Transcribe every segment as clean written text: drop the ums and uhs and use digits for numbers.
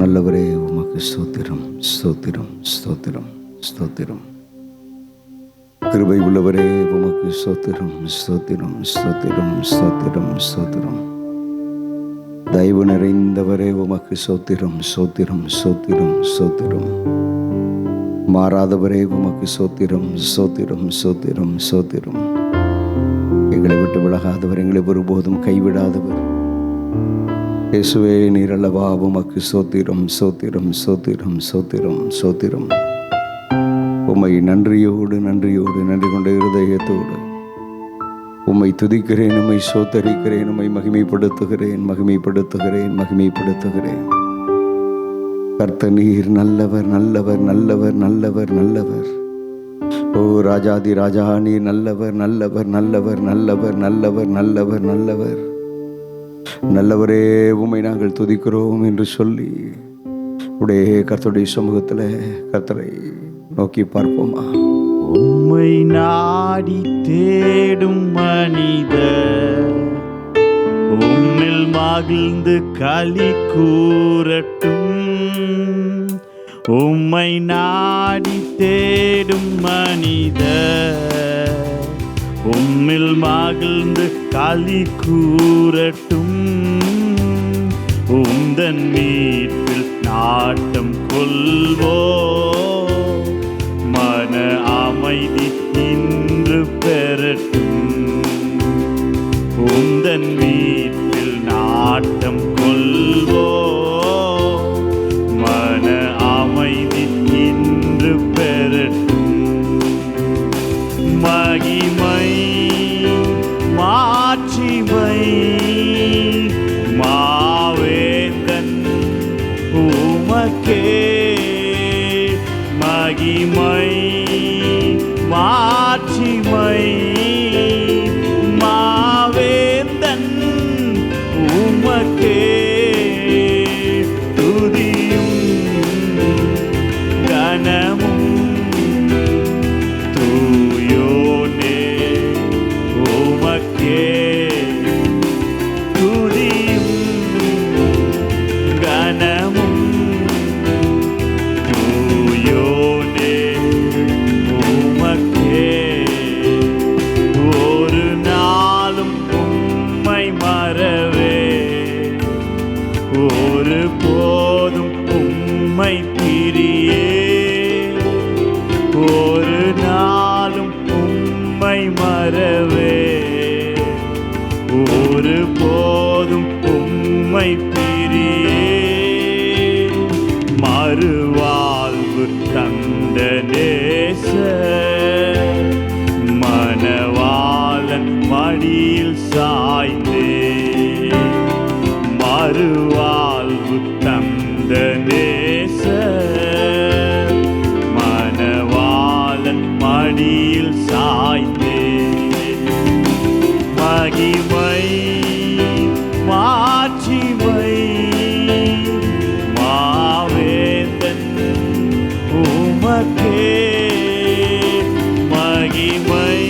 நல்லவரே உமக்கு ஸ்தோத்திரம், ஸ்தோத்திரம், ஸ்தோத்திரம், ஸ்தோத்திரம். கிருபை உள்ளவரே உமக்கு ஸ்தோத்திரம், ஸ்தோத்திரம், ஸ்தோத்திரம், ஸ்தோத்திரம், ஸ்தோத்திரம். தயவு நிறைந்தவரே உமக்கு ஸ்தோத்திரம், ஸ்தோத்திரம், ஸ்தோத்திரம், ஸ்தோத்திரம். மாறாதவரே உமக்கு ஸ்தோத்திரம், ஸ்தோத்திரம், ஸ்தோத்திரம், ஸ்தோத்திரம். எங்களை விட்டு விலகாதவர், எங்களை ஒருபோதும் கைவிடாதவர் இயேசுவே நீர் அல்லவா. உமக்கு ஸ்தோத்திரம், ஸ்தோத்திரம், ஸ்தோத்திரம், ஸ்தோத்திரம், ஸ்தோத்திரம். உம்மை நன்றியோடு நன்றியோடு நன்றி கொண்ட இருதயத்தோடு உம்மை துதிக்கிறேன், உம்மை ஸ்தோத்தரிக்கிறேன், உம்மை மகிமைப்படுத்துகிறேன், மகிமைப்படுத்துகிறேன், மகிமைப்படுத்துகிறேன். கர்த்தர் நீர் நல்லவர், நல்லவர், நல்லவர், நல்லவர், நல்லவர். ஓ ராஜாதி ராஜா நீர் நல்லவர், நல்லவர், நல்லவர், நல்லவர், நல்லவர், நல்லவர், நல்லவர். நல்லவரே உம்மை நாங்கள் துதிக்கிறோம் என்று சொல்லி உடைய கர்த்தருடைய சமூகத்தில் கர்த்தரை நோக்கி பார்ப்போமா? உம்மை நாடி தேடும் மனிதர் உம்மில் மகிழ்ந்து களி கூறட்டும். உம்மை நாடி தேடும் மனிதர் உம்மில் மகிழ்ந்து களி கூறட்டும். உந்தன் மீட்பில் நாட்டம் கொள்வோ, மன அமைதி இன்று பெறட்டும். உந்தன் மீட்பில் நாட்டம் கொள்வோ, மன அமைதி இன்று பெறட்டும். மகிமை மாட்சிமை மாவேந்தன் உமக்கே. மகிமை மாட்சிமை மாவேந்தன் உமக்கே. துதியும் கனமும் தூயோனே உமக்கே. துதியும் கனமும் தூயோனே உமக்கே. ஒரு நாளும் உம்மை மறவே, ஒரு போதும் உம்மை பிரியே. ஒரு நாளும் உம்மை மறவே, ஒரு போதும் உம்மை பிரியே. மறுவாழ்வு தந்த நேசர் மணவாளன் மடியில் சாய்ந்தே. மறுவாழ்வு தந்த நேசர் மணவாளன் மடியில் சாய்ந்தே. மகிமை மாட்சிமை மாவேந்தன் உமக்கே. மகிமை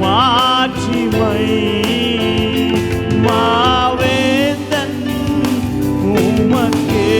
மாட்சிமை மாவேந்தன் உமக்கே.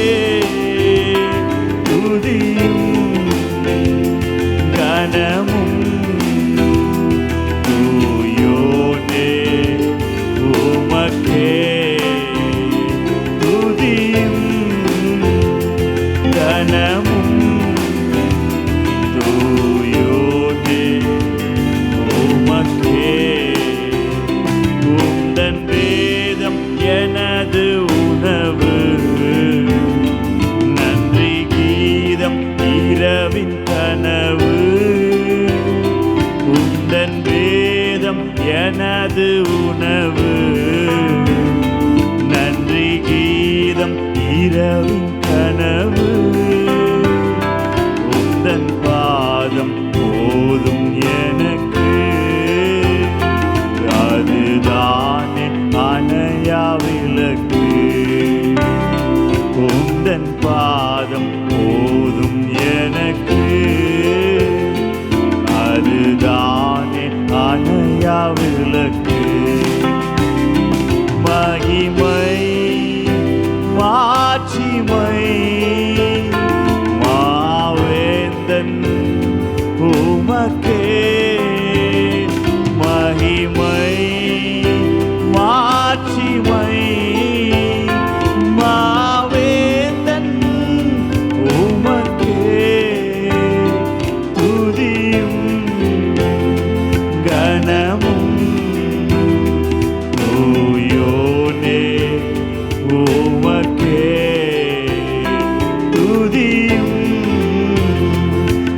உமக்கே துதியும்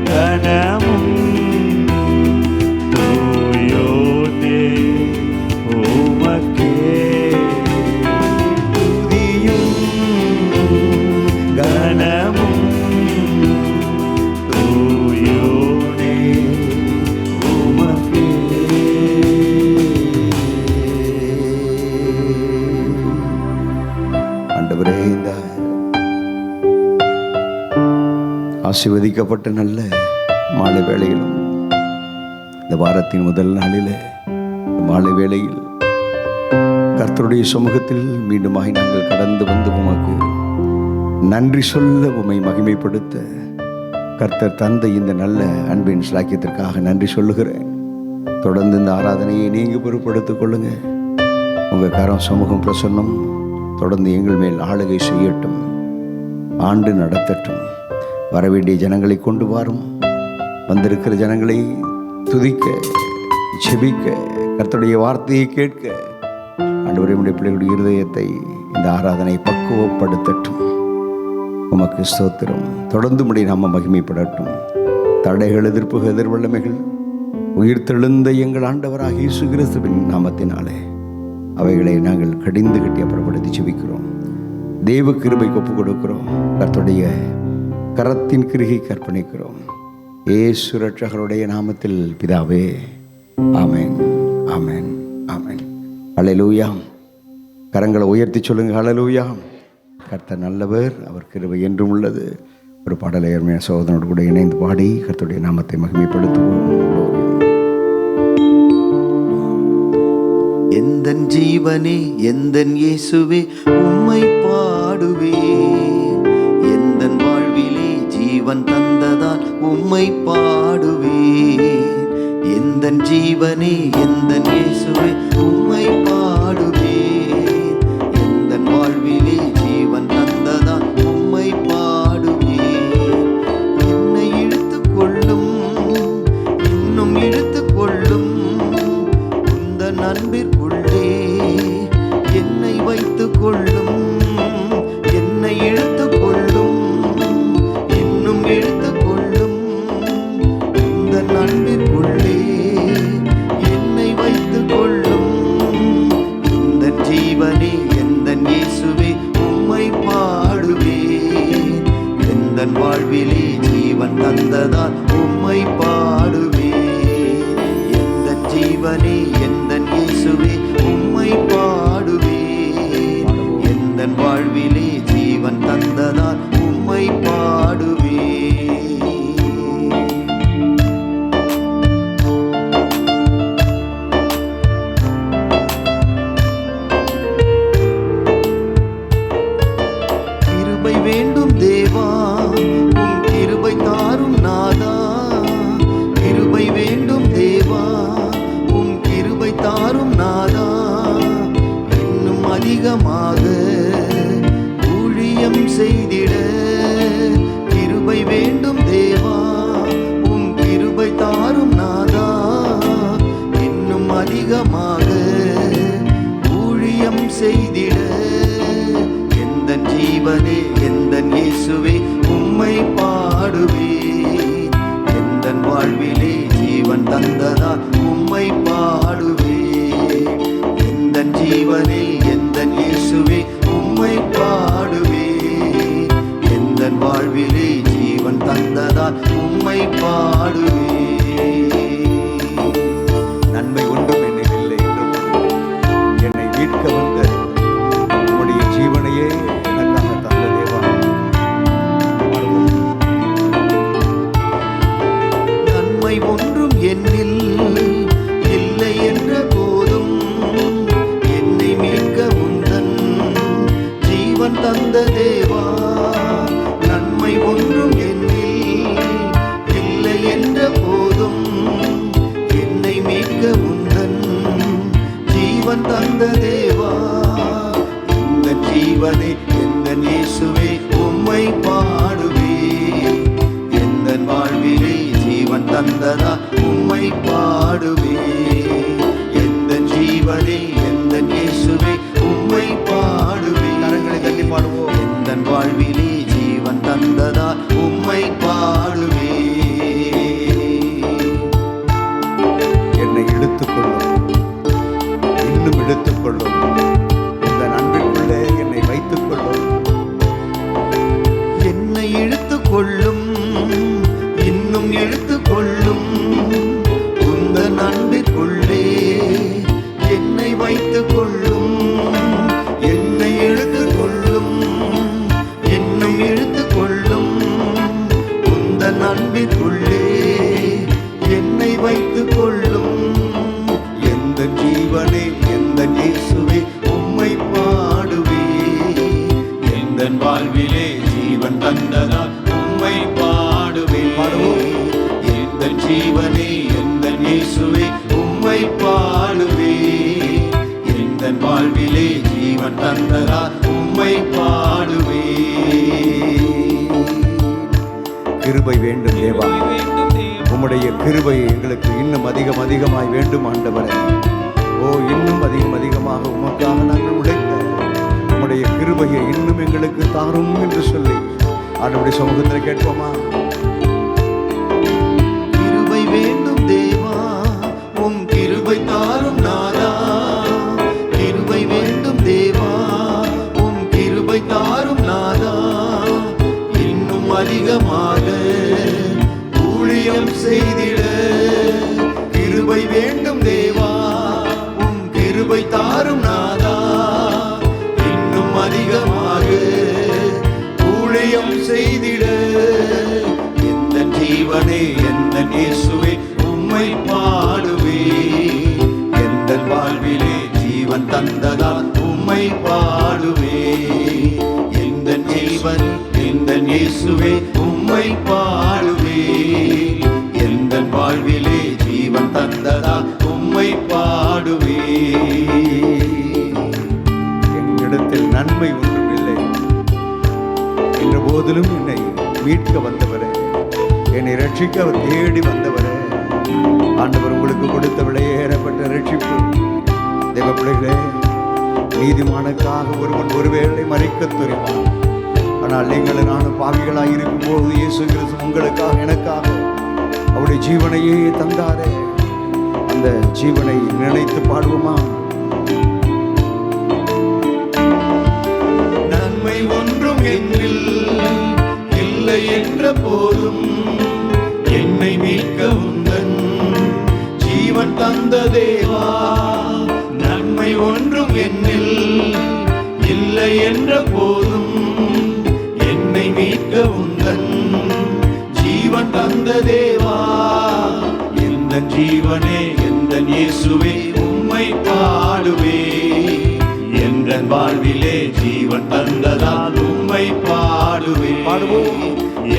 கனமும் தூயோனே உமக்கே துதியும் கனமும் தூயோனே உமக்கே. ஆண்டவரே, இந்த ஆசீர்வதிக்கப்பட்ட நல்ல மாலை வேளையிலும் இந்த வாரத்தின் முதல் நாளிலே மாலை வேளையில் கர்த்தருடைய சமூகத்தில் மீண்டுமாய் நாங்கள் கடந்து வந்து உமக்கு நன்றி சொல்ல உம்மை மகிமைப்படுத்த கர்த்தர் தந்த இந்த நல்ல அன்பின் சிலாக்கியத்திற்காக நன்றி சொல்லுகிறேன். தொடர்ந்து இந்த ஆராதனையை நீங்கள் பொறுப்படுத்திக் கொள்ளுங்க. உங்கள் கரம் சமூகம் பிரசன்னம் தொடர்ந்து எங்கள் மேல் ஆளுகை செய்யட்டும், ஆண்டு நடத்தட்டும். வரவேண்டிய ஜனங்களை கொண்டு வாரும். வந்திருக்கிற ஜனங்களை துதிக்க, செபிக்க, கர்த்தருடைய வார்த்தையை கேட்க ஆண்டவரே, உம்முடைய பிள்ளைகளுடைய இருதயத்தை இந்த ஆராதனை பக்குவப்படுத்தட்டும். உமக்கு ஸ்தோத்திரம். தொடர்ந்து உம்முடைய நாம மகிமைப்படட்டும். தடைகள், எதிர்ப்புகள், எதிர்வல்லமைகள் உயிர்த்தெழுந்த எங்கள் ஆண்டவராக இயேசு கிறிஸ்துவின் நாமத்தினாலே அவைகளை நாங்கள் கடிந்து கட்டி அப்புறப்படுத்தி செபிக்கிறோம். தேவ கிருபைக்கு ஒப்புக் கொடுக்கிறோம். கர்த்தருடைய கரத்தின் கிருகை கற்பணிக்கிறோம். இயேசு இரட்சகருடைய நாமத்தில் பிதாவே, ஆமென், ஆமென், ஆமென். ஹல்லேலூயா. கரங்களை உயர்த்தி சொல்லுங்க, ஹல்லேலூயா. கர்த்தர் நல்லவர், அவர் கிருபை என்றும் உள்ளது. ஒரு பாடலை அருமையான சகோதரனோடு கூட இணைந்து பாடி கர்த்தருடைய நாமத்தை மகிமைப்படுத்துவோம். எந்தன் ஜீவனே, எந்தன் இயேசுவே, உம்மை பாடுவேன். எந்தன் வாழ்விலே ஜீவன் தந்ததால் உம்மை பாடுவேன். எந்தன் ஜீவனே, எந்தன் இயேசுவே, உம்மை பாடுவேன். எந்தன் வாழ்விலே ஜீவன் தந்ததால் உம்மை பாடுவேன். என்னை இழுத்துக் கொள்ளும், இன்னும் இழுத்துக் கொள்ளும், உந்தன் அன்பிற்குள்ளே என்னை வைத்துக் கொள்ளும். என்னை இழுத்துக் கொள்ளும், இன்னும் இழுத்துக் கொள்ளும், உந்தன் அன்பிற்குள்ளே என்னை வைத்துக் கொள்ளும். எந்தன் ஜீவனே, எந்தன் இயேசுவே, உம்மை பாடுவேன். எந்தன் வாழ்விலே ஜீவன் தந்ததால் உம்மை பாடுவேன். எந்தன் ஜீவனே, எந்தன் இயேசுவே, உம்மை பாடுவேன். எந்தன் வாழ்விலே ஜீவன் தந்ததால் உம்மை பாடுவேன். கிருபை வேண்டும் தேவா, உம் கிருபை தாரும் நாதா. கிருபை வேண்டும் தேவா, உம் கிருபை தாரும் நாதா. இன்னும் அதிகமாக ஊழியம் செய்திட கிருபை வேண்டும் தேவா, உம் கிருபை தாரும் நாதா. இன்னும் அதிகமாக ஊழியம் செய்திட எந்தன் ஜீவனே, எந்தன் இயேசுவே, உம்மை பாடுவேன். எந்தன் வாழ்விலே ஜீவன் தந்ததால் உம்மை பாடுவேன். எந்தன் ஜீவனே, எந்தன் இயேசுவே, உம்மை பாடுவேன். எந்தன் வாழ்விலே ஜீவன் தந்ததால் உம்மை பாடுவேன். நன்மை ஒன்றும் என்னில் இல்லை என்றும் என்னை மீட்க வந்த உம்முடைய ஜீவனையே எனக்காக தந்த தேவா. நன்மை ஒன்றும் என்னில் இல்லை என்ற போதும் என்னை மீட்க உந்தன் ஜீவன் தந்த தேவா. நன்மை ஒன்றும் என்னில் இல்லை என்ற போதும் என்னை மீட்க உந்தன் ஜீவன் தந்த தேவா. எந்தன் ஜீவனே, எந்தன் இயேசுவே, உம்மை பாடுவேன். எந்தன் வாழ்விலே ஜீவன் தந்ததா உம்மை பாடுவேன். எந்தன் ஜீவனே, எந்தன் இயேசுவே, உம்மை பாடுவேன். கொள்ளும், இன்னும் இழுத்து கொள்ளும். உந்தன் அன்பிற்குள்ளே என்னை வைத்துக் கொள்ளும், என்னை இழுத்து கொள்ளும், இன்னும் இழுத்து கொள்ளும். உந்தன் அன்பிற்குள்ளே என்னை வைத்துக் கொள்ளும். எந்த ஜீவனே, எந்த இயேசுவே, உம்மை பாடுவே. எந்த வாழ்விலே ஜீவன் தந்ததால் உம்மை பாடுவே. எந்த ஜீவனே, எந்த இயேசுவே, உம்மை பாடுவே. எந்த வாழ்விலே ஜீவன் தந்ததால் உம்மை பாடுவே. கிருபை வேண்டும் தேவா, உம்முடைய கிருபை எங்களுக்கு இன்னும் அதிகமாய் வேண்டும் ஆண்டவரே. ஓ, இன்னும் அதிகமாக உமக்காக நாங்கள் உழைக்க உம்முடைய கிருபையை இன்னும் எங்களுக்கு தாரும் என்று சொல்லி ஆண்டவருடைய சமூகத்தில் கேட்போமா? கிருபை வேண்டும் தேவா, உம் கிருபை தாரும் நாதா. கிருபை வேண்டும் தேவா, உம் கிருபை தாரும் நாதா. இன்னும் அதிகமாக ஊழியம் செய்திட கிருபை வேண்டும் தேவா, உம் கிருபை தாரும் நாதா. இன்னும் அதிகமாக ஊழியம் செய்திட எந்த ஜீவனே, எந்த இயேசுவே, உம்மை பாடுவே. எந்த வாழ்விலே ஜீவன் தந்ததால் உம்மை பாடுவே. எந்த ஜீவன், எந்த இயேசுவே, உம்மை பாடுவே. எந்த வாழ்விலே ஜீவன் தந்ததால் உம்மை பாடுவே. என்னிடத்தில் நன்மை ஒன்றுமில்லை என்ற போதிலும் என்னை மீட்க வந்தவரே, என்னை ரட்சிக்க அவர் தேடி வந்தவரே. ஆண்டவர் உங்களுக்கு கொடுத்த விலையேறப்பட்ட ரட்சிப்பு. தேவ பிள்ளைகளே, நீதிமானுக்காக ஒருவன் ஒருவேளை மறிக்கத் துணிவான். ஆனால் நீங்கள் நானும் பாவிகளாய் இருக்கும் போது இயேசு கிறிஸ்து உங்களுக்காக எனக்காக அவருடைய ஜீவனையே தந்தாரே. அந்த ஜீவனை நினைத்து பாடுவோமா? நன்மை ஒன்றும் என்னில் இல்லை என்ற போதும் என்னை மீட்க உந்தன் ஜீவன் தந்த தேவா. நன்மை ஒன்றும் என்னில் இல்லை என்ற போதும் என்னை மீட்க உந்தன் ஜீவன் தந்த தேவா. எந்த ஜீவனே, எந்த இயேசுவே, உம்மை பாடுவே. எந்த வாழ்விலே ஜீவன் தந்ததால் உம்மை பாடுவே. பாடுவோம்.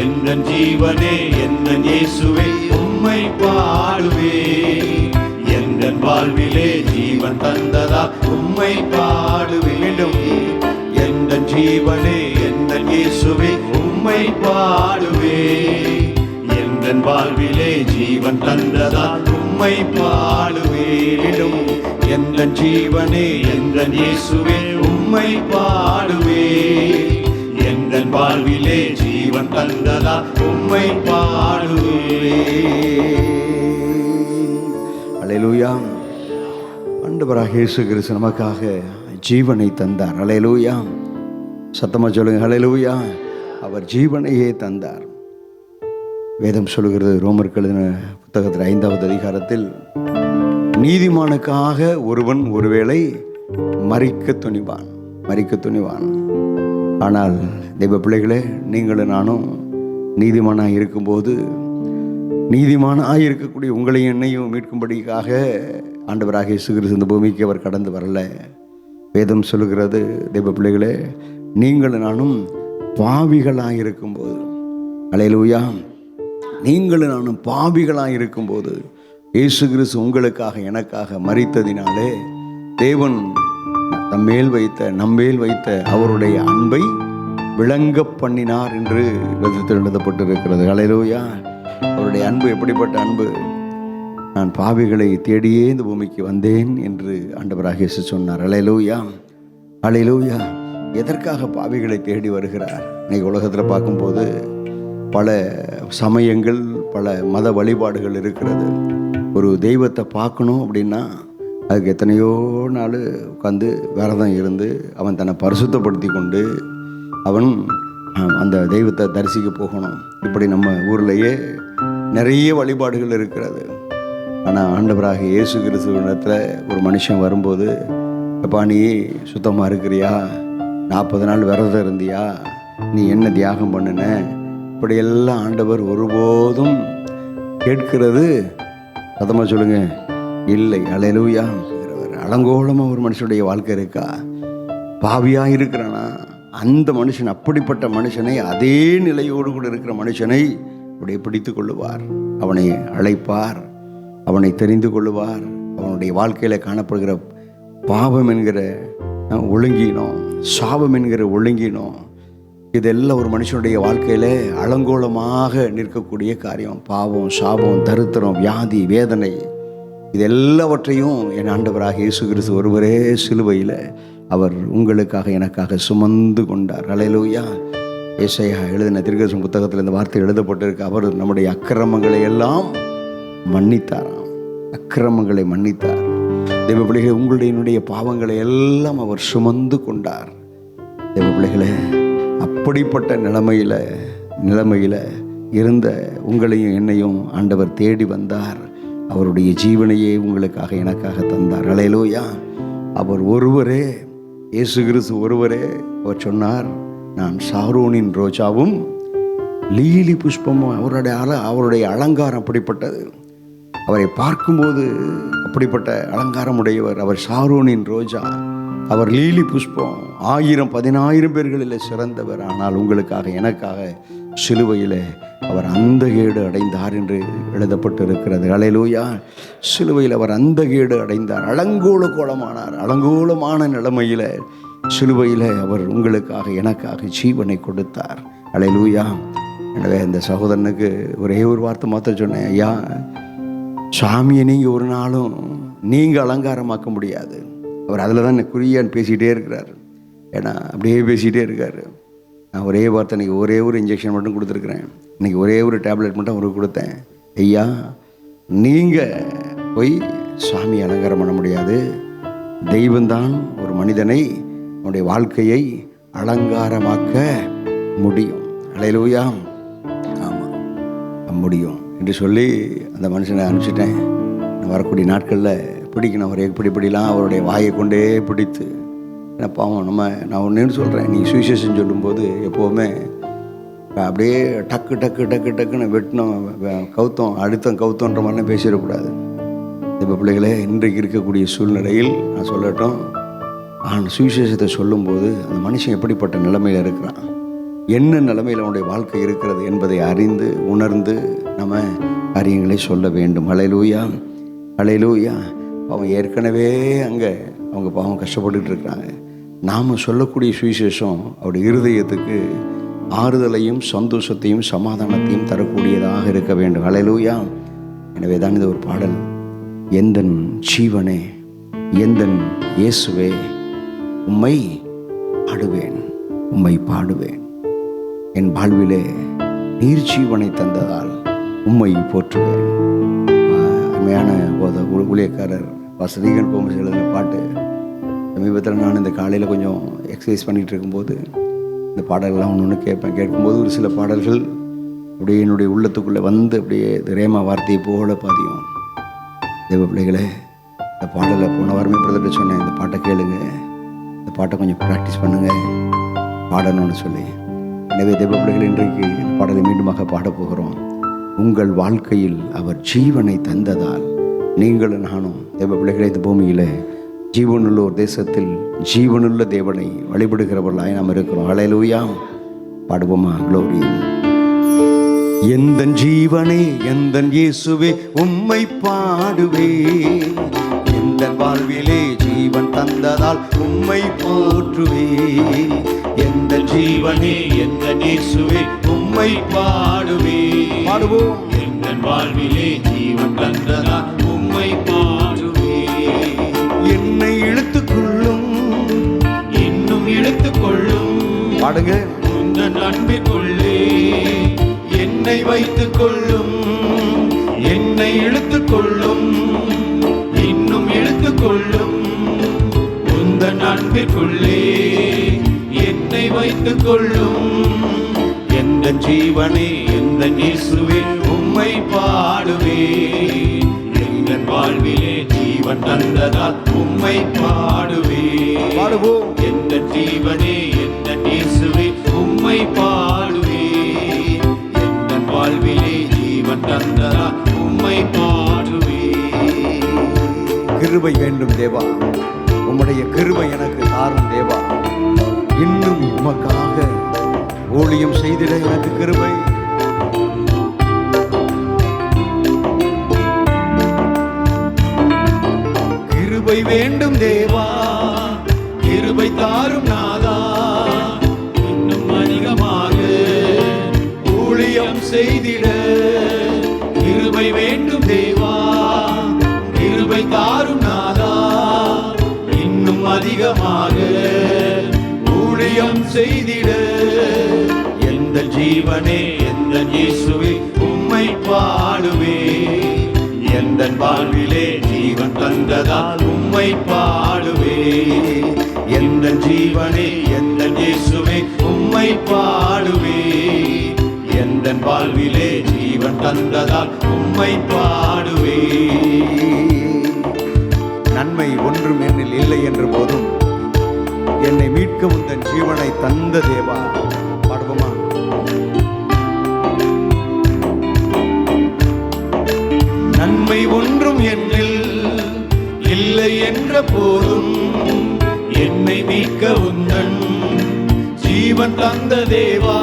எந்த ஜீவனே, எந்த இயேசுவே, உம்மை பாடுவே. எந்த வாழ்விலே ஜீவன் தந்ததால் உம்மை பாடுவே. மீண்டும். எந்த ஜீவனே, எந்த இயேசுவே, உம்மை பாடுவே. எந்த வாழ்விலே ஜீவன் தந்ததால் உம்மை பாடுவே. மீண்டும். எந்த ஜீவனே, எந்த இயேசுவே, உம்மை பாடுவே. எந்த வாழ்விலே ஜீவன் தந்ததால் உம்மை பாடுவே. அல்லேலூயா. ஆண்டவராக இயேசு கிறிஸ்து நமக்காக ஜீவனை தந்தார். அல்லேலூயா. சத்தமா சொல்லுங்க, அல்லேலூயா. அவர் ஜீவனையே தந்தார். வேதம் சொல்லுகிறது, ரோமருக்கு எழுதின புத்தகத்தில் 5வது அதிகாரத்தில், நீதிமானுக்காக ஒருவன் ஒருவேளை மரிக்க துணிவான். ஆனால் தெய்வ பிள்ளைகளே, நீங்களும் நானும் நீதிமானாக இருக்கும்போது, நீதிமானாக இருக்கக்கூடிய உங்களையும் என்னையும் மீட்கும்படிக்காக ஆண்டவராக இயேசு கிறிஸ்து இந்த பூமிக்கு அவர் கடந்து வரல. வேதம் சொல்லுகிறது, தெய்வ பிள்ளைகளே, நீங்களும் நானும் பாவிகளாக இருக்கும்போது, அல்லேலூயா, நீங்களும் நானும் பாவிகளாக இருக்கும்போது இயேசு கிறிஸ்து உங்களுக்காக எனக்காக மரித்ததினாலே தேவன் நம்மேல் வைத்த அவருடைய அன்பை விளங்க பண்ணினார் என்று வேதத்தில் எழுதப்பட்டிருக்கிறது. அல்லேலூயா. அவருடைய அன்பு எப்படிப்பட்ட அன்பு! நான் பாவிகளை தேடியே இந்த பூமிக்கு வந்தேன் என்று ஆண்டவராக இயேசு சொன்னார். அல்லேலூயா, அல்லேலூயா. எதற்காக பாவிகளை தேடி வருகிறார்? இன்னைக்கு உலகத்தில் பார்க்கும்போது பல சமயங்கள், பல மத வழிபாடுகள் இருக்கிறது. ஒரு தெய்வத்தை பார்க்கணும் அப்படின்னா அதுக்கு எத்தனையோ நாள் உட்காந்து விரதம் இருந்து அவன் தன்னை பரிசுத்தப்படுத்தி கொண்டு அவன் அந்த தெய்வத்தை தரிசிக்க போகணும். இப்படி நம்ம ஊர்லேயே நிறைய வழிபாடுகள் இருக்கிறது. ஆனால் ஆண்டவராக இயேசு கிறிஸ்துவிடத்தில் ஒரு மனுஷன் வரும்போது, எப்பா நீ சுத்தமாக இருக்கிறியா, 40 நாள் விரதம் இருந்தியா, நீ என்ன தியாகம் பண்ணின, இப்படியெல்லாம் ஆண்டவர் ஒருபோதும் கேட்கிறது சத்தமாக சொல்லுங்க இல்லை. அல்லேலூயா. அலங்கோலமாக ஒரு மனுஷனுடைய வாழ்க்கை இருக்கா, பாவியாக இருக்கிறானா, அந்த மனுஷன், அப்படிப்பட்ட மனுஷனை, அதே நிலையோடு கூட இருக்கிற மனுஷனை அப்படியே பிடித்து கொள்ளுவார், அவனை அழைப்பார், அவனை தெரிந்து கொள்ளுவார். அவனுடைய வாழ்க்கையில் காணப்படுகிற பாவம் என்கிற ஒழுங்கினோம், சாபம் என்கிற ஒழுங்கினோம், இதெல்லாம் ஒரு மனுஷனுடைய வாழ்க்கையில் அலங்கோலமாக நிற்கக்கூடிய காரியம். பாவம், சாபம், தரித்திரம், வியாதி, வேதனை, இதெல்லாவற்றையும் என் ஆண்டவராக இயேசு கிறிஸ்து ஒருவரே சிலுவையில் அவர் உங்களுக்காக எனக்காக சுமந்து கொண்டார். அல்லேலூயா. ஏசாயா எழுதின தீர்க்கதரிசன புத்தகத்தில் இந்த வார்த்தை எழுதப்பட்டிருக்கு. அவர் நம்முடைய அக்கிரமங்களை எல்லாம் மன்னித்தாராம், அக்கிரமங்களை மன்னித்தார். தேவ பிள்ளைகளே, உங்களுடைய பாவங்களை எல்லாம் அவர் சுமந்து கொண்டார். தேவ பிள்ளைகளே, அப்படிப்பட்ட நிலைமையில் இருந்த உங்களையும் என்னையும் ஆண்டவர் தேடி வந்தார். அவருடைய ஜீவனையே உங்களுக்காக எனக்காக தந்தார். அல்லேலூயா. அவர் ஒருவரே, இயேசு கிறிஸ்து ஒருவரே. அவர் சொன்னார், நான் சாரோனின் ரோஜாவும் லீலி புஷ்பமும். அவருடைய அலங்காரம் அப்படிப்பட்டது. அவரை பார்க்கும்போது அப்படிப்பட்ட அலங்காரம் உடையவர். அவர் சாரோனின் ரோஜா, அவர் லீலி புஷ்பம். 1000-10,000 பேர்களில் சிறந்தவர். ஆனால் உங்களுக்காக எனக்காக சிலுவையில் அவர் அந்தகேடு அடைந்தார் என்று எழுதப்பட்டு இருக்கிறது. அல்லேலூயா. சிலுவையில் அவர் அந்தகேடு அடைந்தார், அலங்கோலமானார். அலங்கோலமான நிலைமையில் சிலுவையில் அவர் உங்களுக்காக எனக்காக ஜீவனை கொடுத்தார். அல்லேலூயா. எனவே இந்த சகோதரனுக்கு ஒரே ஒரு வார்த்தை மாத்திரம் சொன்னேன், ஐயா, சாமியை நீங்கள் ஒரு நாளும் நீங்கள் அலங்காரமாக்க முடியாது. அவர் அதில் தான் குறியான்னு பேசிகிட்டே இருக்கிறார். ஏன்னா அப்படியே பேசிகிட்டே இருக்கார். நான் ஒரே வார்த்தை, இன்றைக்கி ஒரே ஒரு இன்ஜெக்ஷன் மட்டும் கொடுத்துருக்குறேன், இன்றைக்கி ஒரே ஒரு டேப்லெட் மட்டும் அவருக்கு கொடுத்தேன். ஐயா, நீங்கள் போய் சாமி அலங்காரம் பண்ண முடியாது. தெய்வந்தான் ஒரு மனிதனை, அவனுடைய வாழ்க்கையை அலங்காரமாக்க முடியும். அல்லேலூயா. ஆமாம், முடியும் என்று சொல்லி அந்த மனுஷனை அனுப்பிச்சிட்டேன். நான் வரக்கூடிய நாட்களில் பிடிக்கணும், அவர் எப்படிலாம் அவருடைய வாயை கொண்டே பிடித்து. ஏன்னா பாவம், நான் ஒன்று சொல்கிறேன், நீ சுவிசேஷம் சொல்லும்போது எப்போவுமே அப்படியே டக்குன்னு வெட்டினோம், கவுத்தோன்ற மாதிரிலாம் பேசிடக்கூடாது. இப்போ பிள்ளைகளே, இன்றைக்கு இருக்கக்கூடிய சூழ்நிலையில் நான் சொல்லட்டும், சுவிசேஷத்தை சொல்லும்போது அந்த மனுஷன் எப்படிப்பட்ட நிலைமையில் இருக்கிறான், என்ன நிலைமையில் அவனுடைய வாழ்க்கை இருக்கிறது என்பதை அறிந்து உணர்ந்து நம்ம காரியங்களை சொல்ல வேண்டும். அல்லேலூயா. அல்லேலூயா. அவன் ஏற்கனவே அங்கே அவங்க பாவம் கஷ்டப்பட்டுக்கிட்டு இருக்கிறாங்க. நாம் சொல்லக்கூடிய சுவிசேஷம் அவருடைய இருதயத்துக்கு ஆறுதலையும் சந்தோஷத்தையும் சமாதானத்தையும் தரக்கூடியதாக இருக்க வேண்டும். அல்லேலூயா. எனவே தான் இது ஒரு பாடல், எந்தன் ஜீவனே, எந்தன் இயேசுவே, உம்மை ஆடுவேன், உம்மை பாடுவேன், என் வாழ்விலே நீர் ஜீவனை தந்ததால் உம்மை போற்றுவேன். அருமையான ஊழியக்காரர் வசதிகள் கோமஸ் எழுதின பாட்டு. சமீபத்தில் நான் இந்த காலையில் கொஞ்சம் எக்ஸசைஸ் பண்ணிகிட்டு இருக்கும்போது இந்த பாடல்கள்லாம் ஒன்று கேட்கும்போது ஒரு சில பாடல்கள் அப்படியே என்னுடைய உள்ளத்துக்குள்ளே வந்து அப்படியே ரேமா வார்த்தையை போல பதியும். தேவ பிள்ளைகளே, இந்த பாடலை போன வாரமே பிரதர்கிட்ட சொன்னேன், இந்த பாட்டை கேளுங்க, இந்த பாட்டை கொஞ்சம் ப்ராக்டிஸ் பண்ணுங்கள் பாடணும்னு சொல்லி. எனவே தேவ பிள்ளைகள், இன்றைக்கு இந்த பாடலை மீண்டுமாக பாடப்போகிறோம். உங்கள் வாழ்க்கையில் அவர் ஜீவனை தந்ததால் நீங்களும் நானும் தேவ பிள்ளைகளை இந்த பூமியில் ஜீவனுள்ள ஒரு தேசத்தில் ஜீவனுள்ள தேவனை வழிபடுகிறவர்களாய் நாம் இருக்கிறோம். அல்லேலூயா. பாடுவோமா? க்ளோரி. எந்தன் ஜீவனே, எந்தன் இயேசுவே, உம்மை பாடுவே, எந்தன் வாழ்விலே ஜீவன் தந்ததால் உம்மை போற்றுவே. எந்தன் ஜீவனே, எந்தன் இயேசுவே, உம்மை பாடுவே. பாடுவோம். எந்தன் வாழ்விலே ஜீவன் தந்ததால் உம்மை பாடுவே. என்னை இழுத்துக்கொள்ளும், இன்னும் இழுத்துக்கொள்ளும். பாடுங்க. உந்தன் அன்பிற்குள்ளே என்னை வைத்துக் கொள்ளும், என்னை இழுத்துக் கொள்ளும், இன்னும் இழுத்துக் கொள்ளும். உந்தன் அன்பிற்குள்ளே என்னை வைத்துக் கொள்ளும். எந்த ஜீவனே எந்த இயேசுவே உம்மை பாடுவேன். எங்கள் வாழ்விலே ஜீவன் தந்ததால் உம்மை பாடுவேன். பாடுவோம். எந்த ஜீவனே எந்த இயேசுவே உம்மை பாடுவேன். எங்கள் வாழ்விலே ஜீவன் தந்ததால் உம்மை பாடுவேன். கிருபை வேண்டும் தேவா, உம்முடைய கிருபை எனக்கு தாரும் தேவா. இன்னும் உமக்காக ஊழியம் செய்திட எனக்கு கிருபை. கிருபை வேண்டும் தேவா, கிருபை தாரும் நாதா. இன்னும் அதிகமாக ஊழியம் செய்திட கிருபை வேண்டும் தேவா, கிருபை தாரும் நாதா. இன்னும் அதிகமாக ஊழியம் செய்திட எந்த ஜீவனே எந்த இயேசுவே உம்மை பாடுவேன். எந்த வாழ்விலே ஜீவன் தந்ததால் உம்மை பாடுவேன். எந்த ஜீவனே எந்த இயேசுவே உம்மை பாடுவேன். எந்த வாழ்விலே ஜீவன் தந்ததால் உம்மை பாடுவேன். நன்மை ஒன்றும் என்னில் இல்லை என்ற போதும் என்னை மீட்க உந்தன் ஜீவனை தந்த தேவா. பாடுவோமா? நன்மை ஒன்றும் என்னில் இல்லை என்ற போதும் என்னை மீட்க உந்தன் ஜீவன் தந்த தேவா.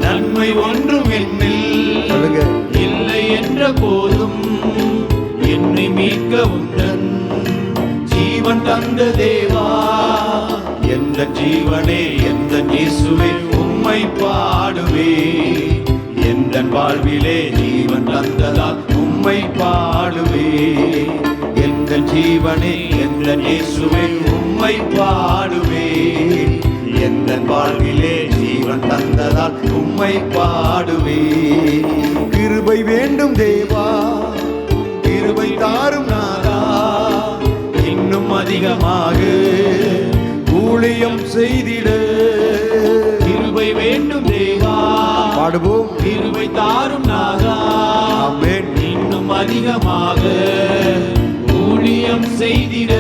நன்மை ஒன்றும் என்னில் இல்லை என்ற போதும் என்னை மீட்க உந்தன் ஜீவன் தந்த தேவா. எந்த ஜீவனே எந்த இயேசுவே உம்மை பாடுவேன். எந்த வாழ்விலே ஜீவன் தந்ததால் உம்மை பாடுவேன். எந்த ஜீவனே எந்த இயேசுவே உம்மை பாடுவேன். எந்த வாழ்விலே ஜீவன் தந்ததால் உம்மை பாடுவேன். கிருபை வேண்டும் தேவா, கிருபை தாரும் நாதா. இன்னும் அதிகமாக ஊழியம் செய்திட கிருபை வேண்டும் தேவா. பாடுவோம். கிருபை தாரும் நாதா. ஆமென். இன்னும் அதிகமாக ஊழியம் செய்திட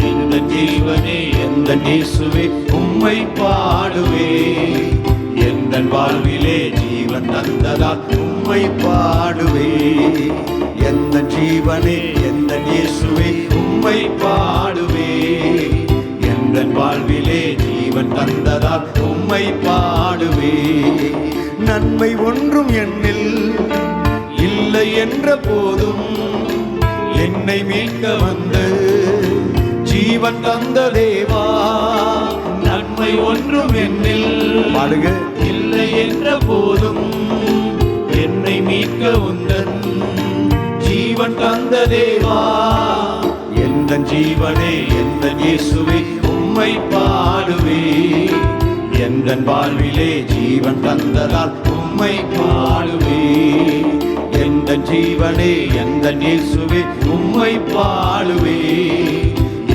எந்த ஜீவனே எந்த இயேசுவே உம்மை பாடுவேன். எந்த வாழ்விலே ஜீவன் தந்ததால் உம்மை பாடுவேன். எந்த ஜீவனே எந்த இயேசுவே உம்மை பாடுவேன். எந்த வாழ்விலே ஜீவன் தந்ததால் உம்மை பாடுவேன். நன்மை ஒன்றும் என்னில் இல்லை என்ற போதும் என்னை மீட்க வந்து ஜீவன் தந்த தேவா. நன்மை ஒன்றும் என்னில் பாடுக இல்லை என்ற போதும் என்னை மீட்க உந்தன் ஜீவன் தந்த தேவா. எந்த ஜீவனே எந்த இயேசுவே உம்மை பாடுவேன். எந்த வாழ்விலே ஜீவன் தந்ததால் உம்மை பாடுவேன். எந்த ஜீவனே எந்த இயேசுவே உம்மை பாடுவேன்.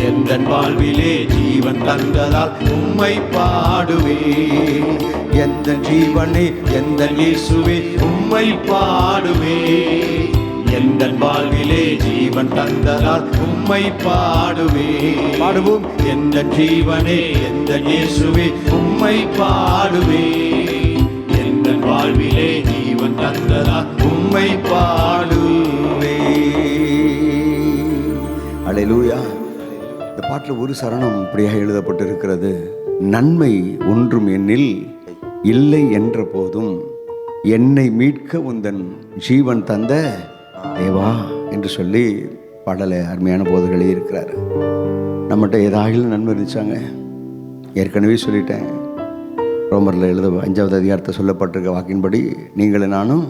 எந்த வாழ்விலே ஜீவன் தந்ததால் உம்மை பாடுவேன். எந்த ஜீவனே எந்த இயேசுவே உம்மை பாடுவேன். எந்த வாழ்விலே ஜீவன் தந்ததால் உம்மை பாடுவேன். பாடுவோம். எந்த ஜீவனே எந்த இயேசுவே உம்மை பாடுவேன். எந்த வாழ்விலே ஜீவன் தந்ததால் உம்மை பாடுவேன். அல்லேலூயா. இந்த பாட்டில் ஒரு சரணம் இப்படியாக எழுதப்பட்டிருக்கிறது. நன்மை ஒன்றும் என்னில் இல்லை என்ற போதும் என்னை மீட்க உந்தன் ஜீவன் தந்த தேவா என்று சொல்லி பாடலை அருமையான போதர்களே இருக்கிறார். நம்மகிட்ட ஏதாகிலும் நன்மை இருந்துச்சாங்க? ஏற்கனவே சொல்லிட்டேன். ரோமரில் 5வது அதிகாரத்தை சொல்லப்பட்டிருக்க வாக்கின்படி நீங்களும் நானும்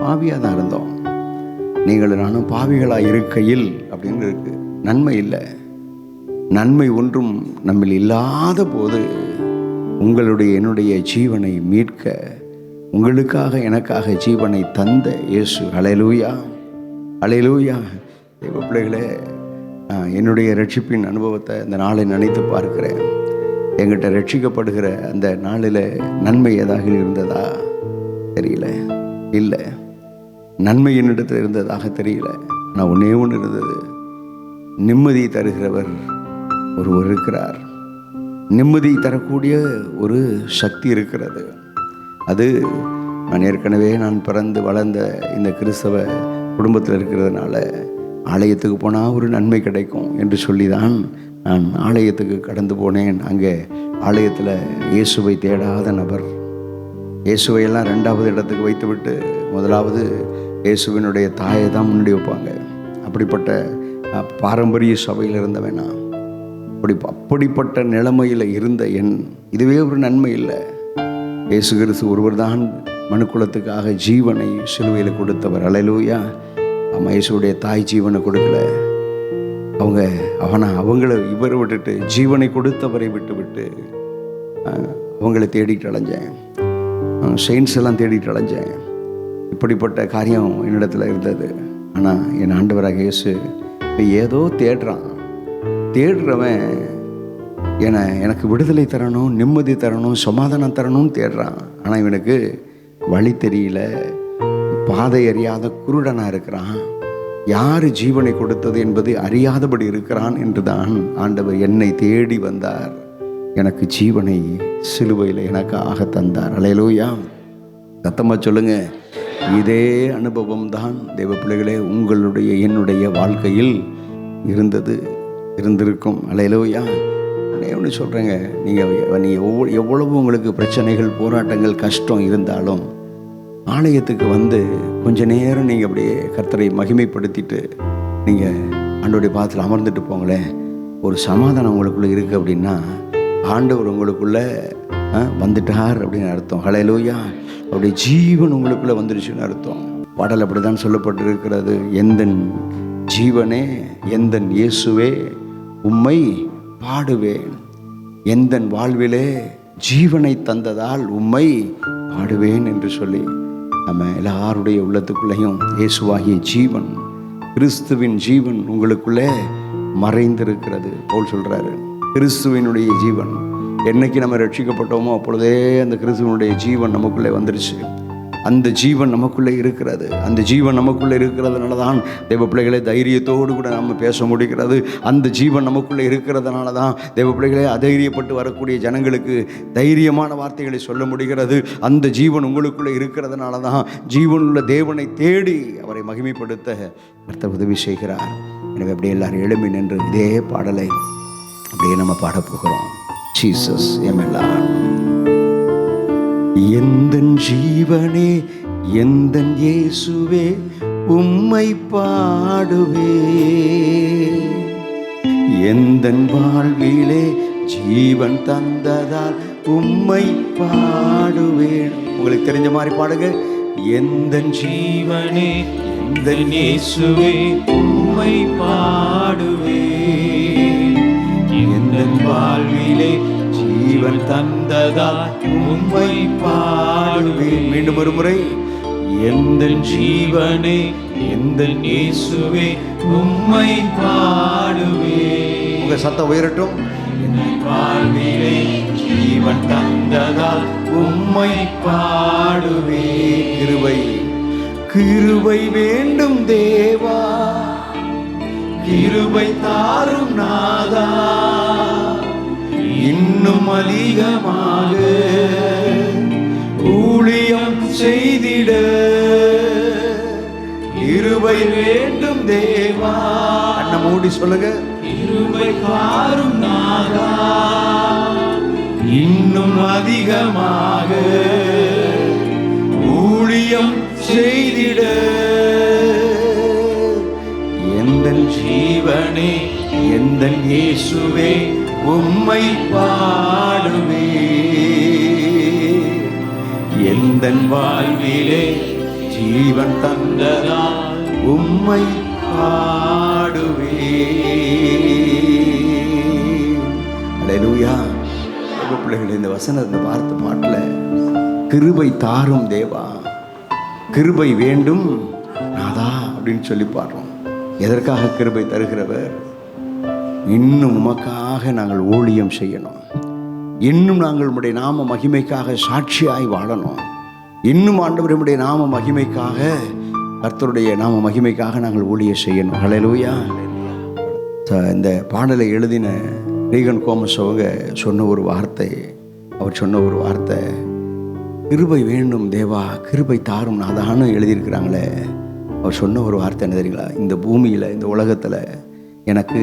பாவியாக தான் இருந்தோம். நீங்களும் நானும் பாவிகளாக இருக்கையில் அப்படின்னு இருக்கு. நன்மை இல்லை. நன்மை ஒன்றும் நம்மில் இல்லாத போது உங்களுடைய என்னுடைய ஜீவனை மீட்க உங்களுக்காக எனக்காக ஜீவனை தந்த இயேசு. அல்லேலூயா, அல்லேலூயா. தெய்வ பிள்ளைகளே, என்னுடைய ரட்சிப்பின் அனுபவத்தை இந்த நாளை நினைத்து பார்க்கிறேன். எங்கிட்ட ரட்சிக்கப்படுகிற அந்த நாளில் நன்மை ஏதாக இருந்ததா தெரியல. இல்லை, நன்மை என்னிடத்தில் இருந்ததாக தெரியல. ஆனால் ஒன்றே ஒன்று இருந்தது, நிம்மதி தருகிறவர் ஒருவர் இருக்கிறார். நிம்மதி தரக்கூடிய ஒரு சக்தி இருக்கிறது. அது நான் ஏற்கனவே பிறந்து வளர்ந்த இந்த கிறிஸ்தவ குடும்பத்தில் இருக்கிறதுனால ஆலயத்துக்கு போனால் ஒரு நன்மை கிடைக்கும் என்று சொல்லி தான் நான் ஆலயத்துக்கு கடந்து போனேன். அங்கே ஆலயத்தில் இயேசுவை தேடாத நபர், இயேசுவையெல்லாம் 2வது இடத்துக்கு வைத்துவிட்டு 1வது இயேசுவினுடைய தாயை தான் முன்னாடி வைப்பாங்க. அப்படிப்பட்ட பாரம்பரிய சபையில் இருந்தவன் நான். அப்படிப்பட்ட நிலைமையில் இருந்த இதுவே ஒரு நன்மை இல்லை. இயேசு கிறிஸ்து ஒருவர் தான் மனுக்குலத்துக்காக ஜீவனை சிலுவையில் கொடுத்தவர். அல்லேலூயா. இயேசுடைய தாய் ஜீவனை கொடுக்கல. அவங்கள இவரை விட்டுட்டு ஜீவனை கொடுத்தவரை விட்டு அவங்கள தேடிட்டு அலைஞ்சேன். செயின்ஸ் எல்லாம் தேடிட்டு அலைஞ்சேன். இப்படிப்பட்ட காரியம் என்னிடத்தில் இருந்தது. ஆனால் என் ஆண்டவராக இயேசு ஏதோ தேடுறவன் எனக்கு விடுதலை தரணும், நிம்மதி தரணும், சமாதானம் தரணும்னு தேடுறான். ஆனால் இவனுக்கு வழி தெரியல, பாதை அறியாத குருடனாக இருக்கிறான். யார் ஜீவனை கொடுத்தது என்பது அறியாதபடி இருக்கிறான் என்று தான் ஆண்டவர் என்னை தேடி வந்தார். எனக்கு ஜீவனை சிலுவையில் எனக்காக தந்தார். அல்லேலூயா. சத்தமா சொல்லுங்க. இதே அனுபவம் தான் தேவ பிள்ளைகளே என்னுடைய வாழ்க்கையில் இருந்திருக்கும். அல்லேலூயா. ஒன்று சொல்கிறேங்க, நீங்கள் எவ்வளவு உங்களுக்கு பிரச்சனைகள், போராட்டங்கள், கஷ்டம் இருந்தாலும் ஆலயத்துக்கு வந்து கொஞ்ச நேரம் நீங்கள் அப்படியே கர்த்தரை மகிமைப்படுத்திட்டு நீங்கள் ஆண்டவருடைய பாதத்தில் அமர்ந்துட்டு போங்களேன். ஒரு சமாதானம் உங்களுக்குள்ளே இருக்குது அப்படின்னா ஆண்டவர் உங்களுக்குள்ளே வந்துட்டார் அப்படின்னு அர்த்தம். ஹல்லேலூயா. அவருடைய ஜீவன் உங்களுக்குள்ளே வந்துடுச்சுன்னு அர்த்தம். பாடல் அப்படி தான் சொல்லப்பட்டிருக்கிறது. எந்தன் ஜீவனே, எந்தன் இயேசுவே, உம்மை பாடுவேன். எந்தன் வாழ்விலே ஜீவனை தந்ததால் உம்மை பாடுவேன் என்று சொல்லி நம்ம எல்லாருடைய உள்ளத்துக்குள்ளேயும் இயேசுவாகிய ஜீவன், கிறிஸ்துவின் ஜீவன் உங்களுக்குள்ளே மறைந்திருக்கிறது. பவுல் சொல்றாரு, கிறிஸ்துவினுடைய ஜீவன். என்னைக்கு நம்ம ரட்சிக்கப்பட்டோமோ அப்பொழுதே அந்த கிறிஸ்துவனுடைய ஜீவன் நமக்குள்ளே வந்துருச்சு. அந்த ஜீவன் நமக்குள்ளே இருக்கிறது. அந்த ஜீவன் நமக்குள்ளே இருக்கிறதுனால தான் தேவ பிள்ளைகளை தைரியத்தோடு கூட நம்ம பேச முடிகிறது. அந்த ஜீவன் நமக்குள்ளே இருக்கிறதுனால தான் தேவ பிள்ளைகளை அதைரியப்பட்டு வரக்கூடிய ஜனங்களுக்கு தைரியமான வார்த்தைகளை சொல்ல முடிகிறது. அந்த ஜீவன் உங்களுக்குள்ளே இருக்கிறதுனால தான் ஜீவனுள்ள தேவனை தேடி அவரை மகிமைப்படுத்த கர்த்தர் உதவி செய்கிறார். எனவே அப்படியே எல்லாரும் எழும்பி நின்று இதே பாடலை அப்படியே நம்ம பாடப்போகிறோம். Jesus MLR. எந்தன் ஜீவனே, எந்தன் இயேசுவே, உம்மை பாடுவே. எந்தன் வாழ்விலே ஜீவன் தந்ததால் உம்மை பாடுவேன். உங்களுக்கு தெரிஞ்ச மாதிரி பாடுங்க. எந்தன் ஜீவனே, எந்தன் இயேசுவே, உம்மை பாடுவே. எந்தன் வாழ்விலே ஜீவன் தந்ததால் உம்மை பாடுவேன். மீண்டும் ஒரு முறை. எந்தன் ஜீவனே, எந்தன் இயேசுவே, உம்மை பாடுவேன். உங்க சத்தம் உயரட்டும். என் வாழ்விலே ஜீவன் தந்ததால் உம்மை பாடுவேன். கிருபை வேண்டும் தேவா, கிருபை தாரும் நாதா, இன்னும் அதிகமாக ஊழியம் செய்திட கிருபை வேண்டும் தேவா. அண்ணா மூடி சொல்லுங்க. கிருபை தாரும் நாதா, இன்னும் அதிகமாக ஊழியம் செய்திட. எந்தன் ஜீவனே, எந்தன் இயேசுவே, உம்மை பாடுவே. எந்தன் வாழ்விலே ஜீவன் தந்ததால் உம்மை பாடுவே. அல்லேலூயா. பிள்ளைகள், இந்த வசனத்தை பார்த்த பாட்டில் கிருபை தாரும் தேவா, கிருபை வேண்டும் நாதா அப்படின்னு சொல்லி பாடுறோம். எதற்காக கிருபை தருகிறவர்? இன்னும் உமக்காக நாங்கள் ஊழியம் செய்யணும். இன்னும் நாங்கள் உம்முடைய நாம மகிமைக்காக சாட்சியாய் வாழணும். இன்னும் ஆண்டவர் உம்முடைய நாம மகிமைக்காக, கர்த்தருடைய நாம மகிமைக்காக நாங்கள் ஊழியம் செய்யணும். ஹல்லேலூயா. இந்த பாடலை எழுதின ரீகன் கோமஸ் அவங்க சொன்ன ஒரு வார்த்தை, அவர் சொன்ன ஒரு வார்த்தை, கிருபை வேண்டும் தேவா, கிருபை தாரும் நாதான்னு எழுதியிருக்கிறாங்களே. அவர் சொன்ன ஒரு வார்த்தை என்ன தெரியுங்களா? இந்த பூமியில், இந்த உலகத்தில் எனக்கு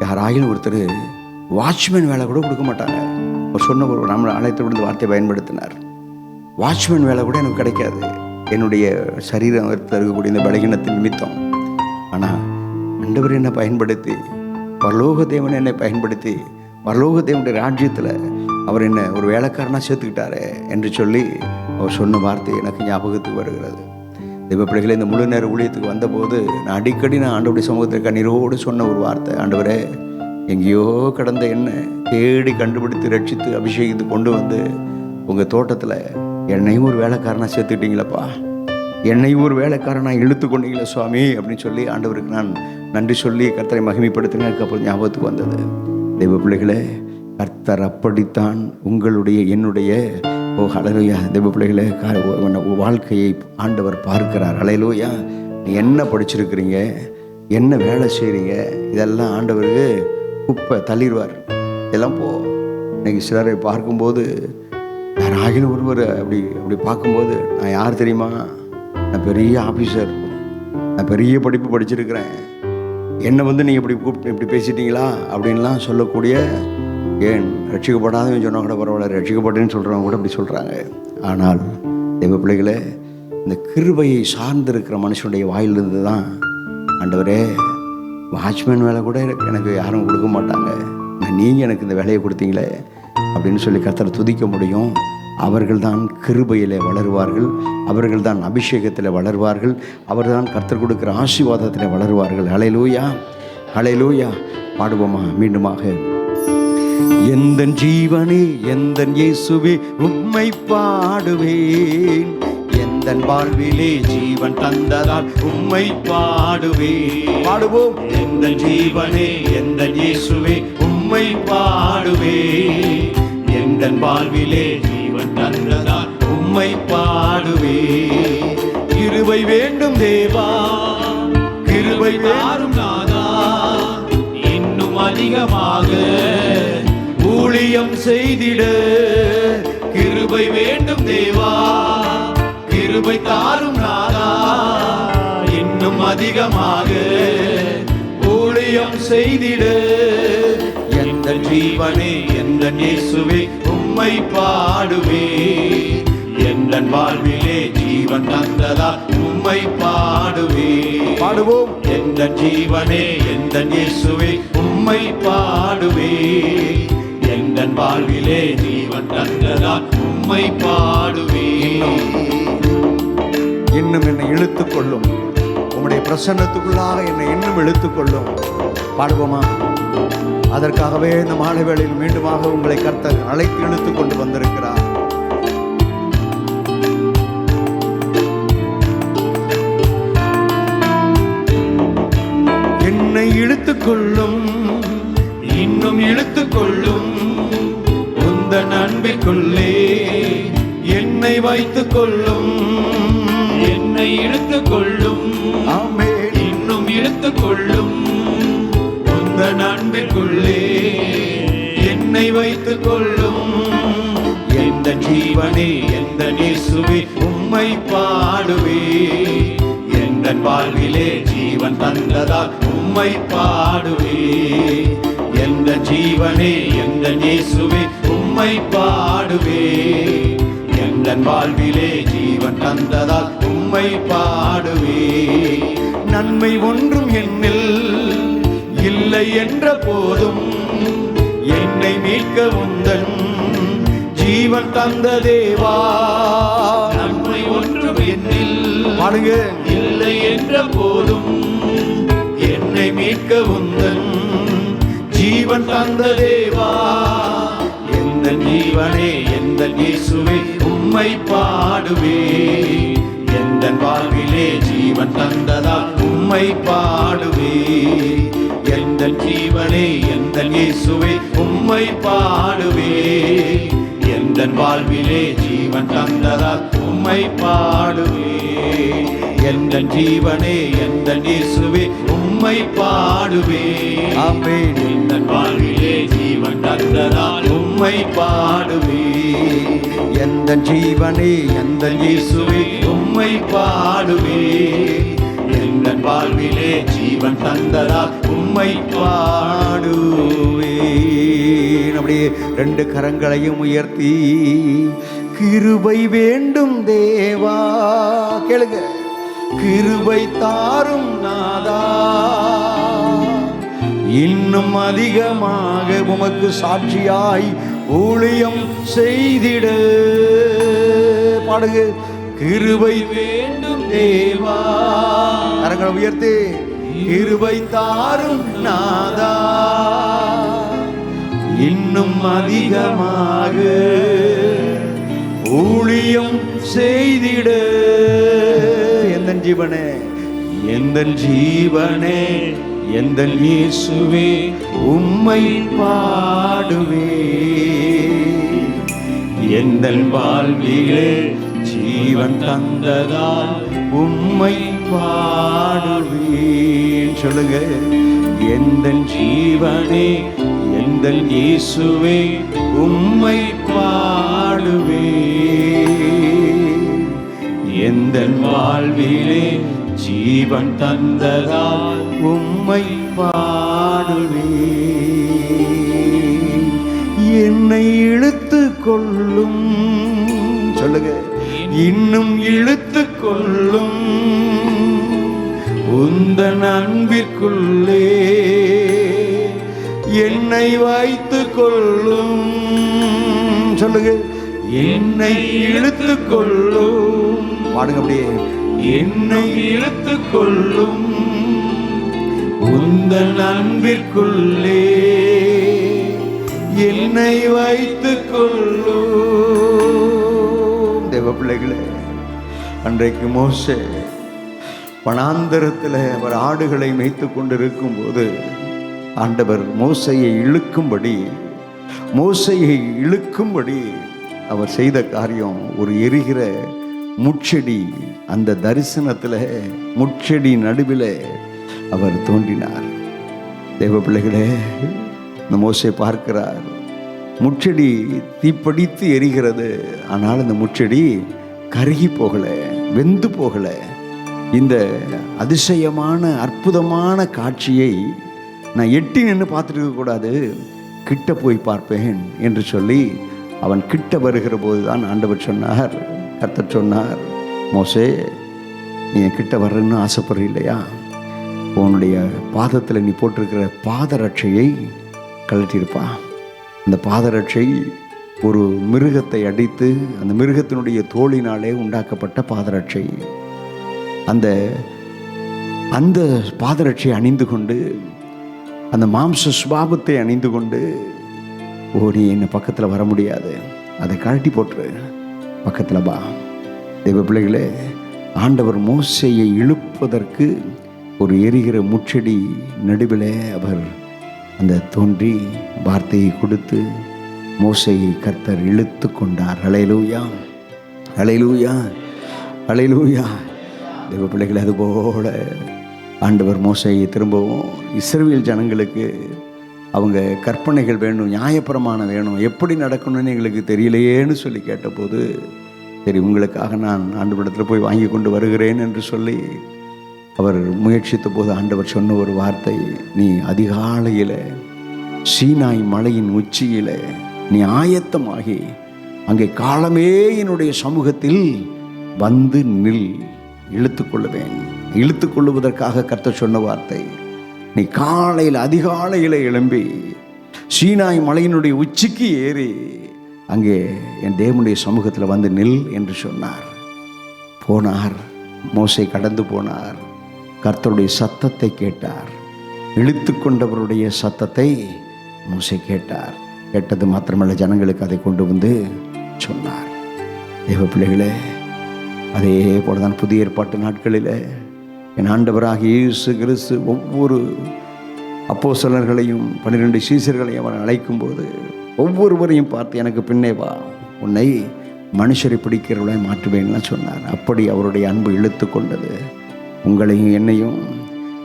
யாராயிலும் ஒருத்தர் வாட்ச்மேன் வேலை கூட கொடுக்க மாட்டாங்க. அவர் சொன்ன ஒரு நம்ம ஆலயத்தில் இந்த வார்த்தையை பயன்படுத்தினார். வாட்ச்மேன் வேலை கூட எனக்கு கிடைக்காது, என்னுடைய சரீரத்தில் இருக்கக்கூடிய இந்த பலகீனத்தின் நிமித்தம். ஆனால் ஆண்டவர் என்னை பயன்படுத்தி, பரலோக தேவன் என்னை பயன்படுத்தி, பரலோக தேவனுடைய ராஜ்யத்தில் அவர் என்னை ஒரு வேலைக்காரனாக சேர்த்துக்கிட்டாரே என்று சொல்லி அவர் சொன்ன வார்த்தை எனக்கு ஞாபகத்துக்கு வருகிறது. தெய்வ பிள்ளைகளை, இந்த முழு நேர ஊழியத்துக்கு வந்தபோது நான் அடிக்கடி ஆண்டவருடைய சமூகத்தை கண்ணீரோடு சொன்ன ஒரு வார்த்தை, ஆண்டவரே, எங்கேயோ கடந்த என்ன தேடி கண்டுபிடித்து ரட்சித்து அபிஷேகித்து கொண்டு வந்து உங்கள் தோட்டத்தில் என்னையும் ஒரு வேலைக்காரனாக சேர்த்துக்கிட்டீங்களப்பா, என்னையும் ஒரு வேலைக்காரனாக இழுத்து கொண்டீங்களே சுவாமி அப்படின்னு சொல்லி ஆண்டவருக்கு நான் நன்றி சொல்லி கர்த்தரை மகிமைப்படுத்தினேன். அப்புறம் ஞாபகத்துக்கு வந்தது. தெய்வ பிள்ளைகளே, கர்த்தர் அப்படித்தான் உங்களுடைய என்னுடைய ஹல்லேலூயா தெய்வ பிள்ளைகளே வாழ்க்கையை ஆண்டவர் பார்க்கிறார். ஹல்லேலூயா. நீ என்ன படிச்சிருக்கிறீங்க, என்ன வேலை செய்கிறீங்க, இதெல்லாம் ஆண்டவருக்கு குப்பை தள்ளிடுவார். இதெல்லாம் இன்னைக்கு சிலரை பார்க்கும்போது, யாராகிலும் ஒருவர் அப்படி பார்க்கும்போது, நான் யார் தெரியுமா, நான் பெரிய ஆஃபீஸர், நான் பெரிய படிப்பு படிச்சிருக்கிறேன், என்னை நீங்கள் இப்படி பேசிட்டீங்களா அப்படின்லாம் சொல்லக்கூடிய, ஏன் ரட்சிக்கப்படாதவன் சொன்னால் கூட பரவாயில்ல, ரட்சிக்கப்பட்டேன்னு சொல்கிறவங்க கூட அப்படி சொல்கிறாங்க. ஆனால் தெய்வ பிள்ளைகளே, இந்த கிருபையை சார்ந்திருக்கிற மனுஷனுடைய வாயிலிருந்து தான் ஆண்டவரே, வாட்ச்மேன் வேலை கூட எனக்கு யாரும் கொடுக்க மாட்டாங்க, நீங்கள் எனக்கு இந்த வேலையை கொடுத்தீங்களே அப்படின்னு சொல்லி கர்த்தரை துதிக்க முடியும். அவர்கள் தான் கிருபையிலே வளருவார்கள், அவர்கள் தான் அபிஷேகத்தில் வளருவார்கள், அவர்கள் தான் கர்த்தர் கொடுக்குற ஆசீர்வாதத்தில் வளருவார்கள். ஹல்லேலூயா, ஹல்லேலூயா. பாடுவோமா மீண்டுமாக? எந்தன் ஜீவனே, எந்தன் இயேசுவே, உம்மை பாடுவேன், எந்தன் வாழ்விலே ஜீவன் தந்ததால் உம்மை பாடுவேன். பாடுவோம். எந்தன் ஜீவனே, எந்தன் இயேசுவே, உம்மை பாடுவேன், எந்தன் வாழ்விலே ஜீவன் தந்ததால் உம்மை பாடுவேன். கிருபை வேண்டும் தேவா, கிருபை தாரும் நாதா, இன்னும் அதிகமாக ஊழியம் செய்திட கிருபை வேண்டும் தேவா, கிருபை தாரும் நாதா, இன்னும் அதிகமாக ஊழியம் செய்திட. எந்த ஜீவனே, எந்த இயேசுவே, உம்மை பாடுவேன், எந்த வாழ்விலே ஜீவன் தந்ததா உம்மை பாடுவேன். பாடுவோம். எந்த ஜீவனே, எந்த இயேசுவே, உம்மை பாடுவேன், எந்த வாழ்விலே ஜீவன் தந்ததா உம்மை பாடுவேன். இன்னும் என்னை இழுத்துக் கொள்ளும், உம்முடைய பிரசன்னத்துக்குள்ளாக என்னை இன்னும் இழுத்துக் கொள்ளும். பாடுவோமா? அதற்காகவே இந்த மாலை வேளையில் மீண்டுமாக உங்களை கர்த்தர் அழைத்து இழுத்துக் கொண்டு வந்திருக்கிறார். என்னை இழுத்துக் கொள்ளும், இன்னும் இழுத்துக் கொள்ளும், உந்தன் அன்பிற்குள்ளே என்னை வைத்துக் கொள்ளும், என்னை இழுத்துக் கொள்ளும், ஆமென், இன்னும் இழுத்துக் கொள்ளும், உந்தன் அன்பிற்குள்ளே என்னை வைத்துக் கொள்ளும். எந்த ஜீவனே, எந்த இயேசுவே, உம்மை பாடுவேன், எந்த வாழ்விலே ஜீவன் தந்ததால் உம்மை பாடுவேன். எந்த ஜீவனே, எந்த இயேசுவே, உம்மை பாடுவேன், எந்த வாழ்விலே ஜீவன் தந்ததால் உம்மை பாடுவேன். நன்மை ஒன்றும் என்னில் இல்லை என்ற போதும் என்னை மீட்க உந்தன் ஜீவன் தந்த தேவா. நன்மை ஒன்றும் என்னில் பாடுங்க இல்லை என்ற போதும் என்னை மீட்க உந்தன் ஜீவன் தந்த தேவா. எந்த ஜீவனே, எந்த இயேசுவே, உம்மை பாடுவேன், எந்த வாழ்விலே ஜீவன் தந்ததா உம்மை பாடுவேன். எந்த எந்த ஜீவனே எந்த இயேசுவே உம்மை பாடுவே, எந்த வாழ்விலே ஜீவன் தந்ததால் உம்மை பாடுவே, எந்த ஜீவனே எந்த இயேசுவே உம்மை பாடுவே, ஆமென். எந்த வாழ்விலே ஜீவன் தந்ததால் உம்மை பாடுவே, எந்த ஜீவனே எந்த இயேசுவே உம்மை பாடுவே, எந்த வாழ்விலே ஜீவன் தந்ததால் உம்மை பாடுவே. அப்படியே ரெண்டு கரங்களையும் உயர்த்தி கிருபை வேண்டும் தேவா, கேளுங்க, கிருபை தாரும் நாதா, இன்னும் அதிகமாக உமக்கு சாட்சியாய் ஊழியம் செய்திட. பாடுங்க, கிருபை வேண்டும் தேவா, கரங்களை உயர்த்தி கிருபை தாரும் நாதா, இன்னும் அதிகமாக ஊழியம் செய்திட. எந்த ஜீவனே எந்த ஜீவனே எந்த இயேசுவே உம்மை பாடுவே, எந்த வாழ்விலே ஜீவன் தந்ததால் உம்மை பாடுவேன். சொல்லுங்க, எந்த ஜீவனே எந்த இயேசுவே உம்மை பாடுவே, எந்த வாழ்விலே ஜீவன் தந்ததால் உம்மை பாடுவே. என்னை இழுத்து கொள்ளும், சொல்லுங்க, இன்னும் இழுத்து கொள்ளும் உந்தன் அன்பிற்குள்ளே என்னை வைத்து கொள்ளும். சொல்லுங்க, என்னை இழுத்து கொள்ளும். பாடுங்க அப்படியே, என்னை இழுத்து கொள்ளும் உந்தன் அன்பிற்குள்ளே என்னை வைத்து கொள்ளும். தேவ பிள்ளைகளே, அன்றைக்கு மோசே வனாந்தரத்தில் அவர் ஆடுகளை மேய்த்து கொண்டிருக்கும் போது ஆண்டவர் மோசையை இழுக்கும்படி அவர் செய்த காரியம், ஒரு எரிகிற முட்செடி, அந்த தரிசனத்தில் முட்செடி நடுவில் அவர் தோன்றினார். தேவ பிள்ளைகளே, இந்த மோசே பார்க்கிறார், முட்செடி தீப்பிடித்து எரிகிறது, ஆனால் இந்த முட்செடி கருகி போகலை, வெந்து போகலை. இந்த அதிசயமான அற்புதமான காட்சியை நான் எட்டி நின்று பார்த்துட்டு இருக்கக்கூடாது, கிட்ட போய் பார்ப்பேன் என்று சொல்லி அவன் கிட்ட வருகிற போது தான் ஆண்டவர் சொன்னார், கர்த்தர் சொன்னார், மோசே, நீ கிட்ட வர்றன்னு ஆசைப்படுற இல்லையா, உன்னுடைய பாதத்தில் நீ போட்டிருக்கிற பாதரட்சையை கழட்டியிருப்பா. அந்த பாதரட்சை ஒரு மிருகத்தை அடித்து அந்த மிருகத்தினுடைய தோளினாலே உண்டாக்கப்பட்ட பாதரட்சை. அந்த அந்த பாதரட்சை அணிந்து கொண்டு, அந்த மாம்ச சுபாவத்தை அணிந்து கொண்டு, நீ என்ன பக்கத்தில் வர முடியாது, அதை கழட்டி போட்டுரு, பக்கத்தில் பா. தேவ பிள்ளைகளே, ஆண்டவர் மோசையை இழுப்பதற்கு ஒரு எரிகிற முச்செடி நடுவில் அவர் அந்த தோன்றி வார்த்தையை கொடுத்து மோசையை கர்த்தர் இழுத்து கொண்டார். ஹல்லேலூயா, ஹல்லேலூயா, ஹல்லேலூயா. தேவ பிள்ளைகளை, அதுபோல ஆண்டவர் மோசையை திரும்பவும் இஸ்ரவேல் ஜனங்களுக்கு அவங்க கற்பனைகள் வேணும், நியாயப்பிரமாணம் வேணும், எப்படி நடக்கணும்னு எங்களுக்கு தெரியலையேன்னு சொல்லி கேட்டபோது, சரி உங்களுக்காக நான் ஆண்டவரிடத்தில் போய் வாங்கி கொண்டு வருகிறேன் என்று சொல்லி அவர் முயற்சித்த போது ஆண்டவர் சொன்ன ஒரு வார்த்தை, நீ அதிகாலையில் சீனாய் மலையின் உச்சியில் நீ ஆயத்தமாகி அங்கே காலமே என்னுடைய சமூகத்தில் வந்து நில், இழுத்துக்கொள்ளுவேன். இழுத்துக்கொள்ளுவதற்காக கர்த்தர் சொன்ன வார்த்தை, நீ காலையில் அதிகாலையில் எழும்பி சீனாய் மலையினுடைய உச்சிக்கு ஏறி அங்கே என் தேவனுடைய சமூகத்தில் வந்து நில் என்று சொன்னார். போனார், மோசே கடந்து போனார், கர்த்தருடைய சத்தத்தை கேட்டார், இழுத்து கொண்டவருடைய சத்தத்தை மோசே கேட்டார். கேட்டது மாத்திரமல்ல, ஜனங்களுக்கு அதை கொண்டு வந்து சொன்னார். தேவ பிள்ளைகளே, அதே போலதான் புதிய ஏற்பாட்டு நாட்களில் என் ஆண்டவராகிய இயேசு கிறிஸ்து ஒவ்வொரு அப்போஸ்தலர்களையும் 12 சீசர்களையும் அவர் அழைக்கும்போது ஒவ்வொருவரையும் பார்த்து எனக்கு பின்னே வா, உன்னை மனுஷரை பிடிக்கிறவளை மாற்றுவேன்லாம் சொன்னார். அப்படி அவருடைய அன்பு இழுத்து கொண்டது உங்களையும் என்னையும்.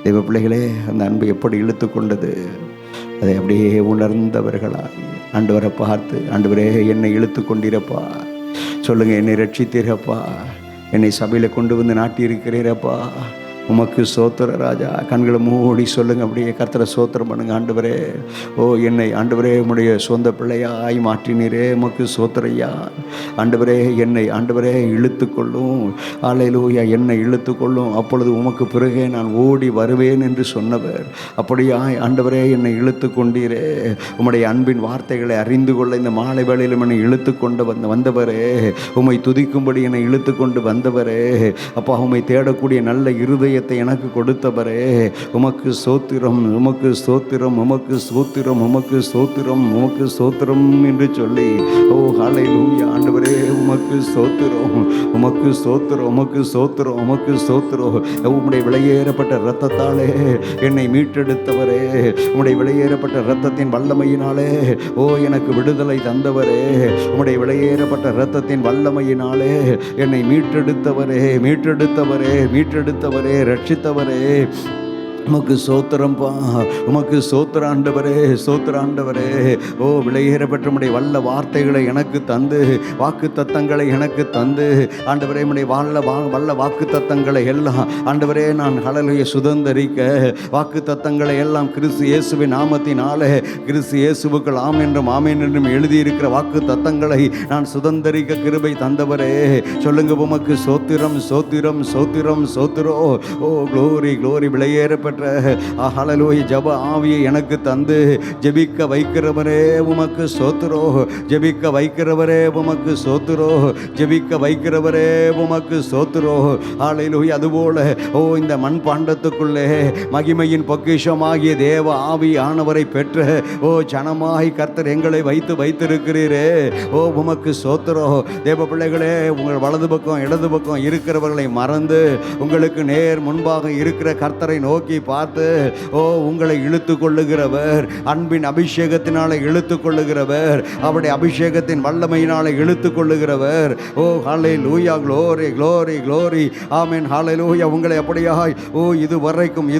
தெய்வ பிள்ளைகளே, அந்த அன்பு எப்படி இழுத்து கொண்டது அதை அப்படியே உணர்ந்தவர்களாய் ஆண்டவரை பார்த்து, ஆண்டவரே என்னை இழுத்து கொண்டிருப்பா, சொல்லுங்கள், என்னை ரட்சித்தீரப்பா, என்னை சபையில் கொண்டு வந்து நாட்டியிருக்கிறீரப்பா, உமக்கு சோத்திர ராஜா. கண்களை மூடி சொல்லுங்கள், அப்படியே கர்த்தரை சோத்திரம் பண்ணுங்க. ஆண்டவரே, ஓ என்னை ஆண்டவரே உம்முடைய சொந்த பிள்ளையாய் மாற்றினீரே, உமக்கு சோத்திரையா. ஆண்டவரே என்னை ஆண்டவரே இழுத்து கொள்ளும், அல்லேலூயா, என்னை இழுத்து கொள்ளும், அப்பொழுது உமக்கு பிறகே நான் ஓடி வருவேன் என்று சொன்னவர். அப்படியாய் ஆண்டவரே என்னை இழுத்து கொண்டீரே. உம்முடைய அன்பின் வார்த்தைகளை அறிந்து கொள்ள இந்த மாலை வேளையிலும் என்னை இழுத்து கொண்டு வந்தவரே, உம்மை துதிக்கும்படி என்னை இழுத்து கொண்டு வந்தவரே, அப்பா உம்மை தேடக்கூடிய நல்ல இருதயத்தை எனக்கு கொடுத்தவரே, உமக்கு ஸ்தோத்திரம், உமக்கு ஸ்தோத்திரம், உமக்கு ஸ்தோத்திரம், உமக்கு ஸ்தோத்திரம், உமக்கு ஸ்தோத்திரம் என்று சொல்லி, ஓ ஹல்லேலூயா, ஆண்டவரே உமக்கு ஸ்தோத்திரம், உமக்கு ஸ்தோத்திரம், உமக்கு ஸ்தோத்திரம், உமக்கு ஸ்தோத்திரம். உம்முடைய விலையேறப்பட்ட இரத்தத்தாலே என்னை மீட்டெடுத்தவரே, உம்முடைய விலையேறப்பட்ட இரத்தத்தின் வல்லமையினாலே ஓ எனக்கு விடுதலை தந்தவரே, உம்முடைய விலையேறப்பட்ட இரத்தத்தின் வல்லமையினாலே என்னை மீட்டெடுத்தவரே, மீட்டெடுத்தவரே, மீட்டெடுத்தவரே, ரட்சித்தவரே, உமக்கு சோத்திரம்பா, உமக்கு சோத்திர ஆண்டவரே, சோத்திர ஆண்டவரே. ஓ விலையேறப்பட்ட உம்முடைய வல்ல வார்த்தைகளை எனக்கு தந்து, வாக்கு தத்தங்களை எனக்கு தந்து, ஆண்டவரே உம்முடைய வல்ல வாக்கு தத்தங்களை எல்லாம் ஆண்டவரே நான் ஹல்லேலூயா சுதந்தரிக்க, வாக்கு தத்தங்களை எல்லாம் கிறிஸ்து இயேசுவின் நாமத்தினாலே, கிறிஸ்து இயேசுவுக்குள் ஆம் என்றும் ஆமென் என்றும் எழுதியிருக்கிற வாக்கு தத்தங்களை நான் சுதந்தரிக்க கிருபை தந்தவரே, சொல்லுங்க உமக்கு சோத்திரம், சோத்திரம், சோத்திரம், சோத்திரோ. ஓ க்ளோரி, க்ளோரி. விலையேறப்பட்ட ஹல்லேலூயா ஜெப ஆவியை எனக்கு தந்து ஜெபிக்க வைக்கிறவரே உமக்கு ஸ்தோத்திரோ, ஜெபிக்க வைக்கிறவரே உமக்கு ஸ்தோத்திரோ, ஜெபிக்க வைக்கிறவரே உமக்கு ஸ்தோத்திரோ. ஹல்லேலூயா. அதுபோல ஓ இந்த மண்பாண்டத்துக்குள்ளே மகிமையின் பொக்கிஷமாகிய தேவ ஆவி ஆனவரை பெற்ற ஓ ஜனமாய் கர்த்தர் எங்களை வைத்திருக்கிறீரே, ஓ உமக்கு ஸ்தோத்திரோ. தேவ பிள்ளைகளே, உங்கள் வலது பக்கம் இடது பக்கம் இருக்கிறவர்களை மறந்து உங்களுக்கு நேர் முன்பாக இருக்கிற கர்த்தரை நோக்கி பார்த்து, ஓ உங்களை இழுத்து கொள்ளுகிறவர், அன்பின் அபிஷேகத்தினாலே இழுத்து கொள்ளுகிறவர், அவருடைய அபிஷேகத்தின் வல்லமையினாலே இழுத்து கொள்ளுகிறவர். ஓ ஹல்லேலூயா, க்ளோரி, க்ளோரி, க்ளோரி, ஆமென், ஹல்லேலூயா. உங்களை அப்படியாய் ஓ இதுவரைக்கும்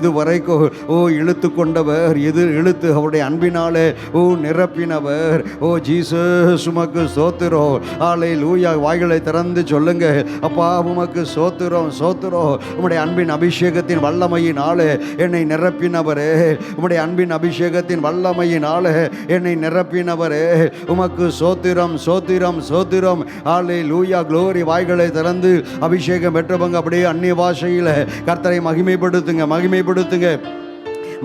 ஓ இழுத்து கொண்டவர், இழுத்து அவருடைய அன்பினாலே ஓ நிரப்பினவர். ஓ ஜீசஸ் உமக்கு ஸ்தோத்திரம், ஹல்லேலூயா. வாய்களை திறந்து சொல்லுங்க, அப்பா உமக்கு ஸ்தோத்திரம், ஸ்தோத்திரம். உம்முடைய அன்பின் அபிஷேகத்தின் வல்லமையினாலே என்னை நிரப்பினவரே, உம்முடைய அன்பின் அபிஷேகத்தின் வல்லமையினாலே என்னை நிரப்பினவரே, உமக்கு சோத்திரம், சோத்திரம், சோத்திரம். Hallelujah, glory. வாய்களை திறந்து அபிஷேகம் பெற்றவங்க அப்படியே அந்நிய பாஷையில் கர்த்தரை மகிமைப்படுத்துங்க, மகிமைப்படுத்துங்க,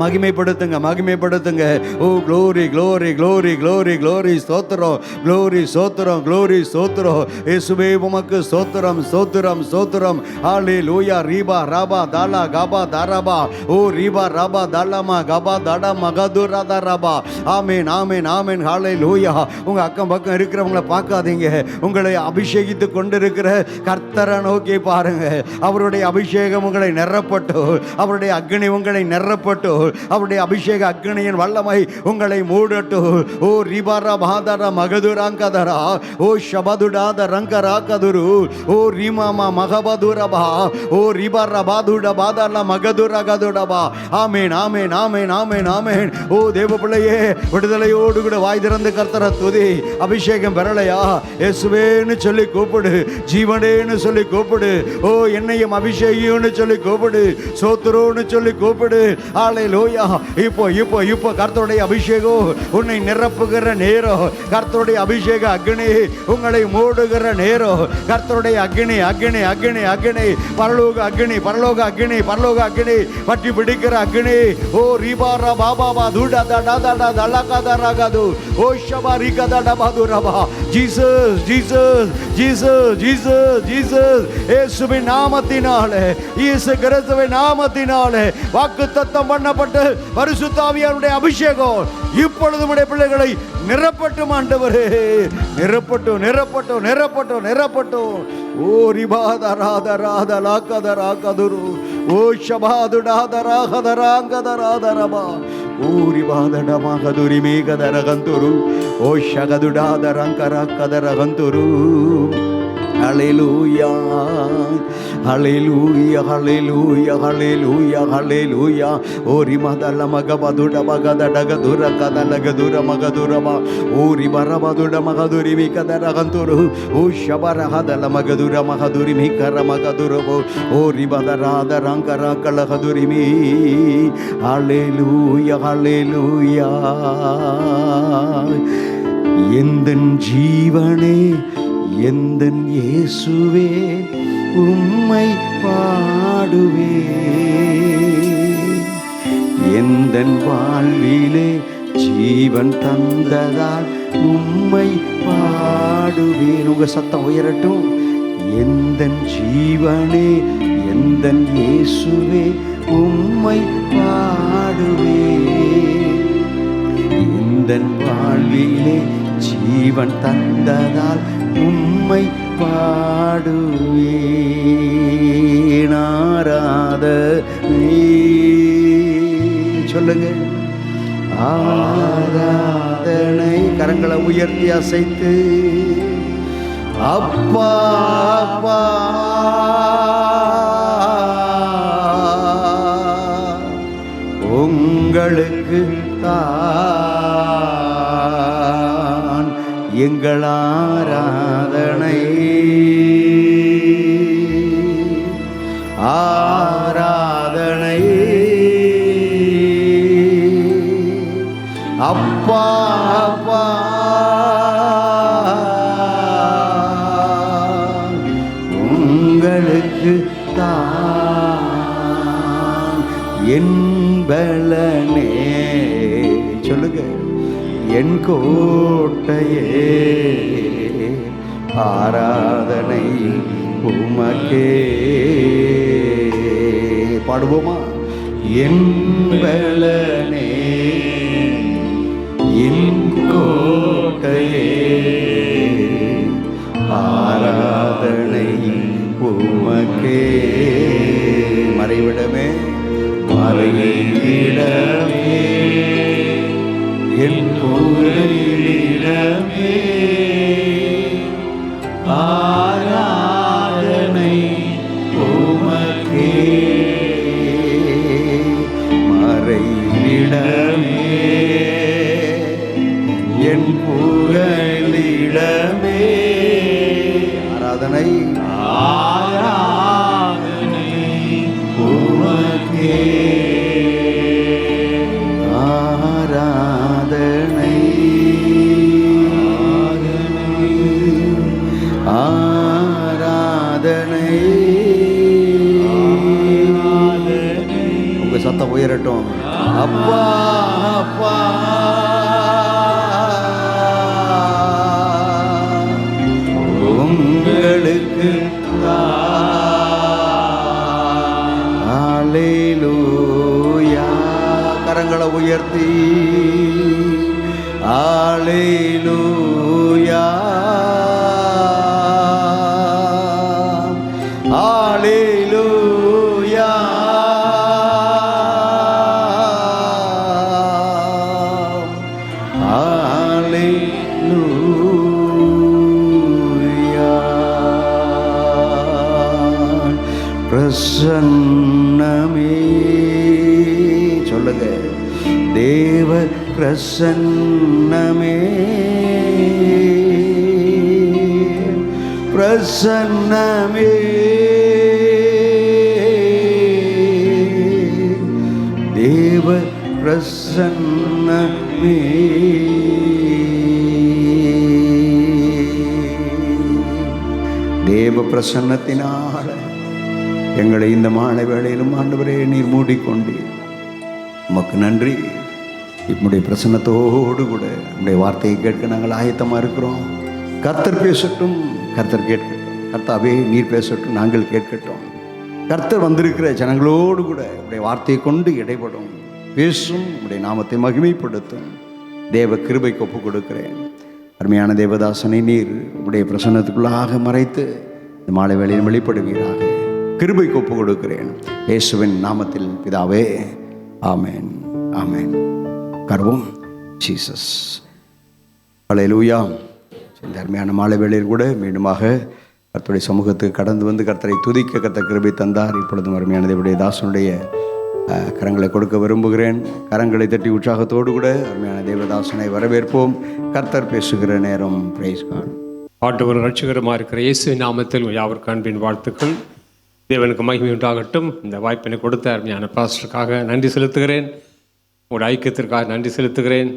மகிமைப்படுத்துங்க, மகிமைப்படுத்துங்க. Oh glory, glory, glory, glory, glory, ஸ்தோத்திரம், க்ளோரி, ஸ்தோத்திரம், க்ளோரி, ஸ்தோத்திரம். இயேசுவே உமக்கு ஸ்தோத்திரம், ஸ்தோத்திரம், ஸ்தோத்திரம். ஹல்லேலூயா. ரீபா ராபா தாலா காபா தாராபா, ஓ ரீபா ராபா தாலாமா காபா தாடா மகதுரா தாராபா. ஆமென், ஆமென், ஆமென். ஹல்லேலூயா. உங்க அக்கம் பக்கம் இருக்கிறவங்கள பார்க்காதீங்க, உங்களை அபிஷேகித்து கொண்டிருக்கிற கர்த்தரை நோக்கி பாருங்க. அவருடைய அபிஷேகம் உங்களை நிரப்பட்டு, அவருடைய அக்னி உங்களை நிரப்பட்டு, அவருடைய அபிஷேக அக்னியின் வல்லமை உங்களை மூடட்டு. ஓ ரிபாரா பாதரா மகதுராங்கதரா, ஓ ஷபதுடாத ரங்கரா கதுரு, ஓ ரிமாமா மகபதுரபா, ஓ ரிபாரா பாதுட பாதரா மகதுரா கதுடபா. ஆமென், ஆமென், ஆமென், ஆமென், ஆமென். ஓ தேவ பிள்ளையே, விடுதலையோடு கூட வாய் திறந்து கர்த்தரை துதி. அபிஷேகம் பெறலையா? இயேசுவேன்னு சொல்லி கூப்பிடு, ஜீவனேன்னு சொல்லி கூப்பிடு, ஓ என்னையும் அபிஷேகின்னு சொல்லி கூப்பிடு, சோத்ரோன்னு சொல்லி கூப்பிடு. ஹல்லேலூயா. இப்போ கர்த்தருடைய அபிஷேகம் உன்னை நிரப்புகிற நேரம், கர்த்தருடைய அபிஷேக அக்னி உங்களை மூடுகிற நேரம். கர்த்தருடைய அக்னி, அக்னி, அக்னி, அக்னி, பரலோக அக்னி, பரலோக அக்னி, பரலோக அக்னி, பற்றி பிடிக்கிற அக்னி. ஓ ரிபாரா பாபாபா துடா டடா டடா தலகதா ரகது, ஓ ஷபாரி கதா பதுரபா. Jesus, Jesus, Jesus, Jesus, Jesus. இயேசுவின் நாமத்தினாலே, இயேசு கிறிஸ்துவின் நாமத்தினாலே வாக்குத்தத்தம் பண்ணப்பட்ட பண்ணப்பட்ட பரிசுத்த ஆவியானுடைய அபிஷேகம் இப்பொழுது உம்முடைய பிள்ளைகளை நிரப்பட்டும் ஆண்டவரே. நிரப்பட்டும் நிரப்பட்டும் நிரப்பட்டும் நிரப்பட்டும். ஓ ரிபாதராதராதலா கதரா கதுரு ஓ ஷபாதுடாதரா கதராங்கதராதரபா ஓ ரிபாதடமகதுரி மேகதரகந்துரு ஓ ஷகதுடாதரங்கர கதரகந்துரு. ஹல்லேலூயா ஹல்லேலூயா ஹல்லேலூயா ஹல்லேலூயா ஹல்லேலூயா. ஓரி மதல மகபதுட மகதடகதுர கதலகதுர மகதுரமா ஓரி பரபதுட மகதுரி மிகதரகந்துரு ஓ ஷபரஹதல மகதுர மகதுரி மிகர மகதுரபோ ஓரி பதராத ரங்கர கலகதுரி மீ. ஹல்லேலூயா ஹல்லேலூயா. எந்தன் ஜீவனே எந்தன் இயேசுவே உம்மை பாடுவே. எந்தன் வாழ்விலே ஜீவன் தந்ததால் உம்மை பாடுவேன். உங்க சத்தம் உயரட்டும். எந்தன் ஜீவனே எந்தன் இயேசுவே உம்மை பாடுவே. எந்தன் வாழ்விலே ஜீவன் தந்ததால் உம்மை பாடுவேன். ஆராதனை சொல்லுங்க. ஆராதனை கரங்களை உயர்த்தி அசைத்து அப்பா அப்பா உங்களுக்கு தான் எங்கள் ஆராதனை. ஆராதனை அப்பா அப்பா உங்களுக்கு தான் என் பலனே. சொல்லுங்க. என் கோட்டையே ஆராதனை உமக்கே. பாடுவோமா? என் பலனே என் கோட்டையே ஆராதனை உமக்கே. மறைவிடமே மறைவிடமே என் புகழிடமே ஆராதனை உமக்கே. மறைவிடமே என் புகழிடமே ஆராதனை ஆராதனை உமக்கே. ஆராதனை ஆராதனை. உங்க சத்தம் உயரட்டும். அப்பா அப்பா உங்களுக்கு ஹல்லேலூயா. கரங்களை உயர்த்தி ஹல்லேலூயா ஹல்லேலூயா ஹல்லேலூயா. பிரசன்னமே சொல்லுங்க. தேவ பிரசன்னமே பிரசன்னமே தேவ பிரசன்னமே. தேவ பிரசன்னத்தினால எங்களை இந்த மாலை வேளையிலும் ஆண்டவரே நீர் மூடிக்கொண்டீர். உமக்கு நன்றி. இப்படி பிரசன்னத்தோடு கூட நம்முடைய வார்த்தையை கேட்க நாங்கள் ஆயத்தமாக இருக்கிறோம். கர்த்தர் பேசட்டும், கர்த்தர் கேட்கட்டும். கர்த்தாவே நீர் பேசட்டும், நாங்கள் கேட்கட்டும். கர்த்தர் வந்திருக்கிற ஜனங்களோடு கூட உடைய வார்த்தையை கொண்டு இடைப்படும் பேசும், உம்முடைய நாமத்தை மகிமைப்படுத்தும். தேவ கிருபைக்கு ஒப்புக் கொடுக்கிறேன். அருமையான தேவதாசனை நீர் உம்முடைய பிரசன்னத்துக்குள்ளாக மறைத்து இந்த மாலை வேளையில் வெளிப்படுவீராக. கிருபைக்கு ஒப்புக் கொடுக்கிறேன் இயேசுவின் நாமத்தில் பிதாவே, ஆமென், ஆமென். கர்வம் ஜீசஸ். ஹல்லேலூயா. இந்த அருமையான மாலை வேளையில் கூட மீண்டுமாக கர்த்தருடைய சமூகத்துக்கு கடந்து வந்து கர்த்தரை துதிக்க கர்த்தர் கிருபை தந்தார். இப்பொழுதும் அருமையான தேவனுடைய தாசனுடைய கரங்களை கொடுக்க விரும்புகிறேன். கரங்களை தட்டி உற்சாகத்தோடு கூட அருமையான தேவதாசனை வரவேற்போம். கர்த்தர் பேசுகிற நேரம். Praise God. ஆண்டவர் ரட்சகரமாக இருக்கிற இயேசுவின் நாமத்தில் யாவருக்கு அன்பின் வாழ்த்துக்கள். தேவனுக்கு மகிமை உண்டாகட்டும். இந்த வாய்ப்பினை கொடுத்த அருமையான பாஸ்டருக்காக நன்றி செலுத்துகிறேன். உங்களுடைய ஐக்கியத்திற்காக நன்றி செலுத்துகிறேன்.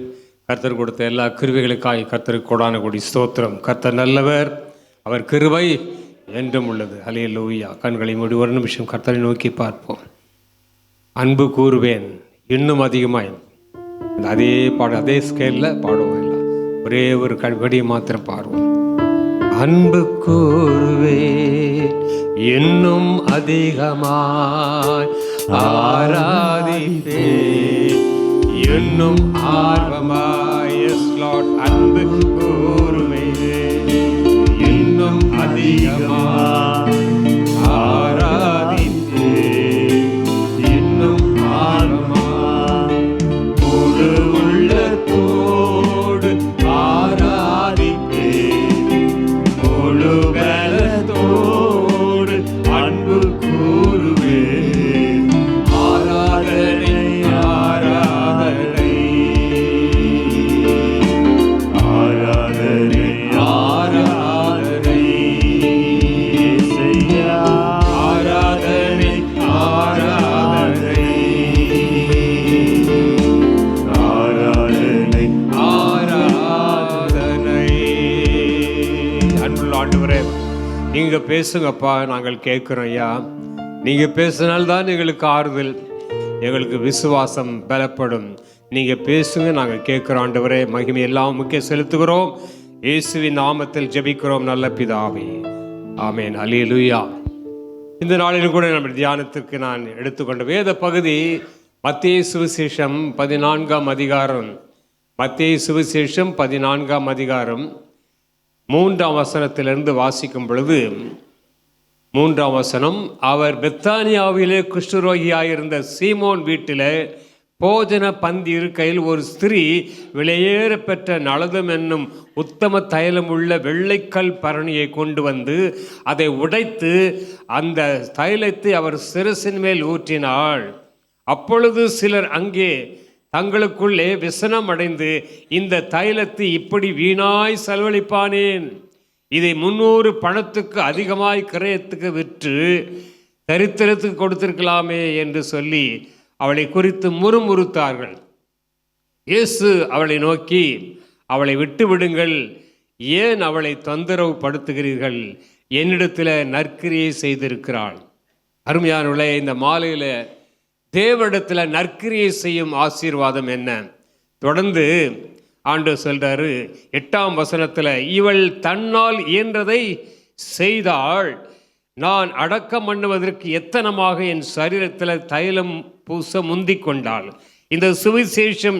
கர்த்தர் கொடுத்த எல்லா கிருபைகளுக்காக கர்த்தருக்கு கொடான கொடி ஸ்தோத்திரம். கர்த்தர் நல்லவர், அவர் கிருபை என்றும் உள்ளது. ஹல்லேலூயா. கண்களை மூடி ஒரு நிமிஷம் கர்த்தரை நோக்கி பார்ப்போம். அன்பு கூறுவேன் இன்னும் அதிகமாய். அதே அதே ஸ்கேலில் பாடுவோம். இல்லை, ஒரே ஒரு கடியை மாத்திரம் பாடுவோம். அன்பு கூறுவேன் இன்னும் அதிகமாய், ஆராதிப்பேன் இன்னும் ஆர்வமாய். Yes lord. அன்பு கூறுவேன் இன்னும் அதிகமாய், ஆராதிப்பேன் இன்னும் ஆர்வமாய். முழு உள்ளத்தோடு ஆராதிப்பேன், முழு பலத்தோடு அன்பு கூறுவேன். ஆராதனை ஆராதனை ஆராதனை ஆராதனை செய்யா. ஆராதனை ஆராதனை ஆராதனை ஆராதனை. அன்புள்ள ஆண்டவரே, நீங்க பேசுங்கப்பா, நாங்கள் கேட்கிறோம் ஐயா. நீங்க பேசினால்தான் எங்களுக்கு ஆறுதல், எங்களுக்கு விசுவாசம் பலப்படும். நீங்க பேசுங்க, நாங்கள் கேட்கிறோம் ஆண்டவரே. மகிமை எல்லாம் முக்கிய செலுத்துகிறோம். இயேசுவின் நாமத்தில் ஜெபிக்கிறோம் நல்ல பிதாவே, ஆமென். அல்லேலூயா. இந்த நாளில் கூட நம்ம தியானத்திற்கு நான் எடுத்துக்கொண்ட வேத பகுதி மத்தேயு சுவிசேஷம் 14ஆம் அதிகாரம். மத்தேயு சுவிசேஷம் 14ஆம் அதிகாரம் 3ஆம் வசனத்திலிருந்து வாசிக்கும் பொழுது, 3ஆம் வசனம். அவர் பெத்தானியாவிலே குஷ்டரோகியாயிருந்த சீமோன் வீட்டிலே போஜன பந்தி இருக்கையில் ஒரு ஸ்திரீ விலையேற பெற்ற நளதம் என்னும் உத்தம தைலம் உள்ள வெள்ளைக்கல் பரணியை கொண்டு வந்து அதை உடைத்து அந்த தைலத்தை அவர் சிரசின் மேல் ஊற்றினாள். அப்பொழுது சிலர் அங்கே தங்களுக்குள்ளே விசனம் அடைந்து, இந்த தைலத்தை இப்படி வீணாய் செலவழிப்பானேன், இதை 300 பணத்துக்கு அதிகமாய் கிரயத்துக்கு விற்று தரித்திரத்துக்கு கொடுத்திருக்கலாமே என்று சொல்லி அவளை குறித்து முறுமுறுத்தார்கள். இயேசு அவளை நோக்கி, அவளை விட்டு விடுங்கள், ஏன் அவளை தொந்தரவு படுத்துகிறீர்கள், என்னிடத்தில் நற்கிரியை செய்திருக்கிறாள். அருமையானவர்களே, இந்த மாலையில் தேவனிடத்தில் நற்கிரியை செய்யும் ஆசீர்வாதம் என்ன? தொடர்ந்து ஆண்டவர் சொல்றாரு 8ஆம் வசனத்தில், இவள் தன்னால் இயன்றதை செய்தாள், நான் அடக்கம் பண்ணுவதற்கு எத்தனமாக என் சரீரத்தில் தைலம் பூச முந்திக் கொண்டாள். இந்த சுவிசேஷம்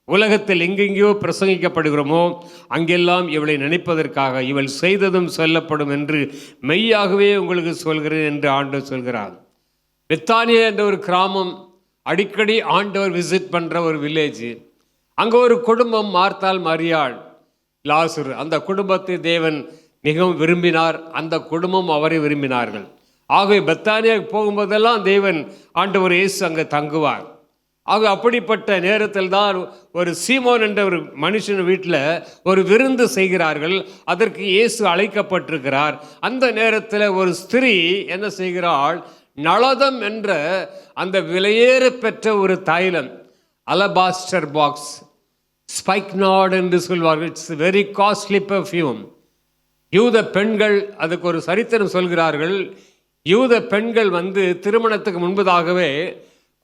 உலகத்தில் எங்கெங்கேயோ பிரசங்கிக்கப்படுகிறோமோ அங்கெல்லாம் இவளை நினைப்பதற்காக இவள் செய்ததும் சொல்லப்படும் என்று மெய்யாகவே உங்களுக்கு சொல்கிறேன் என்று ஆண்டவர் சொல்கிறார். பெத்தானியா என்ற ஒரு கிராமம், அடிக்கடி ஆண்டவர் விசிட் பண்ணுற ஒரு வில்லேஜ். அங்கே ஒரு குடும்பம், மார்த்தாள், மரியாள், லாசரு. அந்த குடும்பத்தை தேவன் மிகவும் விரும்பினார், அந்த குடும்பம் அவரை விரும்பினார்கள். ஆகவே பெத்தானியாவுக்கு போகும்போதெல்லாம் தேவன் ஆண்டவர் இயேசு அங்கே தங்குவார். ஆக அப்படிப்பட்ட நேரத்தில் தான் ஒரு சீமோன் என்ற ஒரு மனுஷன் வீட்டில் ஒரு விருந்து செய்கிறார்கள். அதற்கு இயேசு அழைக்கப்பட்டிருக்கிறார். அந்த நேரத்தில் ஒரு ஸ்திரீ என்ன செய்கிறாள், நளதம் என்ற அந்த விலையேற பெற்ற ஒரு தைலம், அலபாஸ்டர் பாக்ஸ், ஸ்பைக்னாட் என்று சொல்வார்கள். It's very costly perfume. யூத பெண்கள், அதுக்கு ஒரு சரித்திரம் சொல்கிறார்கள். யூத பெண்கள் திருமணத்துக்கு முன்பதாகவே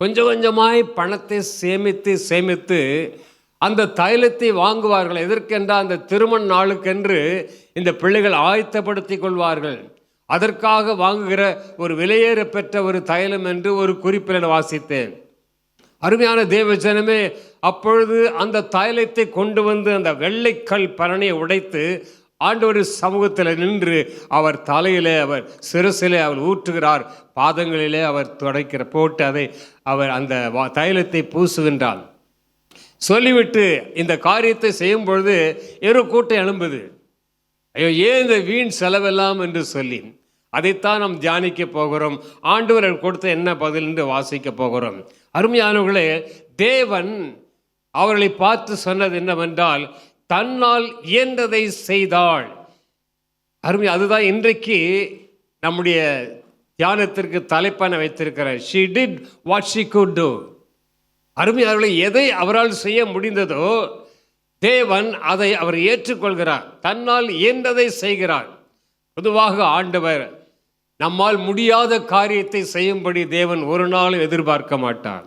கொஞ்சம் கொஞ்சமாய் பணத்தை சேமித்து அந்த தைலத்தை வாங்குவார்கள். எதற்கென்றால் அந்த திருமண நாளுக்கென்று இந்த பிள்ளைகள் ஆயத்தப்படுத்தி கொள்வார்கள். அதற்காக வாங்குகிற ஒரு விலையேற பெற்ற ஒரு தைலம் என்று ஒரு குறிப்பில் வாசித்தேன். அருமையான தேவ ஜனமே, அப்பொழுது அந்த தைலத்தை கொண்டு வந்து அந்த வெள்ளைக்கல் பரணியை உடைத்து ஆண்டவர் சமூகத்தில் நின்று அவர் தலையிலே, அவர் சிரசிலே அவர் ஊற்றுகிறார், பாதங்களிலே அவர் துடைக்கிற போட்டு அதை அவர் அந்த தைலத்தை பூசுகின்றார். சொல்லிவிட்டு இந்த காரியத்தை செய்யும் பொழுது ஒரு கூட்டம் எழும்புது. ஐயோ, ஏன் இந்த வீண் செலவெல்லாம் என்று சொல்லி அதைத்தான் நாம் தியானிக்க போகிறோம். ஆண்டவர் கொடுத்த என்ன பதில் என்று வாசிக்க போகிறோம். அருமையானவர்களே, தேவன் அவர்களை பார்த்து சொன்னது என்னவென்றால், தன்னால் இயன்றதை செய்தாள். அதுதான் இன்றைக்கு நம்முடைய தியானத்திற்கு தலைப்பான வைத்திருக்கிறார். she did what she could do. அருமையானவர்களே, எதை அவரால் செய்ய முடிந்ததோ தேவன் அதை அவர் ஏற்றுக்கொள்கிறார். தன்னால் இயன்றதை செய்கிறார். பொதுவாக ஆண்டவர் நம்மால் முடியாத காரியத்தை செய்யும்படி தேவன் ஒரு நாளும் எதிர்பார்க்க மாட்டார்.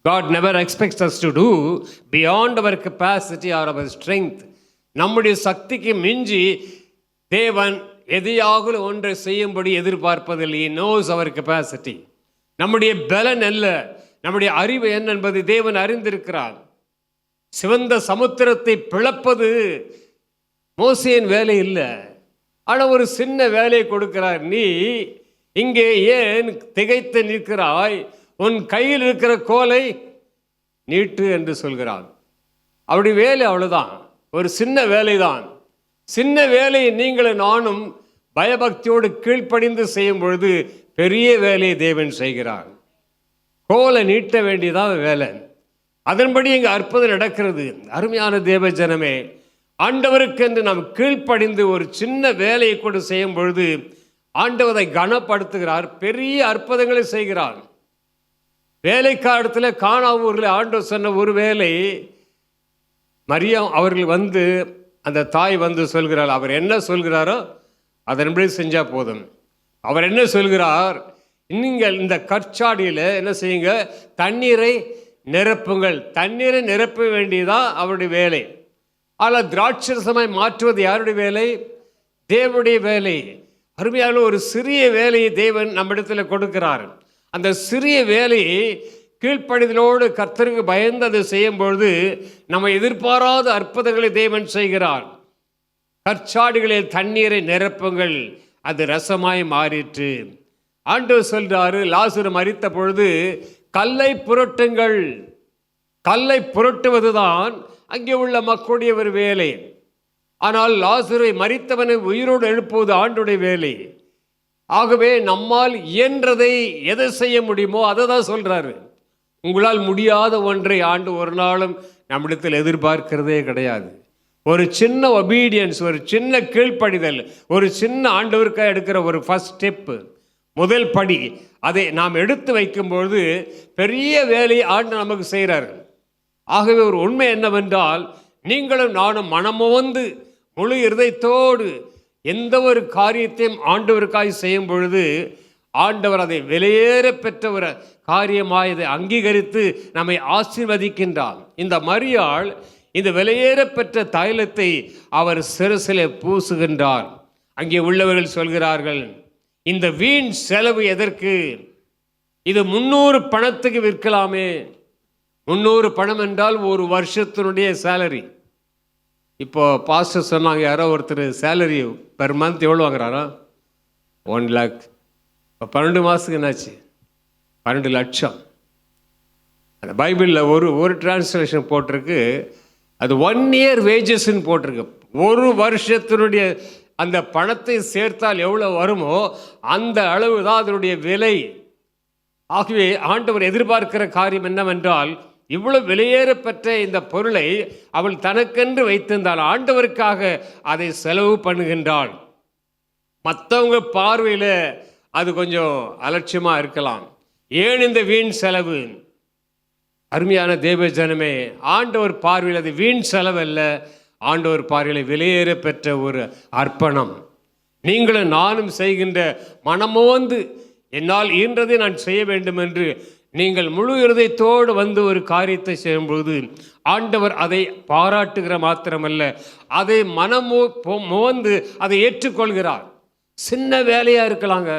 God never expects us to do beyond our capacity or our strength. நம்முடைய சக்திக்கு மிஞ்சி தேவன் எதையாக ஒன்றை செய்யும்படி எதிர்பார்ப்பதில்லை. He knows our capacity. நம்முடைய பலன் அல்ல, நம்முடைய அறிவு என்ன என்பதை தேவன் அறிந்திருக்கிறார். சிவந்த சமுத்திரத்தை பிளப்பது மோசேயின் வேலை இல்லை. ஆனால் ஒரு சின்ன வேலையை கொடுக்கிறார். நீ இங்கே ஏன் திகைத்து நிற்கிறாய்? உன் கையில் இருக்கிற கோலை நீட்டு என்று சொல்கிறான். அப்படி வேலை அவ்வளவுதான், ஒரு சின்ன வேலை தான். சின்ன வேலையை நீங்களும் நானும் பயபக்தியோடு கீழ்ப்படிந்து செய்யும் பொழுது பெரிய வேலையை தேவன் செய்கிறார். கோலை நீட்ட வேண்டியதான் வேலை. அதன்படி இங்கே அற்புதம் நடக்கிறது. அருமையான தேவ ஜனமே, ஆண்டவருக்கு என்று நாம் கீழ்ப்படிந்து ஒரு சின்ன வேலையை கூட செய்யும் பொழுது ஆண்டவரை கனப்படுத்துகிறார், பெரிய அற்புதங்களை செய்கிறார். வேலைக்காலத்தில் கானாவூரில் ஆண்டவர் சொன்ன ஒரு வேலை, மரியாம் அவர்கள் வந்து அந்த தாய் வந்து சொல்கிறார், அவர் என்ன சொல்கிறாரோ அதன்படி செஞ்சால் போதும். அவர் என்ன சொல்கிறார், நீங்கள் இந்த கற்சாடியில் என்ன செய்யுங்க, தண்ணீரை நிரப்புங்கள். தண்ணீரை நிரப்ப வேண்டியதான் அவருடைய வேலை. ஆனால் திராட்சரசமாய் மாற்றுவது யாருடைய வேலை? தேவனுடைய வேலை. அருமையான ஒரு சிறிய வேலையை தேவன் நம்மிடத்தில் கொடுக்கிறார். அந்த சிறிய வேலையை கீழ்ப்படிதலோடு கர்த்தருக்கு பயந்து அதை செய்யும் பொழுது நம்ம எதிர்பாராத அற்புதங்களை தேவன் செய்கிறார். கற்சாடிகளில் தண்ணீரை நிரப்புங்கள், அது ரசமாய் மாறிற்று. ஆண்டவர் சொல்றாரு, லாசரு மரித்த பொழுது கல்லை புரட்டுங்கள். கல்லை புரட்டுவதுதான் அங்கே உள்ள மக்களுடைய ஒரு வேலை. ஆனால் லாசரை மரித்தவனை உயிரோடு எழுப்புவது ஆண்டுடைய வேலை. ஆகவே நம்மால் இயன்றதை எதை செய்ய முடியுமோ அதை தான் சொல்றாரு. உங்களால் முடியாத ஒன்றை ஆண்டு ஒரு நாளும் நம்மிடத்தில் எதிர்பார்க்கிறதே கிடையாது. ஒரு சின்ன ஒபீடியன்ஸ், ஒரு சின்ன கீழ்ப்படிதல், ஒரு சின்ன ஆண்டவருக்காக எடுக்கிற ஒரு ஃபர்ஸ்ட் ஸ்டெப்பு, முதல் படி, அதை நாம் எடுத்து வைக்கும்பொழுது பெரிய வேலையை ஆண்டு நமக்கு செய்கிறார். ஆகவே ஒரு உண்மை என்னவென்றால், நீங்களும் நானும் மனமுவந்து முழு இருதயத்தோடு எந்த ஒரு காரியத்தையும் ஆண்டவருக்காய் செய்யும் பொழுது ஆண்டவர் அதை வெளியேற பெற்ற ஒரு காரியமாய் இதை அங்கீகரித்து நம்மை ஆசீர்வதிக்கின்றார். இந்த மரியாள் இந்த வெளியேற பெற்ற தைலத்தை அவர் சிரசிலே பூசுகின்றார். அங்கே உள்ளவர்கள் சொல்கிறார்கள், இந்த வீண் செலவு எதற்கு? இது 300 பணத்துக்கு விற்கலாமே. 300 பணம் என்றால் ஒரு வருஷத்தினுடைய சேலரி. இப்போ பாஸ்டர் சொன்னாங்க, யாரோ ஒருத்தர் சேலரி பெர் மந்த் எவ்வளோ வாங்குறாரா? 1 lakh. இப்போ 12 மாதத்துக்கு என்னாச்சு? 12 லட்சம். அந்த பைபிளில் ஒரு டிரான்ஸ்லேஷன் போட்டிருக்கு, அது 1 year வேஜஸ்ன்னு போட்டிருக்கு. ஒரு வருஷத்தினுடைய அந்த பணத்தை சேர்த்தால் எவ்வளோ வருமோ அந்த அளவு தான் அதனுடைய விலை. ஆகவே ஆண்டவர் எதிர்பார்க்கிற காரியம் என்னவென்றால், இவ்வளவு வெளியேறப்பட்ட இந்த பொருளை அவள் தனக்கென்று வைத்திருந்தாள், ஆண்டவருக்காக அதை செலவு பண்ணுகின்றாள். மற்றவங்க பார்வையில் அது கொஞ்சம் அலட்சியமாக இருக்கலாம். ஏன் இந்த வீண் செலவு? அருமையான தேவ ஜனமே, ஆண்டவர் பார்வையில் அது வீண் செலவு அல்ல, ஆண்டவர் பார்வையில் வெளியேற பெற்ற ஒரு அர்ப்பணம். நீங்களும் நானும் செய்கின்ற மனமோந்து என்னால் ஈன்றதை நான் செய்ய வேண்டும் என்று நீங்கள் முழு இருதயத்தோடு வந்து ஒரு காரியத்தை செய்யும்போது ஆண்டவர் அதை பாராட்டுகிற மாத்திரமல்ல, அதை மனமோந்து அதை ஏற்றுக்கொள்கிறார். சின்ன வேலையாக இருக்கலாங்க,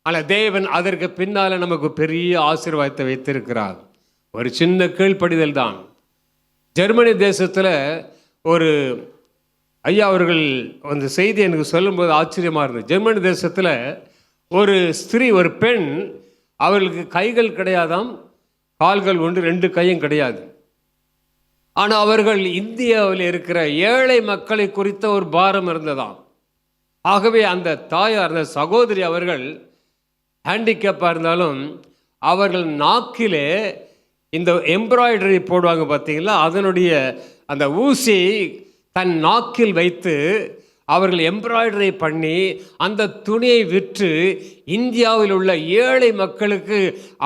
ஆனால் தேவன் அதற்கு பின்னால் நமக்கு பெரிய ஆசீர்வாதத்தை வைத்திருக்கிறார். ஒரு சின்ன கீழ்ப்படிதல் தான். ஜெர்மனி தேசத்தில் ஒரு ஐயா அவர்கள் அந்த செய்தி எனக்கு சொல்லும்போது ஆச்சரியமாக இருந்தது. ஜெர்மனி தேசத்தில் ஒரு ஸ்திரீ, ஒரு பெண், அவர்களுக்கு கைகள் கிடையாதாம், கால்கள் உண்டு, 2 கையும் கிடையாது. ஆனால் அவர்கள் இந்தியாவில் இருக்கிற ஏழை மக்களை குறித்த ஒரு பாரம் இருந்ததாம். ஆகவே அந்த தாயார், அந்த சகோதரி அவர்கள் ஹேண்டிகேப்பாக இருந்தாலும் அவர்கள் நாக்கிலே இந்த எம்ப்ராய்டரி போடுவாங்க பார்த்தீங்களா, அதனுடைய அந்த ஊசி தன் நாக்கில் வைத்து அவர்கள் எம்ப்ராய்டரி பண்ணி அந்த துணியை விற்று இந்தியாவில் உள்ள ஏழை மக்களுக்கு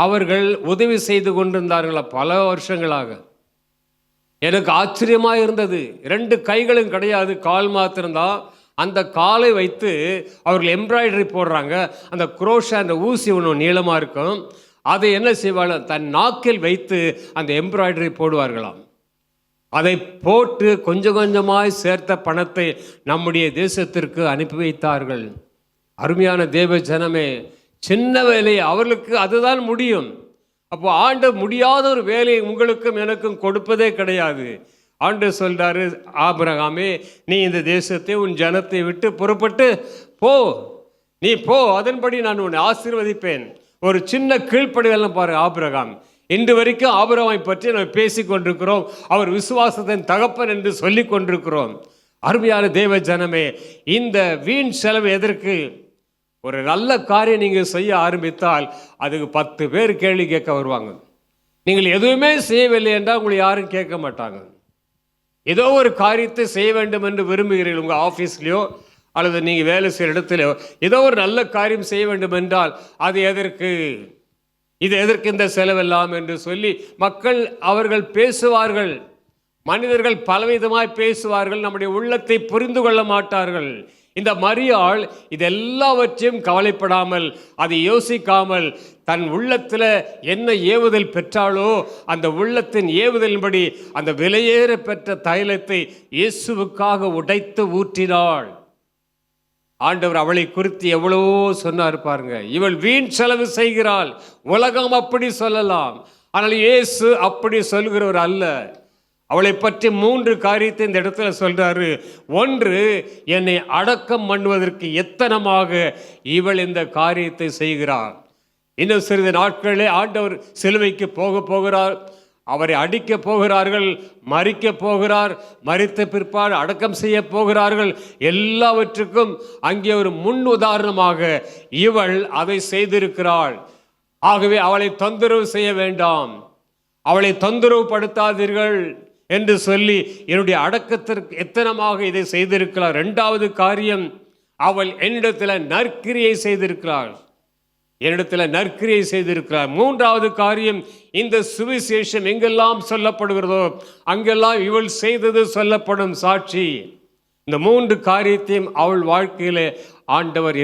அவர்கள் உதவி செய்து கொண்டிருந்தார்கள் பல வருஷங்களாக. எனக்கு ஆச்சரியமாக இருந்தது. 2 கைகளும் கிடையாது, கால் மாத்திரம்தான். அந்த காலை வைத்து அவர்கள் எம்ப்ராய்டரி போடுறாங்க. அந்த குரோஷா, அந்த ஊசி ஒன்று நீளமாக இருக்கும், அதை என்ன செய்வார்கள், தன் நாக்கில் வைத்து அந்த எம்ப்ராய்டரி போடுவார்களாம். அதை போட்டு கொஞ்சம் கொஞ்சமாய் சேர்த்த பணத்தை நம்முடைய தேசத்திற்கு அனுப்பி வைத்தார்கள். அருமையான தேவ ஜனமே, சின்ன வேலை அவர்களுக்கு அதுதான் முடியும். அப்போ ஆண்டவர் முடியாத ஒரு வேலையை உங்களுக்கும் எனக்கும் கொடுப்பதே கிடையாது. ஆண்டவர் சொல்றாரு, ஆபிரகாமே, நீ இந்த தேசத்தை, உன் ஜனத்தை விட்டு புறப்பட்டு போ, நீ போ, அதன்படி நான் உன்னை ஆசீர்வதிப்பேன். ஒரு சின்ன கீழ்ப்படிதல் பாரு. ஆபிரகாம், இன்று வரைக்கும் ஆபிரகாமை பற்றி நம்ம பேசி கொண்டிருக்கிறோம். அவர் விசுவாசத்தின் தகப்பன் என்று சொல்லி கொண்டிருக்கிறோம். அருமையான தேவ ஜனமே, இந்த வீண் செலவு எதற்கு? ஒரு நல்ல காரியம் நீங்கள் செய்ய ஆரம்பித்தால் அதுக்கு 10 பேர் கேள்வி கேட்க வருவாங்க. நீங்கள் எதுவுமே செய்யவில்லை என்றால் உங்களை யாரும் கேட்க மாட்டாங்க. ஏதோ ஒரு காரியத்தை செய்ய வேண்டும் என்று விரும்புகிறீர்கள், உங்கள் ஆஃபீஸ்லேயோ அல்லது நீங்கள் வேலை செய்கிற இடத்துலையோ ஏதோ ஒரு நல்ல காரியம் செய்ய வேண்டும் என்றால் அது எதற்கு, இது எதற்கு இந்த செலவெல்லாம் என்று சொல்லி மக்கள் அவர்கள் பேசுவார்கள். மனிதர்கள் பலவிதமாய் பேசுவார்கள், நம்முடைய உள்ளத்தை புரிந்து கொள்ள மாட்டார்கள். இந்த மரியாள் இதெல்லாவற்றையும் கவலைப்படாமல், அதை யோசிக்காமல், தன் உள்ளத்தில் என்ன ஏவுதல் பெற்றாலோ அந்த உள்ளத்தின் ஏவுதலின்படி அந்த விலையேற பெற்ற தைலத்தை இயேசுவுக்காக உடைத்து ஊற்றினாள். ஆண்டவர் அவளை குறித்து எவ்வளவோ சொன்னார் பாருங்க. இவள் வீண் செலவு செய்கிறாள். உலகம் அப்படி சொல்லலாம், ஆனால் இயேசு அப்படி சொல்கிறவர் அல்ல. அவளை பற்றி 3 காரியத்தை இந்த இடத்துல சொல்றாரு. 1, என்னை அடக்கம் பண்ணுவதற்கு எத்தனமாக இவள் இந்த காரியத்தை செய்கிறார். இன்னும் சிறிது நாட்களிலே ஆண்டவர் சிலுவைக்கு போகிறார். அவரை அடிக்க போகிறார்கள், மரிக்க போகிறார், மரித்த பிற்பாடு அடக்கம் செய்ய போகிறார்கள். எல்லாவற்றுக்கும் அங்கே ஒரு முன் உதாரணமாக இவள் அதை செய்திருக்கிறாள். ஆகவே அவளை தொந்தரவு செய்ய வேண்டாம், அவளை தொந்தரவு படுத்தாதீர்கள் என்று சொல்லி என்னுடைய அடக்கத்திற்கு எத்தனமாக இதை செய்திருக்கிறார். 2வது காரியம், அவள் என்னிடத்தில் நற்கிரியை செய்திருக்கிறாள், என்னிடத்தில் நற்கிரியை செய்திருக்கிறார். 3வது காரியம், இந்த சுவிசேஷம் எங்கெல்லாம் சொல்லப்படுகிறதோ அங்கெல்லாம் இவள் செய்தது சொல்லப்படும் சாட்சி. இந்த 3 காரியத்தையும் அவள் வாழ்க்கையில் ஆண்டவர்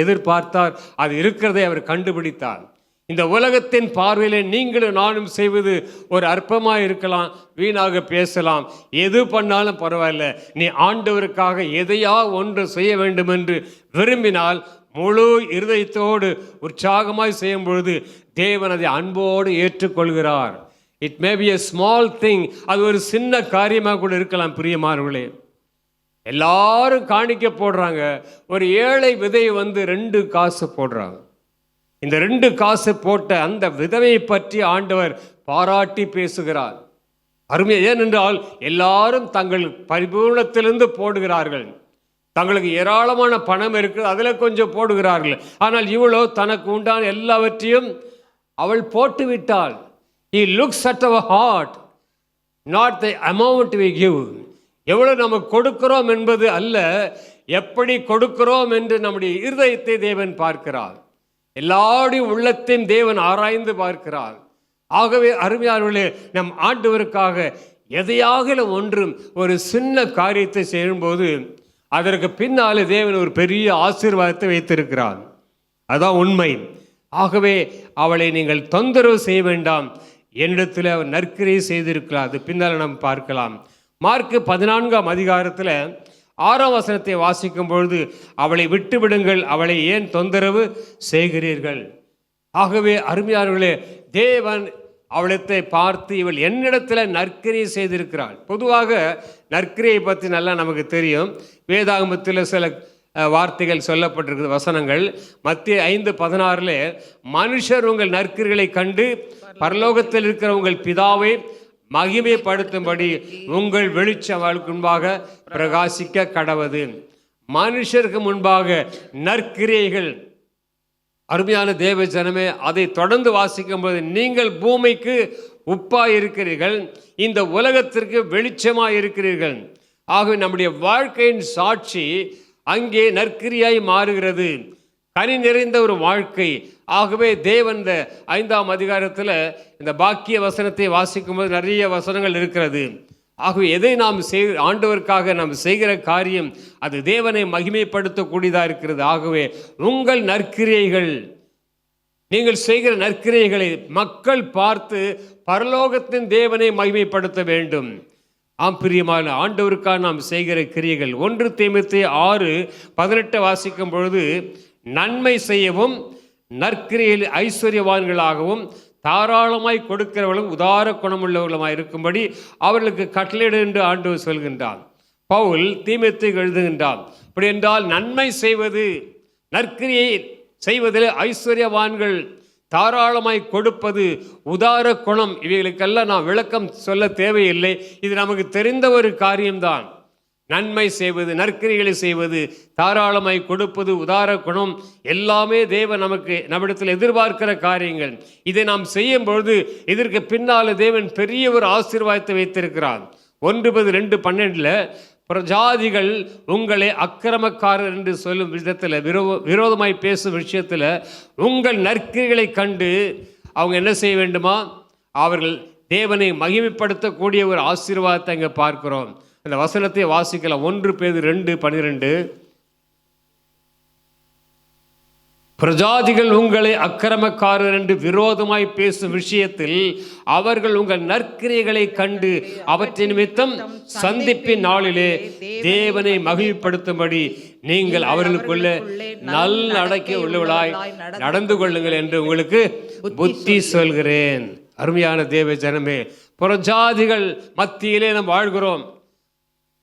எதிர்பார்த்தார். அது இருக்கிறதை அவர் கண்டுபிடித்தார். இந்த உலகத்தின் பார்வையில் நீங்களும் நானும் செய்வது ஒரு அற்பமாக இருக்கலாம், வீணாக பேசலாம். எது பண்ணாலும் பரவாயில்ல, நீ ஆண்டவருக்காக எதையா ஒன்று செய்ய வேண்டும் என்று விரும்பினால் முழு இருதயத்தோடு உற்சாகமாய் செய்யும் பொழுது தேவன் அதை அன்போடு ஏற்றுக்கொள்கிறார். It may be a small thing, அது ஒரு சின்ன காரியமாக கூட இருக்கலாம். பிரியமானவர்களே, எல்லாரும் காணிக்க போடுறாங்க. ஒரு ஏழை விதை 2 காசு போடுறாங்க. இந்த 2 காசு போட்ட அந்த விதவையை பற்றி ஆண்டவர் பாராட்டி பேசுகிறார். அருமை. ஏனென்றால் எல்லாரும் தங்கள் பரிபூர்ணத்திலிருந்து போடுகிறார்கள். தங்களுக்கு ஏராளமான பணம் இருக்குது, அதில் கொஞ்சம் போடுகிறார்கள். ஆனால் இவளோ தனக்கு உண்டான எல்லாவற்றையும் அவள் போட்டு விட்டாள். He looks at our heart, not the amount we give. எவ்வளவு நம்ம கொடுக்கிறோம் என்பது அல்ல, எப்படி கொடுக்கிறோம் என்று நம்முடைய இருதயத்தை தேவன் பார்க்கிறார். எல்லாருடைய உள்ளத்தையும் தேவன் ஆராய்ந்து பார்க்கிறார். ஆகவே அருமையானவர்களே, நம் ஆண்டவருக்காக எதையாக ஒன்றும் ஒரு சின்ன காரியத்தை செய்யும்போது அதற்கு பின்னாலே தேவன் ஒரு பெரிய ஆசீர்வாதத்தை வைத்திருக்கிறார். அதான் உண்மை. ஆகவே அவளை நீங்கள் தொந்தரவு செய்ய வேண்டாம், என்னிடத்தில் அவர் நற்கிரியை செய்திருக்கிறார். அது பின்னால் நாம் பார்க்கலாம். மார்க்கு 14ஆம் அதிகாரத்தில் 6ஆம் வசனத்தை வாசிக்கும் பொழுது, அவளை விட்டு விடுங்கள், அவளை ஏன் தொந்தரவு செய்கிறீர்கள்? ஆகவே அருமையானவர்களே, தேவன் அவளத்தை பார்த்து இவள் என்னிடத்தில் நற்கிரியை செய்திருக்கிறாள். பொதுவாக நற்கிரியை பற்றி நல்லா நமக்கு தெரியும். வேதாகமத்தில் சில வார்த்தைகள் சொல்லப்பட்டிருக்கிறது, வசனங்கள். மத்திய 5:16 மனுஷர் உங்கள் நற்கிரிகளை கண்டு பரலோகத்தில் இருக்கிற உங்கள் பிதாவை மகிமைப்படுத்தும்படி உங்கள் வெளிச்சம் அவளுக்கு முன்பாக பிரகாசிக்க கடவது. மனுஷருக்கு முன்பாக நற்கிரியைகள். அருமையான தேவ ஜனமே, அதை தொடர்ந்து வாசிக்கும் போது நீங்கள் பூமிக்கு உப்பாய் இருக்கிறீர்கள், இந்த உலகத்திற்கு வெளிச்சமாய் இருக்கிறீர்கள். ஆகவே நம்முடைய வாழ்க்கையின் சாட்சி அங்கே நற்கிரியாய் மாறுகிறது, கனி நிறைந்த ஒரு வாழ்க்கை. ஆகவே தேவன் இந்த 5ஆம் அதிகாரத்தில் இந்த பாக்கிய வசனத்தை வாசிக்கும் போது நிறைய வசனங்கள் இருக்கிறது. ஆகவே எதை நாம் ஆண்டவருக்காக நாம் செய்கிற காரியம் அது தேவனை மகிமைப்படுத்தக்கூடியதாக இருக்கிறது. ஆகவே உங்கள் நற்கிரியைகள், நீங்கள் செய்கிற நற்கிரியைகளை மக்கள் பார்த்து பரலோகத்தின் தேவனை மகிமைப்படுத்த வேண்டும். பிரியமான ஆண்டவருக்காக நாம் செய்கிற கிரியைகள். 1 தீமோத்தேயு 6:18 வாசிக்கும் பொழுது நன்மை செய்யவும் நற்கிரியில் ஐஸ்வர்யவான்களாகவும் தாராளமாய் கொடுக்கிறவர்களும் உதார குணமுள்ளவர்களுமாய் இருக்கும்படி அவர்களுக்கு கட்டளையிடு என்று ஆண்டவர் சொல்கின்றான். பவுல் தீமோத்தேயுக்கு எழுதுகின்றான். அப்படி என்றால் நன்மை செய்வது, நற்கிரியை செய்வதில் ஐஸ்வர்யவான்கள், தாராளமாய் கொடுப்பது, உதார குணம், இவைகளுக்கெல்லாம் நான் விளக்கம் சொல்ல தேவையில்லை. இது நமக்கு தெரிந்த ஒரு காரியம்தான். நன்மை செய்வது, நற்கிரிகளை செய்வது, தாராளமாய் கொடுப்பது, உதார குணம் எல்லாமே தேவன் நம்மிடத்தில் எதிர்பார்க்கிற காரியங்கள். இதை நாம் செய்யும் பொழுது இதற்கு பின்னால் தேவன் பெரிய ஒரு ஆசீர்வாதத்தை வைத்திருக்கிறான். 1:2-12 பிரஜாதிகள் உங்களை அக்கிரமக்காரர் என்று சொல்லும் விதத்தில், விரோதமாய் பேசும் விஷயத்தில் உங்கள் நற்கிரிகளை கண்டு அவங்க என்ன செய்ய வேண்டுமா? அவர்கள் தேவனை மகிமைப்படுத்தக்கூடிய ஒரு ஆசீர்வாதத்தை இங்கே பார்க்கிறோம். அந்த வசனத்தை வாசிக்கலாம். 1 பேதுரு 2:12 பிரஜாதிகள் உங்களை அக்கிரமக்காரர் என்று விரோதமாய் பேசும் விஷயத்தில் அவர்கள் உங்கள் நற்கிரியைகளை கண்டு அவற்றின் நிமித்தம் சந்திப்பின் நாளிலே தேவனை மகிழ்ப்படுத்தும்படி நீங்கள் அவர்களுக்குள்ள நல்ல அடக்கி உள்ளவளாய் நடந்து கொள்ளுங்கள் என்று உங்களுக்கு புத்தி சொல்கிறேன். அருமையான தேவ ஜனமே, புறஜாதிகள் மத்தியிலே நாம் வாழ்கிறோம்.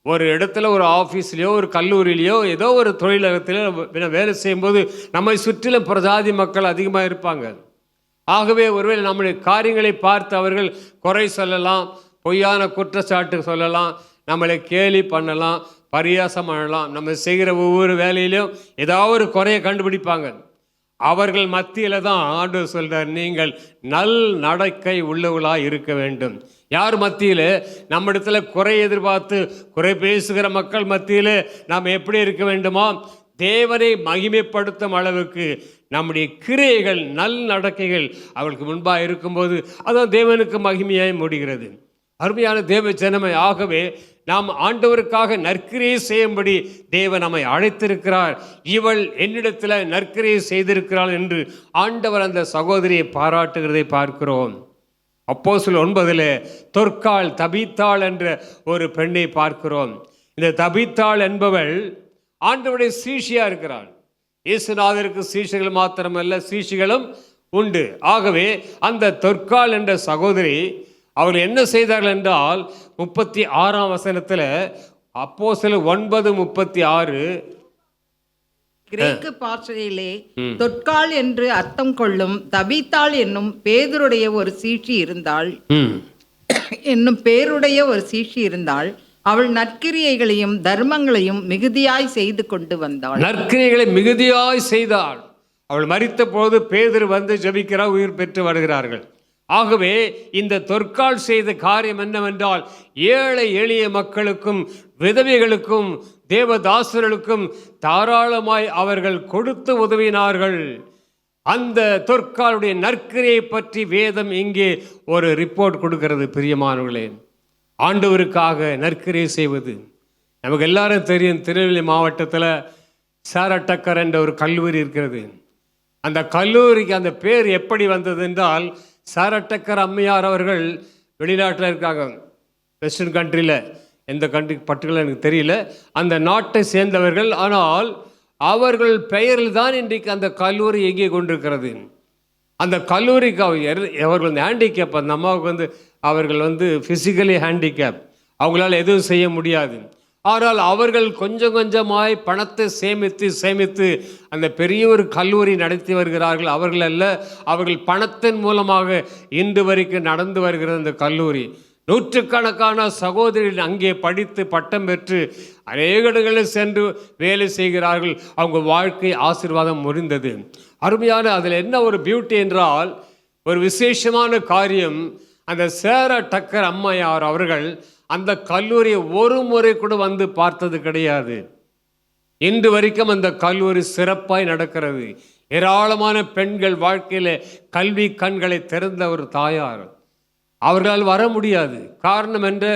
ஒரு இடத்துல, ஒரு ஆஃபீஸ்லேயோ ஒரு கல்லூரியிலையோ ஏதோ ஒரு தொழிலகத்திலோ வேலை செய்யும்போது நம்மை சுற்றிலும் பிரஜாதி மக்கள் அதிகமாக இருப்பாங்க. ஆகவே ஒருவேளை நம்முடைய காரியங்களை பார்த்து அவர்கள் குறை சொல்லலாம், பொய்யான குற்றச்சாட்டு சொல்லலாம், நம்மளை கேலி பண்ணலாம், பரியாசம் பண்ணலாம். நம்ம செய்கிற ஒவ்வொரு வேலையிலும் ஏதாவது ஒரு குறையை கண்டுபிடிப்பாங்க. அவர்கள் மத்தியில் தான் ஆண்டவர் சொல்கிறார், நீங்கள் நல் நடக்கை உள்ளவர்களாக இருக்க வேண்டும். யார் மத்தியில்? நம்ம இடத்துல குறை எதிர்பார்த்து குறை பேசுகிற மக்கள் மத்தியில் நாம் எப்படி இருக்க வேண்டுமா? தேவனை மகிமைப்படுத்தும் அளவுக்கு நம்முடைய கிரியைகள், நல் நடக்கைகள் அவளுக்கு முன்பாக இருக்கும்போது அதான் தேவனுக்கு மகிமையாய் முடிகிறது. அருமையான தேவ ஜனமே, ஆகவே நாம் ஆண்டவருக்காக நற்கிரியை செய்யும்படி தேவன் நம்மை அழைத்திருக்கிறார். இவள் என்னிடத்தில் நற்கிரியை செய்திருக்கிறாள் என்று ஆண்டவர் அந்த சகோதரியை பாராட்டுகிறதை பார்க்கிறோம். அப்போஸ்தலர் 9 தொற்காள், தபீத்தாள் என்ற ஒரு பெண்ணை பார்க்கிறோம். இந்த தபீத்தாள் என்பவள் ஆண்டவருடைய சீஷியா இருக்கிறாள். இயேசுநாதருக்கு சீஷர்கள் மாத்திரமல்ல, சீஷிகளும் உண்டு. ஆகவே அந்த தொற்காள் என்ற சகோதரி அவர்கள் என்ன செய்தார்கள் என்றால் 36ஆம் வசனத்தில் அப்போஸ்தலர் 9:36 கிரேக்கு பாஷையிலே தொற்காள் என்று அர்த்தம் கொள்ளும் தபீத்தாள் என்னும் பேருடைய ஒரு சீஷி இருந்தாள். அவள் நற்கிரியைகளையும் தர்மங்களையும் மிகுதியாய் செய்து கொண்டு வந்தாள். நற்கிரியைகளை மிகுதியாய் செய்தாள். அவள் மரித்த போது பேதுரு வந்து ஜெபிக்கிறார், உயிர் பெற்று வருகிறார்கள். ஆகவே இந்த தொற்காள் செய்த காரியம் என்னவென்றால், ஏழை எளிய மக்களுக்கும் விதவைகளுக்கும் தேவதாசர்களுக்கும் தாராளமாய் அவர்கள் கொடுத்து உதவினார்கள். அந்த தொற்காளுடைய நற்கிரியை பற்றி வேதம் இங்கே ஒரு ரிப்போர்ட் கொடுக்கிறது. பிரியமானவர்களே, ஆண்டவருக்காக நற்கிரியை செய்வது நமக்கு எல்லாரும் தெரியும். திருநெல்வேலி மாவட்டத்தில் சாரட்டக்கர் என்ற ஒரு கல்லூரி இருக்கிறது. அந்த கல்லூரிக்கு அந்த பேர் எப்படி வந்தது என்றால், சாரட்டக்கர் அம்மையார் அவர்கள் வெளிநாட்டில் இருக்காங்க, வெஸ்டர்ன் கண்ட்ரியில், எந்த கண்ட்ரி பர்டிகுலர் எனக்கு தெரியல, அந்த நாட்டை சேர்ந்தவர்கள். ஆனால் அவர்கள் பெயரில் தான் இன்றைக்கு அந்த கல்லூரி இயங்கி கொண்டிருக்கிறது. அந்த கல்லூரிக்கு அவர்கள் ஹேண்டிகேப், அந்த அம்மாவுக்கு அவர்கள் ஃபிசிக்கலி ஹேண்டிகேப், அவங்களால எதுவும் செய்ய முடியாது. ஆனால் அவர்கள் கொஞ்சம் கொஞ்சமாய் பணத்தை சேமித்து அந்த பெரிய ஒரு கல்லூரி நடத்தி வருகிறார்கள். அவர்கள் அல்ல, அவர்கள் பணத்தின் மூலமாக இன்று வரைக்கும் நடந்து வருகிற அந்த கல்லூரி. நூற்றுக்கணக்கான சகோதரிகள் அங்கே படித்து பட்டம் பெற்று அநேக இடங்களில் சென்று வேலை செய்கிறார்கள். அவங்க வாழ்க்கை ஆசீர்வாதம் முறிந்தது. அருமையான அதில் என்ன ஒரு பியூட்டி என்றால், ஒரு விசேஷமான காரியம், அந்த சேரா டக்கர் அம்மையார் அவர்கள் அந்த கல்லூரியை ஒரு முறை கூட பார்த்தது கிடையாது. இன்று வரைக்கும் அந்த கல்லூரி சிறப்பாய் நடக்கிறது. ஏராளமான பெண்கள் வாழ்க்கையில் கல்வி கண்களை திறந்த ஒரு தாயார். அவர்களால் வர முடியாது. காரணம் என்று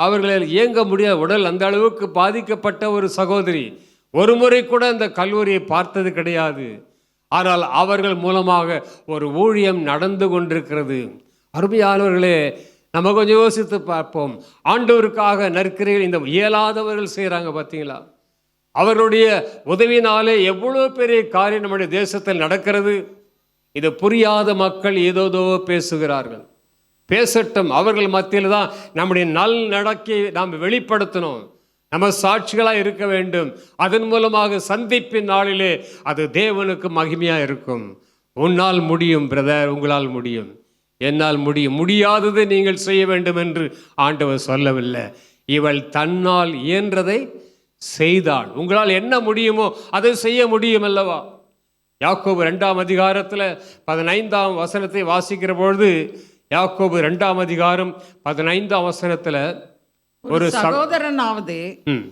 அவர்களால் இயங்க முடியாது. உடல் அந்த அளவுக்கு பாதிக்கப்பட்ட ஒரு சகோதரி ஒரு முறை கூட அந்த கல்லூரியை பார்த்தது கிடையாது. ஆனால் அவர்கள் மூலமாக ஒரு ஊழியம் நடந்து கொண்டிருக்கிறது. அருமையானவர்களே, நம்ம கொஞ்சம் யோசித்து பார்ப்போம். ஆண்டவருக்காக நற்கிரிகள் இந்த இயலாதவர்கள் செய்கிறாங்க பார்த்தீங்களா? அவர்களுடைய உதவினாலே எவ்வளோ பெரிய காரியம் நம்முடைய தேசத்தில் நடக்கிறது. இது புரியாத மக்கள் ஏதோதோ பேசுகிறார்கள். பேசட்டும், அவர்கள் மத்தியில் தான் நம்முடைய நல் நடக்கை நாம் வெளிப்படுத்தணும். நம்ம சாட்சிகளாக இருக்க வேண்டும். அதன் மூலமாக சந்திப்பின் நாளிலே அது தேவனுக்கு மகிமையாக இருக்கும். உன்னால் முடியும் பிரதர், உங்களால் முடியும், என்னால் முடியும். முடியாததை நீங்கள் செய்ய வேண்டும் என்று ஆண்டவர் சொல்லவில்லை. இவள் தன்னால் இயன்றதை செய்தாள். உங்களால் என்ன முடியுமோ அதை செய்ய முடியும் அல்லவா? யாக்கோபு 2ஆம் அதிகாரத்தில் 15ஆம் வசனத்தை வாசிக்கிற பொழுது, யாக்கோபு 2ஆம் அதிகாரம் 15ஆம் வசனத்தில், ஒரு சகோதரனாவது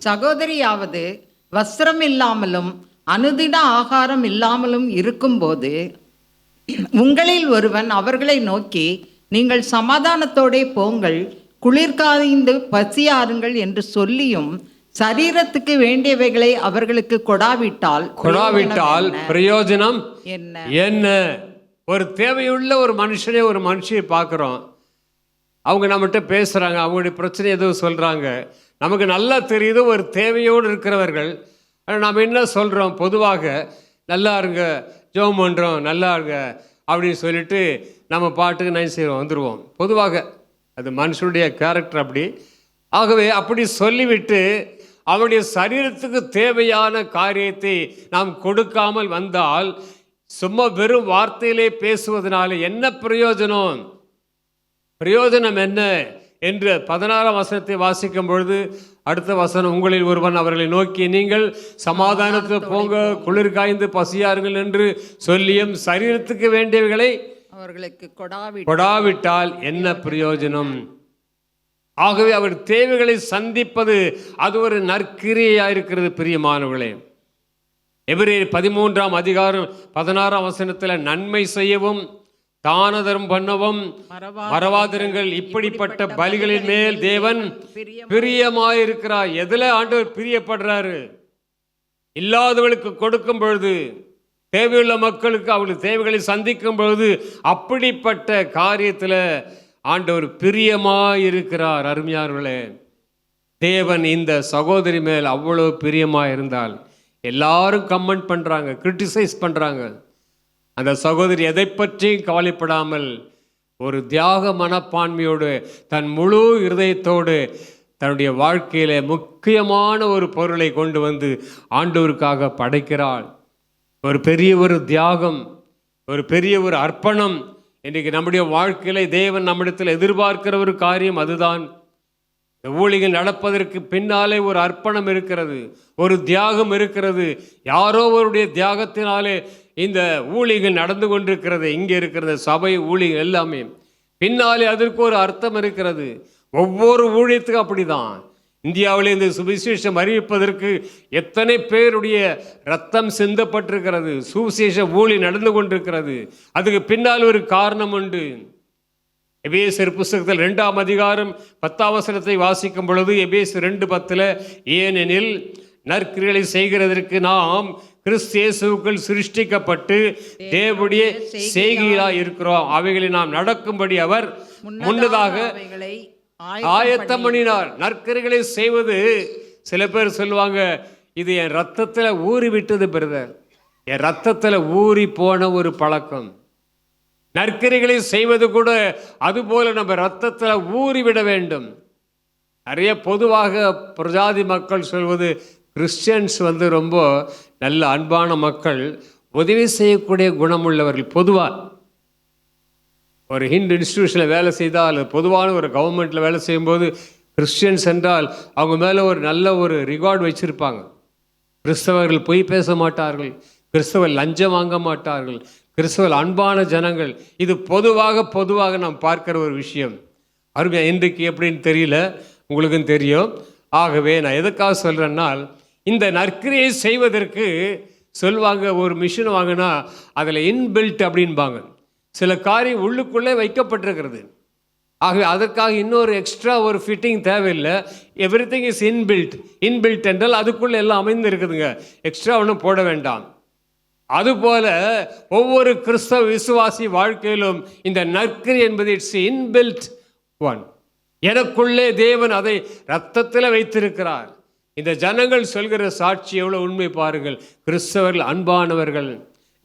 சகோதரியாவது வஸ்திரம் இல்லாமலும் அனுதின ஆகாரம் இல்லாமலும் இருக்கும்போது உங்களில் ஒருவன் அவர்களை நோக்கி, நீங்கள் சமாதானத்தோடே போங்கள், குளிர்காய்ந்து பசியாருங்கள் என்று சொல்லியும் சரீரத்துக்கு வேண்டியவைகளை அவர்களுக்கு கொடாவிட்டால் பிரயோஜனம் என்ன? ஒரு தேவையுள்ள ஒரு மனுஷனை ஒரு மனுஷியை பார்க்குறோம். அவங்க நம்மகிட்ட பேசுகிறாங்க, அவங்களுடைய பிரச்சனை எதுவும் சொல்கிறாங்க. நமக்கு நல்லா தெரியுது ஒரு தேவையோடு இருக்கிறவர்கள். நாம் என்ன சொல்கிறோம்? பொதுவாக நல்லா இருங்க, ஜெபம் பண்ணுறோம், நல்லா இருங்க அப்படின்னு சொல்லிட்டு நம்ம பாட்டுக்கு நான் செய்வோம், வந்துடுவோம். பொதுவாக அது மனுஷனுடைய கேரக்டர் அப்படி. ஆகவே அப்படி சொல்லிவிட்டு அவனுடைய சரீரத்துக்கு தேவையான காரியத்தை நாம் கொடுக்காமல் வந்தால், சும்மா வெறும் வார்த்தையிலே பேசுவதனால என்ன பிரயோஜனம்? பிரயோஜனம் என்ன என்று 16ஆம் வசனத்தை வாசிக்கும் பொழுது அடுத்த வசனம், உங்களில் ஒருவன் அவர்களை நோக்கி, நீங்கள் சமாதானத்தை போங்க, குளிர் காய்ந்து பசியாருங்கள் என்று சொல்லியும் சரீரத்துக்கு வேண்டியவைகளை அவர்களுக்கு கொடாவிட்டால் என்ன பிரயோஜனம்? ஆகவே அவர் தேவைகளை சந்திப்பது அது ஒரு நற்கிரியாக இருக்கிறது. பிரியமானவர்களே, எபிரேயர் 13ஆம் அதிகாரம் 16ஆம் வசனத்தில், நன்மை செய்யவும் தானதரம் பண்ணவும் மறவாதிருங்கள், இப்படிப்பட்ட பலிகளின் மேல் தேவன் பிரியமாயிருக்கிறார். எதுல ஆண்டவர் பிரியப்படுறாரு? இல்லாதவர்களுக்கு கொடுக்கும் பொழுது, தேவையுள்ள மக்களுக்கு அவர்களுக்கு தேவைகளை சந்திக்கும் பொழுது, அப்படிப்பட்ட காரியத்தில் ஆண்டவர் பிரியமாயிருக்கிறார். அருமையானவர்களே, தேவன் இந்த சகோதரி மேல் அவ்வளோ பிரியமாக இருந்தால், எல்லாரும் கமெண்ட் பண்ணுறாங்க, கிரிட்டிசைஸ் பண்ணுறாங்க. அந்த சகோதரி எதை பற்றியும் கவலைப்படாமல் ஒரு தியாக மனப்பான்மையோடு தன் முழு இருதயத்தோடு தன்னுடைய வாழ்க்கையில் முக்கியமான ஒரு பொருளை கொண்டு வந்து ஆண்டவருக்காக படைக்கிறாள். ஒரு பெரிய ஒரு தியாகம், ஒரு பெரிய ஒரு அர்ப்பணம். இன்றைக்கு நம்முடைய வாழ்க்கையில தேவன் நம்மிடத்தில் எதிர்பார்க்கிற ஒரு காரியம் அதுதான். ஊழியர்கள் நடப்பதற்கு பின்னாலே ஒரு அர்ப்பணம் இருக்கிறது, ஒரு தியாகம் இருக்கிறது. யாரோ அவருடைய தியாகத்தினாலே இந்த ஊழியர்கள் நடந்து கொண்டிருக்கிறது. இங்கே இருக்கிறது சபை ஊழியர்கள் எல்லாமே பின்னாலே அதற்கு ஒரு அர்த்தம் இருக்கிறது. ஒவ்வொரு ஊழியத்துக்கும் அப்படிதான். இந்தியாவிலே இந்த சுவிசேஷம் அறிவிப்பதற்கு எத்தனை பேருடைய ரத்தம் சிந்தப்பட்டிருக்கிறது. சுவிசேஷ ஊழியம் நடந்து கொண்டிருக்கிறது. அதுக்கு பின்னால் ஒரு காரணம் உண்டு. எபேசியர் புஸ்தகத்தில் 2ஆம் அதிகாரம் 10ஆம் வசனத்தை வாசிக்கும் பொழுது, எபேசியர் 2:10, ஏனெனில் நற்கிரிகளை செய்கிறதற்கு நாம் கிறிஸ்து இயேசுவுக்குள் சிருஷ்டிக்கப்பட்டு தேவனுடைய செய்கையாய் இருக்கிறோம். அவைகளை நாம் நடக்கும்படி அவர் முன்னதாக ஆயத்தம் பண்ணினார். நற்கிரிகளை செய்வது, சில பேர் சொல்லுவாங்க, இது என் ரத்தத்தில் ஊறி விட்டது பிரதர், என் ரத்தத்தில் ஊறி போன ஒரு பழக்கம். நற்கிரிகளை செய்வது கூட அதுபோல நம்ம ரத்தத்தில் ஊறிவிட வேண்டும். நிறைய பொதுவாக பிரஜாதி மக்கள் சொல்வது கிறிஸ்டியன்ஸ் ரொம்ப நல்ல அன்பான மக்கள், உதவி செய்யக்கூடிய குணமுள்ளவர்கள். பொதுவாக ஒரு ஹிந்து இன்ஸ்டிடியூஷனில் வேலை செய்தால், அல்லது பொதுவான ஒரு கவர்மெண்ட்டில் வேலை செய்யும்போது கிறிஸ்டியன்ஸ் என்றால் அவங்க மேலே ஒரு நல்ல ஒரு ரிகார்டு வச்சுருப்பாங்க. கிறிஸ்தவர்கள் பொய் பேச மாட்டார்கள், கிறிஸ்தவர் லஞ்சம் வாங்க மாட்டார்கள், கிறிஸ்தவர் அன்பான ஜனங்கள். இது பொதுவாக நாம் பார்க்குற ஒரு விஷயம். அருமையாக இன்றைக்கு எப்படின்னு தெரியல, உங்களுக்கும் தெரியும். ஆகவே நான் எதுக்காக சொல்கிறேன்னால், இந்த நற்கிரியை செய்வதற்கு சொல்வாங்க, ஒரு மிஷின் வாங்கினா அதில் இன்பில்ட் அப்படின்பாங்க. சில காரியம் உள்ளுக்குள்ளே வைக்கப்பட்டிருக்கிறது. ஆகவே அதற்காக இன்னொரு எக்ஸ்ட்ரா ஒரு ஃபிட்டிங் தேவையில்லை. எவ்ரிதிங் இஸ் இன்பில்ட் என்றால் அதுக்குள்ளே எல்லாம் அமைந்து இருக்குதுங்க, எக்ஸ்ட்ரா ஒன்றும் போட வேண்டாம். அதுபோல ஒவ்வொரு கிறிஸ்தவ விசுவாசி வாழ்க்கையிலும் இந்த நற்கிரி என்பது இட்ஸ் இன்பில்ட் ஒன். எனக்குள்ளே தேவன் அதை இரத்தத்தில் வைத்திருக்கிறார். இந்த ஜனங்கள் சொல்கிற சாட்சி எவ்வளோ உண்மை பாருங்கள். கிறிஸ்தவர்கள் அன்பானவர்கள்,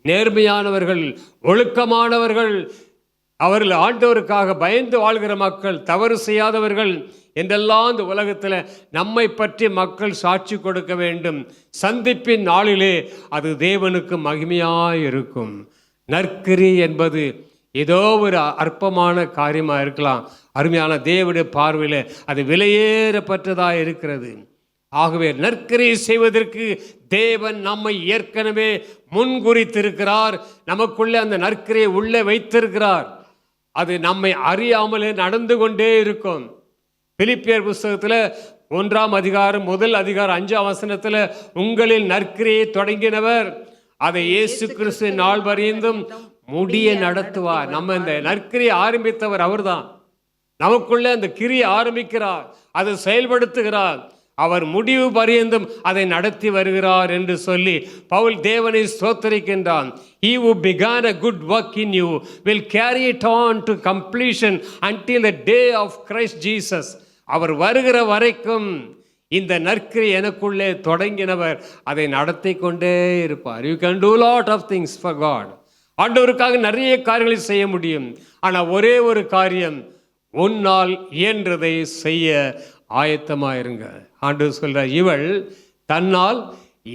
நேர்மையானவர்கள், ஒழுக்கமானவர்கள், அவர்கள் ஆண்டவருக்காக பயந்து வாழ்கிற மக்கள், தவறு செய்யாதவர்கள் என்றெல்லாம் இந்த உலகத்தில் நம்மை பற்றி மக்கள் சாட்சி கொடுக்க வேண்டும். சந்திப்பின் நாளிலே அது தேவனுக்கு மகிமையாக இருக்கும். நற்கிரி என்பது ஏதோ ஒரு அற்பமான காரியமாக இருக்கலாம், அருமையான தேவனுடைய பார்வையில் அது விலையேறப்பட்டதாக இருக்கிறது. ஆகவே நற்கிரியை செய்வதற்கு தேவன் நம்மை ஏற்கனவே முன்குறித்திருக்கிறார். நமக்குள்ளே அந்த நற்கிரியை உள்ளே வைத்திருக்கிறார். அது நம்மை அறியாமலே நடந்து கொண்டே இருக்கும். பிலிப்பியர் புஸ்தகத்தில் 1 அதிகாரம் 5 வசனத்தில் உங்களில் நற்கிரியை தொடங்கினவர் அதை இயேசு கிறிஸ்து நாள் வரைந்தும் முடிய நடத்துவார். நம்ம இந்த நற்கிரியை ஆரம்பித்தவர் அவர்தான். நமக்குள்ளே அந்த கிரியை ஆரம்பிக்கிறார், அதை செயல்படுத்துகிறார், அவர் முடிவு பரியந்தும் அதை நடத்தி வருகிறார் என்று சொல்லி பவுல் தேவனை ஸ்தோத்திரிக்கின்றான். He who began a good work in you will carry it on to completion until the day of Christ Jesus. அவர் வருகிற வரைக்கும் இந்த நற்கிரி எனக்குள்ளே தொடங்கினவர் அதை நடத்தி கொண்டே இருப்பார். You can do lot of things for God. ஆண்டவருக்காக நிறைய காரியங்களை செய்ய முடியும். ஆனால் ஒரே ஒரு காரியம், உன்னால் இயன்றதை செய்ய ஆயத்தமாயிருங்க. ஆண்டவர் சொல்றார், இவள் தன்னால்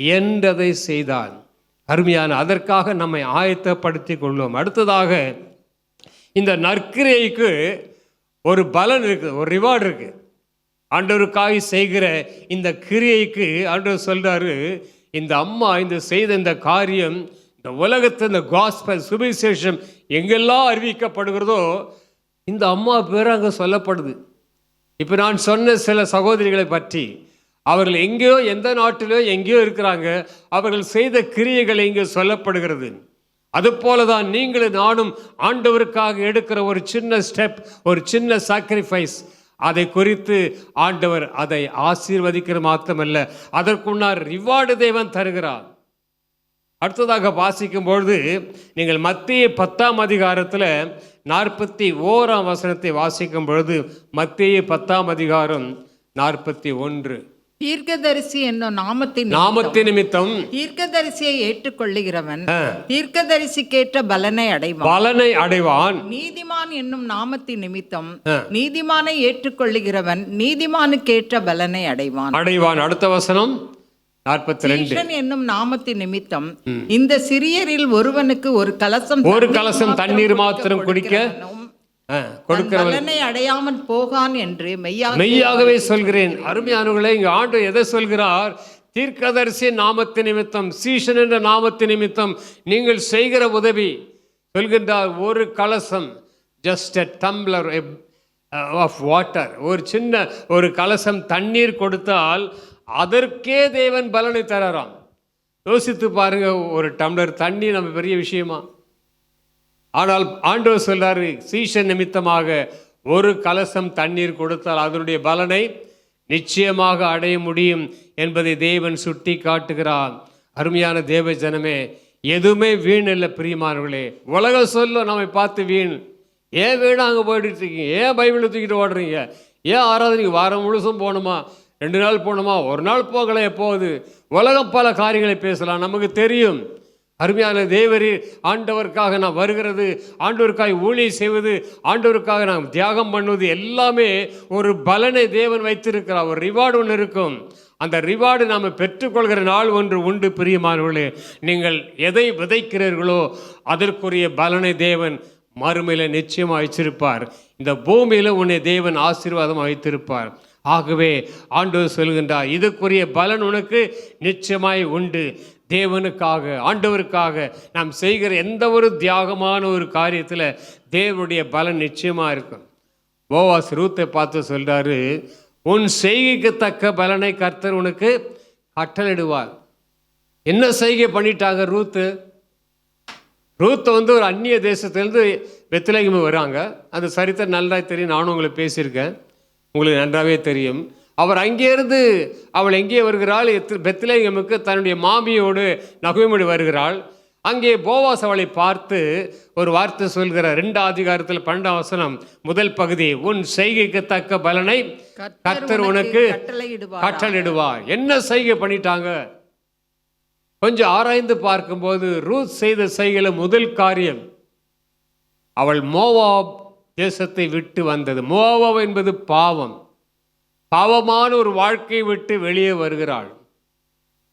இயன்றதை செய்தாள். அருமையான, அதற்காக நம்மை ஆயத்தப்படுத்தி கொள்வோம். அடுத்ததாக இந்த நற்கிரியைக்கு ஒரு பலன் இருக்குது, ஒரு ரிவார்டு இருக்கு. ஆண்டவருக்காக செய்கிற இந்த கிரியைக்கு ஆண்டவர் சொல்றாரு, இந்த அம்மா இந்த செய்த இந்த காரியம் இந்த உலகத்தில் இந்த காஸ்பல் சுவிசேஷம் எங்கெல்லாம் அறிவிக்கப்படுகிறதோ இந்த அம்மா பேர் அங்கே சொல்லப்படுது. இப்போ நான் சொன்ன சில சகோதரிகளை பற்றி, அவர்கள் எங்கேயோ எந்த நாட்டிலோ எங்கேயோ இருக்கிறாங்க, அவர்கள் செய்த கிரியைகள் இங்கே சொல்லப்படுகிறது. அதுபோல தான் நீங்களும் நானும் ஆண்டவருக்காக எடுக்கிற ஒரு சின்ன ஸ்டெப், ஒரு சின்ன சாக்ரிஃபைஸ், அதை குறித்து ஆண்டவர் அதை ஆசீர்வதிக்கிற மாத்திரமல்ல, அதற்குன்னார் ரிவார்டு தேவன் தருகிறார். அடுத்ததாக வாசிக்கும் பொழுது நீங்கள் மத்திய 10 அதிகாரத்தில் 41 வசனத்தை வாசிக்கும் பொழுது, மத்திய 10 அதிகாரம் 41, தீர்க்கதரிசி என்னும் நாமத்தின் நிமித்தம் தீர்க்கதரிசியை ஏற்றுக்கொள்ளுகிறவன் தீர்க்கதரிசிக்கேற்ற பலனை அடைவான். நீதிமான் என்னும் நாமத்தின் நிமித்தம் நீதிமானை ஏற்றுக்கொள்ளுகிறவன் நீதிமானுக்கேற்ற பலனை அடைவான். அடுத்த வசனம் 42, என்னும் நாமத்தின் நிமித்தம் இந்த சிறியரில் ஒருவனுக்கு ஒரு கலசம் தண்ணீர் மாத்திரம் குடிக்க பலனை அடையாமல் போகான் என்று மெய்யாகவே சொல்கிறேன். அருமையானவர்களே, இங்க ஆண்டவர் எதை சொல்கிறார்? தீர்க்கதரிசி நாமத்தின் நிமித்தம், சீஷன் என்ற நாமத்தின் நிமித்தம் நீங்கள் செய்கிற உதவி சொல்கின்றார். ஒரு கலசம், just a tumbler of water, ஒரு சின்ன ஒரு கலசம் தண்ணீர் கொடுத்தால் அதற்கே தேவன் பலனை தராராம். யோசித்து பாருங்க, ஒரு டம்ளர் தண்ணி நம்ம பெரிய விஷயமா? ஆனால் ஆண்டவர் சொல்றாரு, சீஷன் நிமித்தமாக ஒரு கலசம் தண்ணீர் கொடுத்தால் அதனுடைய பலனை நிச்சயமாக அடைய முடியும் என்பதை தேவன் சுட்டி காட்டுகிறார். அருமையான தேவ ஜனமே, எதுவுமே வீண் இல்லை பிரியமானவர்களே. உலகம் சொல்ல நம்மை பார்த்து வீண். ஏன் வீணா அங்கே போயிட்டு இருக்கீங்க? ஏன் பைபிளை தூக்கிட்டு ஓடுறீங்க? ஏன் ஆராதனைக்கு வாரம் முழுசும் போகணுமா? 2 நாள் போகணுமா? ஒரு நாள் போகல எப்போது? உலகம் பல காரியங்களை பேசலாம், நமக்கு தெரியும். அருமையான தேவரே, ஆண்டவருக்காக நான் வருகிறது, ஆண்டவருக்காக ஊழியம் செய்வது, ஆண்டவருக்காக நான் தியாகம் பண்ணுவது எல்லாமே ஒரு பலனை தேவன் வைத்திருக்கிறார். ஒரு ரிவார்டு ஒன்று இருக்கும். அந்த ரிவார்டு நாம் பெற்றுக்கொள்கிற நாள் ஒன்று உண்டு. பிரியமானவர்களே, நீங்கள் எதை விதைக்கிறீர்களோ அதற்குரிய பலனை தேவன் மறுமையில் நிச்சயமாக வைத்திருப்பார். இந்த பூமியில் உன்னை தேவன் ஆசீர்வாதமாக வைத்திருப்பார். ஆகவே ஆண்டவர் சொல்கின்றார், இதுக்குரிய பலன் உனக்கு நிச்சயமாய் உண்டு. தேவனுக்காக, ஆண்டவருக்காக நாம் செய்கிற எந்த ஒரு தியாகமான ஒரு காரியத்தில் தேவனுடைய பலன் நிச்சயமாக இருக்கும். போவாஸ் ரூத்தை பார்த்து சொல்கிறாரு, உன் செய்கைக்கு தக்க பலனை கர்த்தர் உனக்கு கட்டளையிடுவார். என்ன செய்கை பண்ணிட்டாங்க ரூத்து? ரூத்தை ஒரு அந்நிய தேசத்திலேருந்து பெத்லகேம் வராங்க. அந்த சரித்திரம் நல்லா தெரியும், நானும் உங்களுக்கு பேசியிருக்கேன், உங்களுக்கு நன்றாகவே தெரியும். அவர் அங்கேருந்து அவள் எங்கே வருகிறாள்? பெத்லகேமுக்கு தன்னுடைய மாமியோடு நகோமியோடு வருகிறாள். அங்கே போவாஸ் அவளை பார்த்து ஒரு வார்த்தை சொல்கிறார். 2 அதிகாரத்தில் 12ஆம் வசனம் முதல் பகுதி, உன் செய்கைக்கு தக்க பலனை கர்த்தர் உனக்கு கட்டளையிடுவார். என்ன செய்கை பண்ணிட்டாங்க? கொஞ்சம் ஆராய்ந்து பார்க்கும்போது ரூத் செய்த செய்கையில முதல் காரியம், அவள் மோவாப் தேசத்தை விட்டு வந்தது. மோவாப் என்பது பாவம், பாவமான ஒரு வாழ்க்கையை விட்டு வெளியே வருகிறாள்.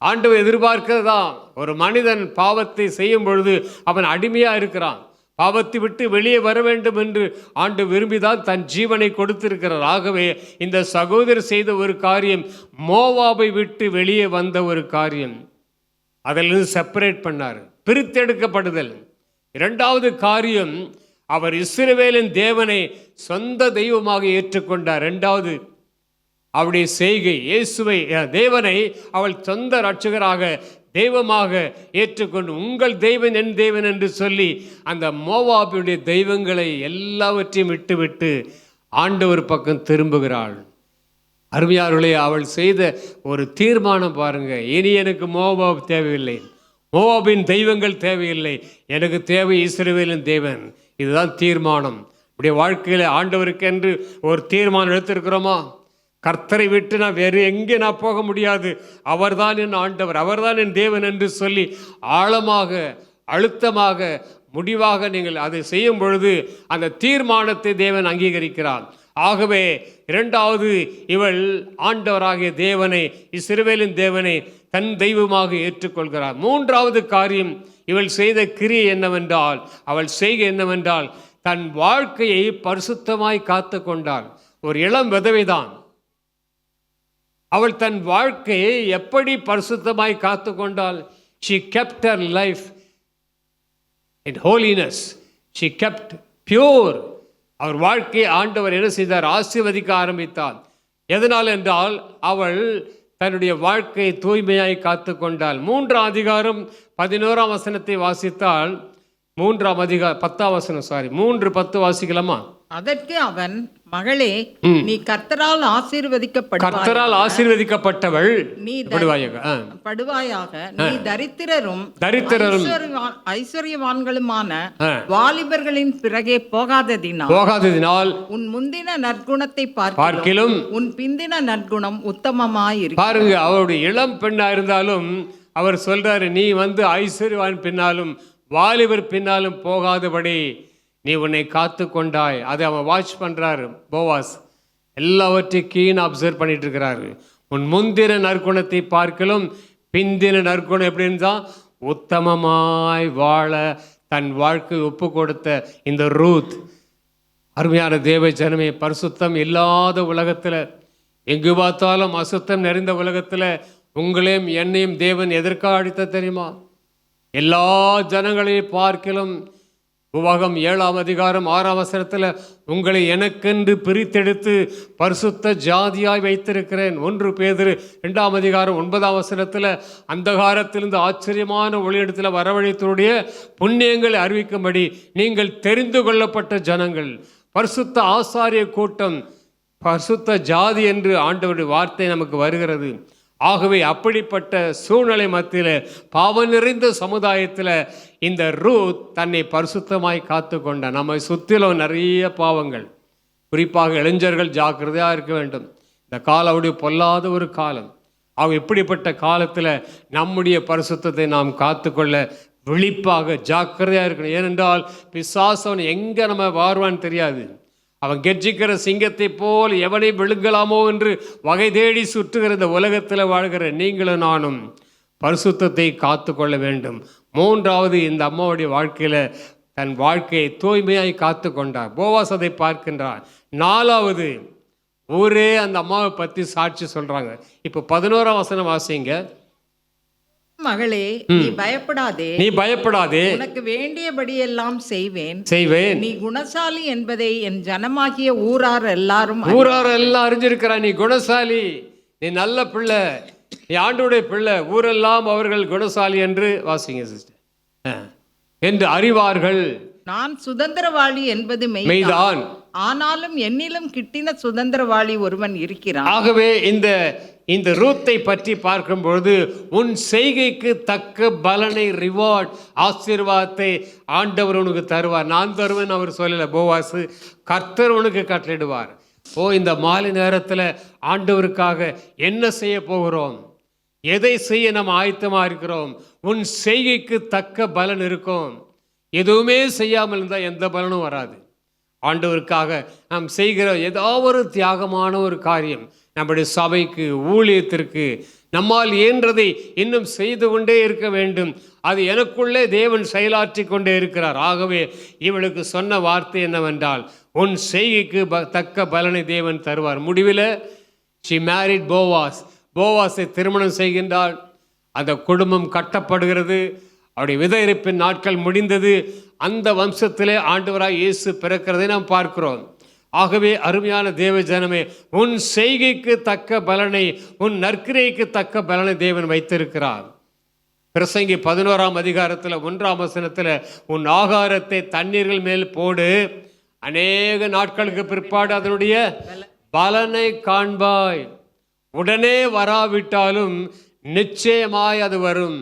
ஆண்டவர் எதிர்பார்க்கிறதா, ஒரு மனிதன் பாவத்தை செய்யும் பொழுது அவன் அடிமையாக இருக்கிறான். பாவத்தை விட்டு வெளியே வர வேண்டும் என்று ஆண்டு விரும்பிதான் தன் ஜீவனை கொடுத்திருக்கிறார். ஆகவே இந்த சகோதரர் செய்த ஒரு காரியம், மோவாபை விட்டு வெளியே வந்த ஒரு காரியம். அதிலிருந்து செப்பரேட் பண்ணார், பிரித்தெடுக்கப்படுதல். 2வது காரியம், அவர் இஸ்ரவேலின் தேவனை சொந்த தெய்வமாக ஏற்றுக்கொண்டார். 2வது அவருடைய செய்கை, இயேசுவை தேவனை அவள் சொந்த ரட்சகராக தெய்வமாக ஏற்றுக்கொண்டு, உங்கள் தெய்வன் என் தேவன் என்று சொல்லி அந்த மோவாபியுடைய தெய்வங்களை எல்லாவற்றையும் விட்டுவிட்டு ஆண்டவர் பக்கம் திரும்புகிறாள். அருமையார்களே, அவள் செய்த ஒரு தீர்மானம் பாருங்க, இனி எனக்கு மோவாப் தேவையில்லை, மோவாபின் தெய்வங்கள் தேவையில்லை, எனக்கு தேவை இஸ்ரவேலின் தேவன். இதுதான் தீர்மானம். இப்படிய வாழ்க்கையில் ஆண்டவருக்கு என்று ஒரு தீர்மானம் எடுத்திருக்கிறோமா? கர்த்தரை விட்டு நான் வேறு எங்கே நான் போக முடியாது, அவர்தான் என் ஆண்டவர், அவர்தான் என் தேவன் என்று சொல்லி ஆழமாக, அழுத்தமாக, முடிவாக நீங்கள் அதை செய்யும் பொழுது அந்த தீர்மானத்தை தேவன் அங்கீகரிக்கிறார். ஆகவே 2வது, இவள் ஆண்டவராகிய தேவனை, இஸ்ரவேலின் தேவனை தன் தெய்வமாக ஏற்றுக்கொள்கிறார். 3வது காரியம், இவள் செய்த கிரியை என்னவென்றால், அவள் செய்கை என்னவென்றால், தன் வாழ்க்கையை பரிசுத்தமாய் காத்து கொண்டாள். ஒரு இளம் விதவைதான். அவள் தன் வாழ்க்கையை எப்படி பரிசுத்தமாய் காத்து கொண்டாள்? she kept her life in holiness, she kept pure. அவர் வாழ்க்கையை ஆண்டவர் என்ன செய்தார்? ஆசீர்வதிக்க ஆரம்பித்தார். எதனால் என்றால், அவள் தன்னுடைய வாழ்க்கையை தூய்மையாய் காத்து கொண்டாள். 3ஆம் அதிகாரம் 11ஆம் வசனத்தை வாசித்தால், 3ஆம் அதிகாரம் 10ஆம் வசனம், 3:10 வாசிக்கலாமா? அதற்கு அவன், மகளே, நீ கர்த்தரால் ஆசீர்வதிக்கப்பட்டவள், நீ படுவாயாக. நீ தரித்திரரும் ஐஸ்வர்யவான்களுமான வாலிபர்களின் பிறகே போகாததினால் உன் முந்தின நற்குணத்தை பார்க்கிலும் உன் பிந்தின நற்குணம் உத்தமமாயிருக்கு. பாருங்க, அவருடைய இளம் பெண்ணா இருந்தாலும் அவர் சொல்றாரு, நீ ஐஸ்வர்யவான் பின்னாலும் வாலிபர் பின்னாலும் போகாதபடி நீ உன்னை காத்து கொண்டாய். அதை அவன் வாட்ச் பண்ணுறாரு. போவாஸ் எல்லாவற்றையும் கீழே அப்சர்வ் பண்ணிட்டு இருக்கிறாரு. உன் முந்தின நற்குணத்தை பார்க்கலும் பிந்தின நற்குணம் எப்படின்னு தான் உத்தமமாய் வாழ தன் வாழ்க்கை ஒப்பு கொடுத்த இந்த ரூத். அருமையான தேவ ஜனமே, பரிசுத்தம் இல்லாத உலகத்தில், எங்கு பார்த்தாலும் அசுத்தம் நிறைந்த உலகத்தில் உங்களையும் என்னையும் தேவன் எதற்காக அடித்த தெரியுமா? எல்லா ஜனங்களையும் பார்க்கலும் உபாகம் 7ஆம் அதிகாரம் 6ஆம் வசனத்தில், உங்களை எனக்கென்று பிரித்தெடுத்து பரிசுத்த ஜாதியாய் வைத்திருக்கிறேன். 1 பேதுரு 2ஆம் அதிகாரம் 9ஆம் வசனத்தில், அந்தகாரத்திலிருந்து ஆச்சரியமான ஒளியிடத்தில் வரவழைத்தருடைய புண்ணியங்களை அறிவிக்கும்படி நீங்கள் தெரிந்து கொள்ளப்பட்ட ஜனங்கள், பரிசுத்த ஆசாரிய கூட்டம், பரிசுத்த ஜாதி என்று ஆண்டவருடைய வார்த்தை நமக்கு வருகிறது. ஆகவே அப்படிப்பட்ட சூழ்நிலை மத்தியில், பாவம் நிறைந்த சமுதாயத்தில் இந்த ரூத் தன்னை பரிசுத்தமாய் காத்து கொண்ட. நம்ம சுற்றிலும் நிறைய பாவங்கள், குறிப்பாக இளைஞர்கள் ஜாக்கிரதையாக இருக்க வேண்டும். இந்த காலம் அவருடைய பொல்லாத ஒரு காலம். அவங்க இப்படிப்பட்ட காலத்தில் நம்முடைய பரிசுத்தத்தை நாம் காத்துக்கொள்ள விழிப்பாக ஜாக்கிரதையாக இருக்கணும். ஏனென்றால் பிசாசு அவன் எங்கே நம்ம வாருவான்னு தெரியாது. அவன் கெர்ச்சிக்கிற சிங்கத்தை போல் எவனை விழுங்கலாமோ என்று வகை தேடி சுற்றுகிற இந்த உலகத்தில் வாழ்கிற நீங்களும் நானும் பரிசுத்தத்தை காத்து கொள்ள வேண்டும். மூன்றாவது, இந்த அம்மாவுடைய வாழ்க்கையில் தன் வாழ்க்கையை தூய்மையாய் காத்து கொண்டார். போவாஸ் அதை பார்க்கின்றார். நாலாவது, ஊரே அந்த அம்மாவை பற்றி சாட்சி சொல்கிறாங்க. இப்போ 11ஆம் வசனம் வாசிங்க. மகளே, நீ பயப்படாதே, நீ பயப்படாதே, உனக்கு வேண்டியபடியெல்லாம் செய்வேன். செய்வேன். நீ குணசாலி என்பதை என் ஜனமாகிய ஊரார் எல்லாரும் அறிஞ்சிருக்கிறா. நீ குணசாலி, நீ நல்ல பிள்ளை, நீ ஆண்டவருடைய பிள்ளை, ஊரெல்லாம் அவர்கள் குணசாலி என்று வாசிங்க சிஸ்டர் என்று அறிவார்கள். நான் சுதந்திரவாளி என்பது மெய்தான், ஆனாலும் என்னிலும் கிட்டின சுதந்திரவாளி ஒருவன் இருக்கிறான். ஆகவே இந்த ரூத்தை பற்றி பார்க்கும்பொழுது உன் செய்கைக்கு தக்க பலனை, ரிவார்ட், ஆசீர்வாதத்தை ஆண்டவர் உனக்கு தருவார். நான் தருவேன் அவர் சொல்லல, போவாசு, கர்த்தர் உனக்கு கட்டளிடுவார். இந்த மாலை நேரத்தில் ஆண்டவருக்காக என்ன செய்ய போகிறோம், எதை செய்ய நம்ம ஆயத்தமாக இருக்கிறோம்? உன் செய்கைக்கு தக்க பலன் இருக்கும். எதுவுமே செய்யாமல் இருந்தால் எந்த பலனும் வராது. ஆண்டவருக்காக நாம் செய்கிற ஏதாவது ஒரு தியாகமான ஒரு காரியம், நம்முடைய சபைக்கு, ஊழியத்திற்கு நம்மால் இயன்றதை இன்னும் செய்து கொண்டே இருக்க வேண்டும். அது எனக்குள்ளே தேவன் செயலாற்றி கொண்டே இருக்கிறார். ஆகவே இவளுக்கு சொன்ன வார்த்தை என்னவென்றால், உன் செய்கைக்கு தக்க பலனை தேவன் தருவார். முடிவில் she married போவாஸ். போவாஸை திருமணம் செய்கின்றாள். அந்த குடும்பம் கட்டப்படுகிறது. அவருடைய விதையிறப்பின் நாட்கள் முடிந்தது. அந்த வம்சத்திலே ஆண்டவராய் இயேசு பிறக்கிறதை நாம் பார்க்கிறோம். ஆகவே அருமையான தேவ ஜனமே, உன் செய்கைக்கு தக்க பலனை, உன் நற்கிரைக்கு தக்க பலனை தேவன் வைத்திருக்கிறார். பிரசங்கி 11ஆம் அதிகாரத்தில் 1ஆம் வசனத்தில், உன் ஆகாரத்தை தண்ணீர்கள் மேல் போடு, அநேக நாட்களுக்கு பிற்பாடு அதனுடைய பலனை காண்பாய். உடனே வராவிட்டாலும் நிச்சயமாய் அது வரும்.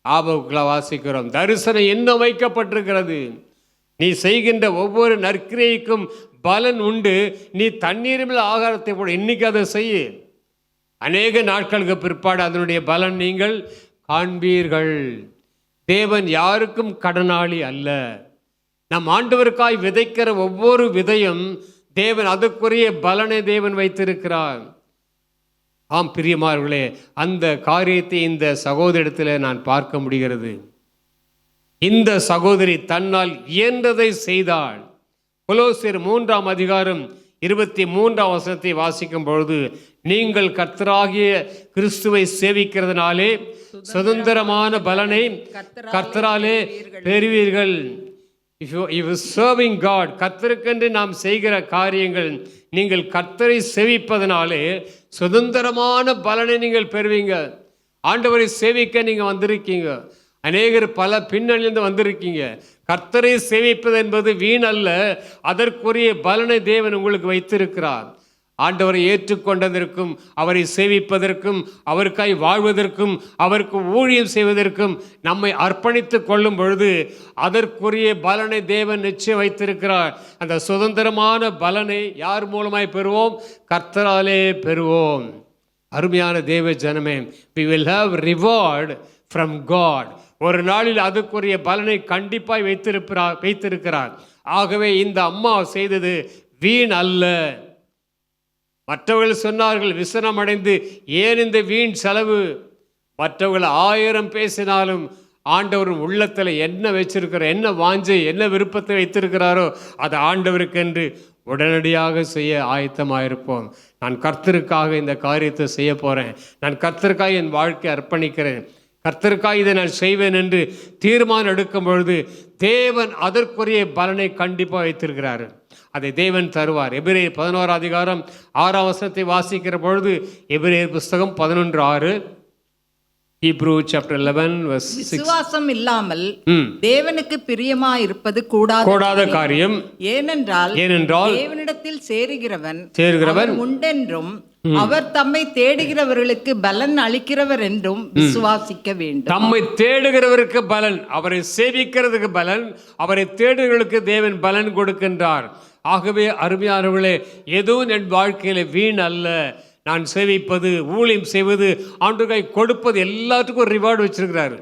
ஆபத்துல வாசிக்கிறோம், தரிசனம் என்ன வைக்கப்பட்டிருக்கிறது. நீ செய்கின்ற ஒவ்வொரு நற்கிரைக்கும் பலன் உண்டு. நீ தண்ணீர் மேல் ஆகாரத்தை போட, இன்னைக்கு அதை செய்ய, அநேக நாட்களுக்கு பிற்பாடு அதனுடைய பலன் நீங்கள் காண்பீர்கள். தேவன் யாருக்கும் கடனாளி அல்ல. நம் ஆண்டவருக்காய் விதைக்கிற ஒவ்வொரு விதையும் தேவன் அதற்குரிய பலனை தேவன் வைத்திருக்கிறார். ஆம் பிரியமானவர்களே, அந்த காரியத்தை இந்த சகோதரிடத்தில் நான் பார்க்க முடிகிறது. இந்த சகோதரி தன்னால் இயன்றதை செய்தாள். கொலோசியர் 3ஆம் அதிகாரம் 23ஆம் வசனத்தை வாசிக்கும் பொழுது, நீங்கள் கர்த்தராகிய கிறிஸ்துவை சேவிக்கிறதுனாலே சுதந்திரமான பலனை கர்த்தராலே பெறுவீர்கள். சர்விங் காட், கர்த்தருக்கென்று நாம் செய்கிற காரியங்கள், நீங்கள் கர்த்தரை சேவிப்பதனாலே சுதந்திரமான பலனை நீங்கள் பெறுவீங்க. ஆண்டவரை சேவிக்க நீங்கள் வந்திருக்கீங்க. அநேகர் பல பின்னணியிலிருந்து வந்திருக்கீங்க. கர்த்தரை சேவிப்பது என்பது வீண் அல்ல. அதற்குரிய பலனை தேவன் உங்களுக்கு வைத்திருக்கிறார். ஆண்டவரை ஏற்றுக்கொண்டதற்கும், அவரை சேவிப்பதற்கும், அவருக்காய் வாழ்வதற்கும், அவருக்கு ஊழியம் செய்வதற்கும் நம்மை அர்ப்பணித்து கொள்ளும் பொழுது அதற்குரிய பலனை தேவன் நிச்சயம் வைத்திருக்கிறார். அந்த சுதந்திரமான பலனை யார் மூலமாய் பெறுவோம்? கர்த்தராலே பெறுவோம். அருமையான தேவ ஜனமே, we will have reward from God. ஒரு நாளில் அதுக்குரிய பலனை கண்டிப்பாய் வைத்திருக்கிறார். ஆகவே இந்த அம்மா செய்தது வீண் அல்ல. மற்றவர்கள் சொன்னார்கள், விசனம் அடைந்து ஏன் இந்த வீண் செலவு? மற்றவர்கள் 1000 பேசினாலும் ஆண்டவர் உள்ளத்தில் என்ன வச்சிருக்கிறார், என்ன வாஞ்சை, என்ன விருப்பத்தை வைத்திருக்கிறாரோ அதை ஆண்டவருக்கென்று உடனடியாக செய்ய ஆயத்தமாயிருப்போம். நான் கர்த்தருக்காக இந்த காரியத்தை செய்ய போகிறேன், நான் கர்த்தருக்காக என் வாழ்க்கையை அர்ப்பணிக்கிறேன், கர்த்தருக்காக இதை நான் செய்வேன் என்று தீர்மானம் எடுக்கும் பொழுது தேவன் அதற்குரிய பலனை கண்டிப்பாக வைத்திருக்கிறார். அதை தேவன் தருவார். எபிரேயர் 11ஆம் அதிகாரம் 6ஆம் வசனத்தை வாசிக்கிற பொழுது, எபிரேயர் புஸ்தகம் 11:6, Hebrew chapter 11 verse 6. விசுவாசம் இல்லாமல் தேவனுக்கு பிரியமாய் இருப்பது கூடாத காரியம். ஏனென்றால் தேவனிடத்தில் சேருகிறவன் உண்டென்றும் அவர் தம்மை தேடுகிறவர்களுக்கு பலன் அளிக்கிறவர் என்றும் விசுவாசிக்க வேண்டும். தம்மை தேடுகிறவருக்கு பலன், அவரை சேவிக்கிறதுக்கு பலன், அவரை தேடுகிறவர்களுக்கு தேவன் பலன் கொடுக்கின்றார். ஆகவே அருமையானவர்களே, எதுவும் என் வாழ்க்கையில வீண் அல்ல. நான் சேவிப்பது, ஊழியம் செய்வது, ஆண்டவருக்காய் கொடுப்பது, எல்லாத்துக்கும் ஒரு ரிவார்டு வச்சிருக்கிறாரு.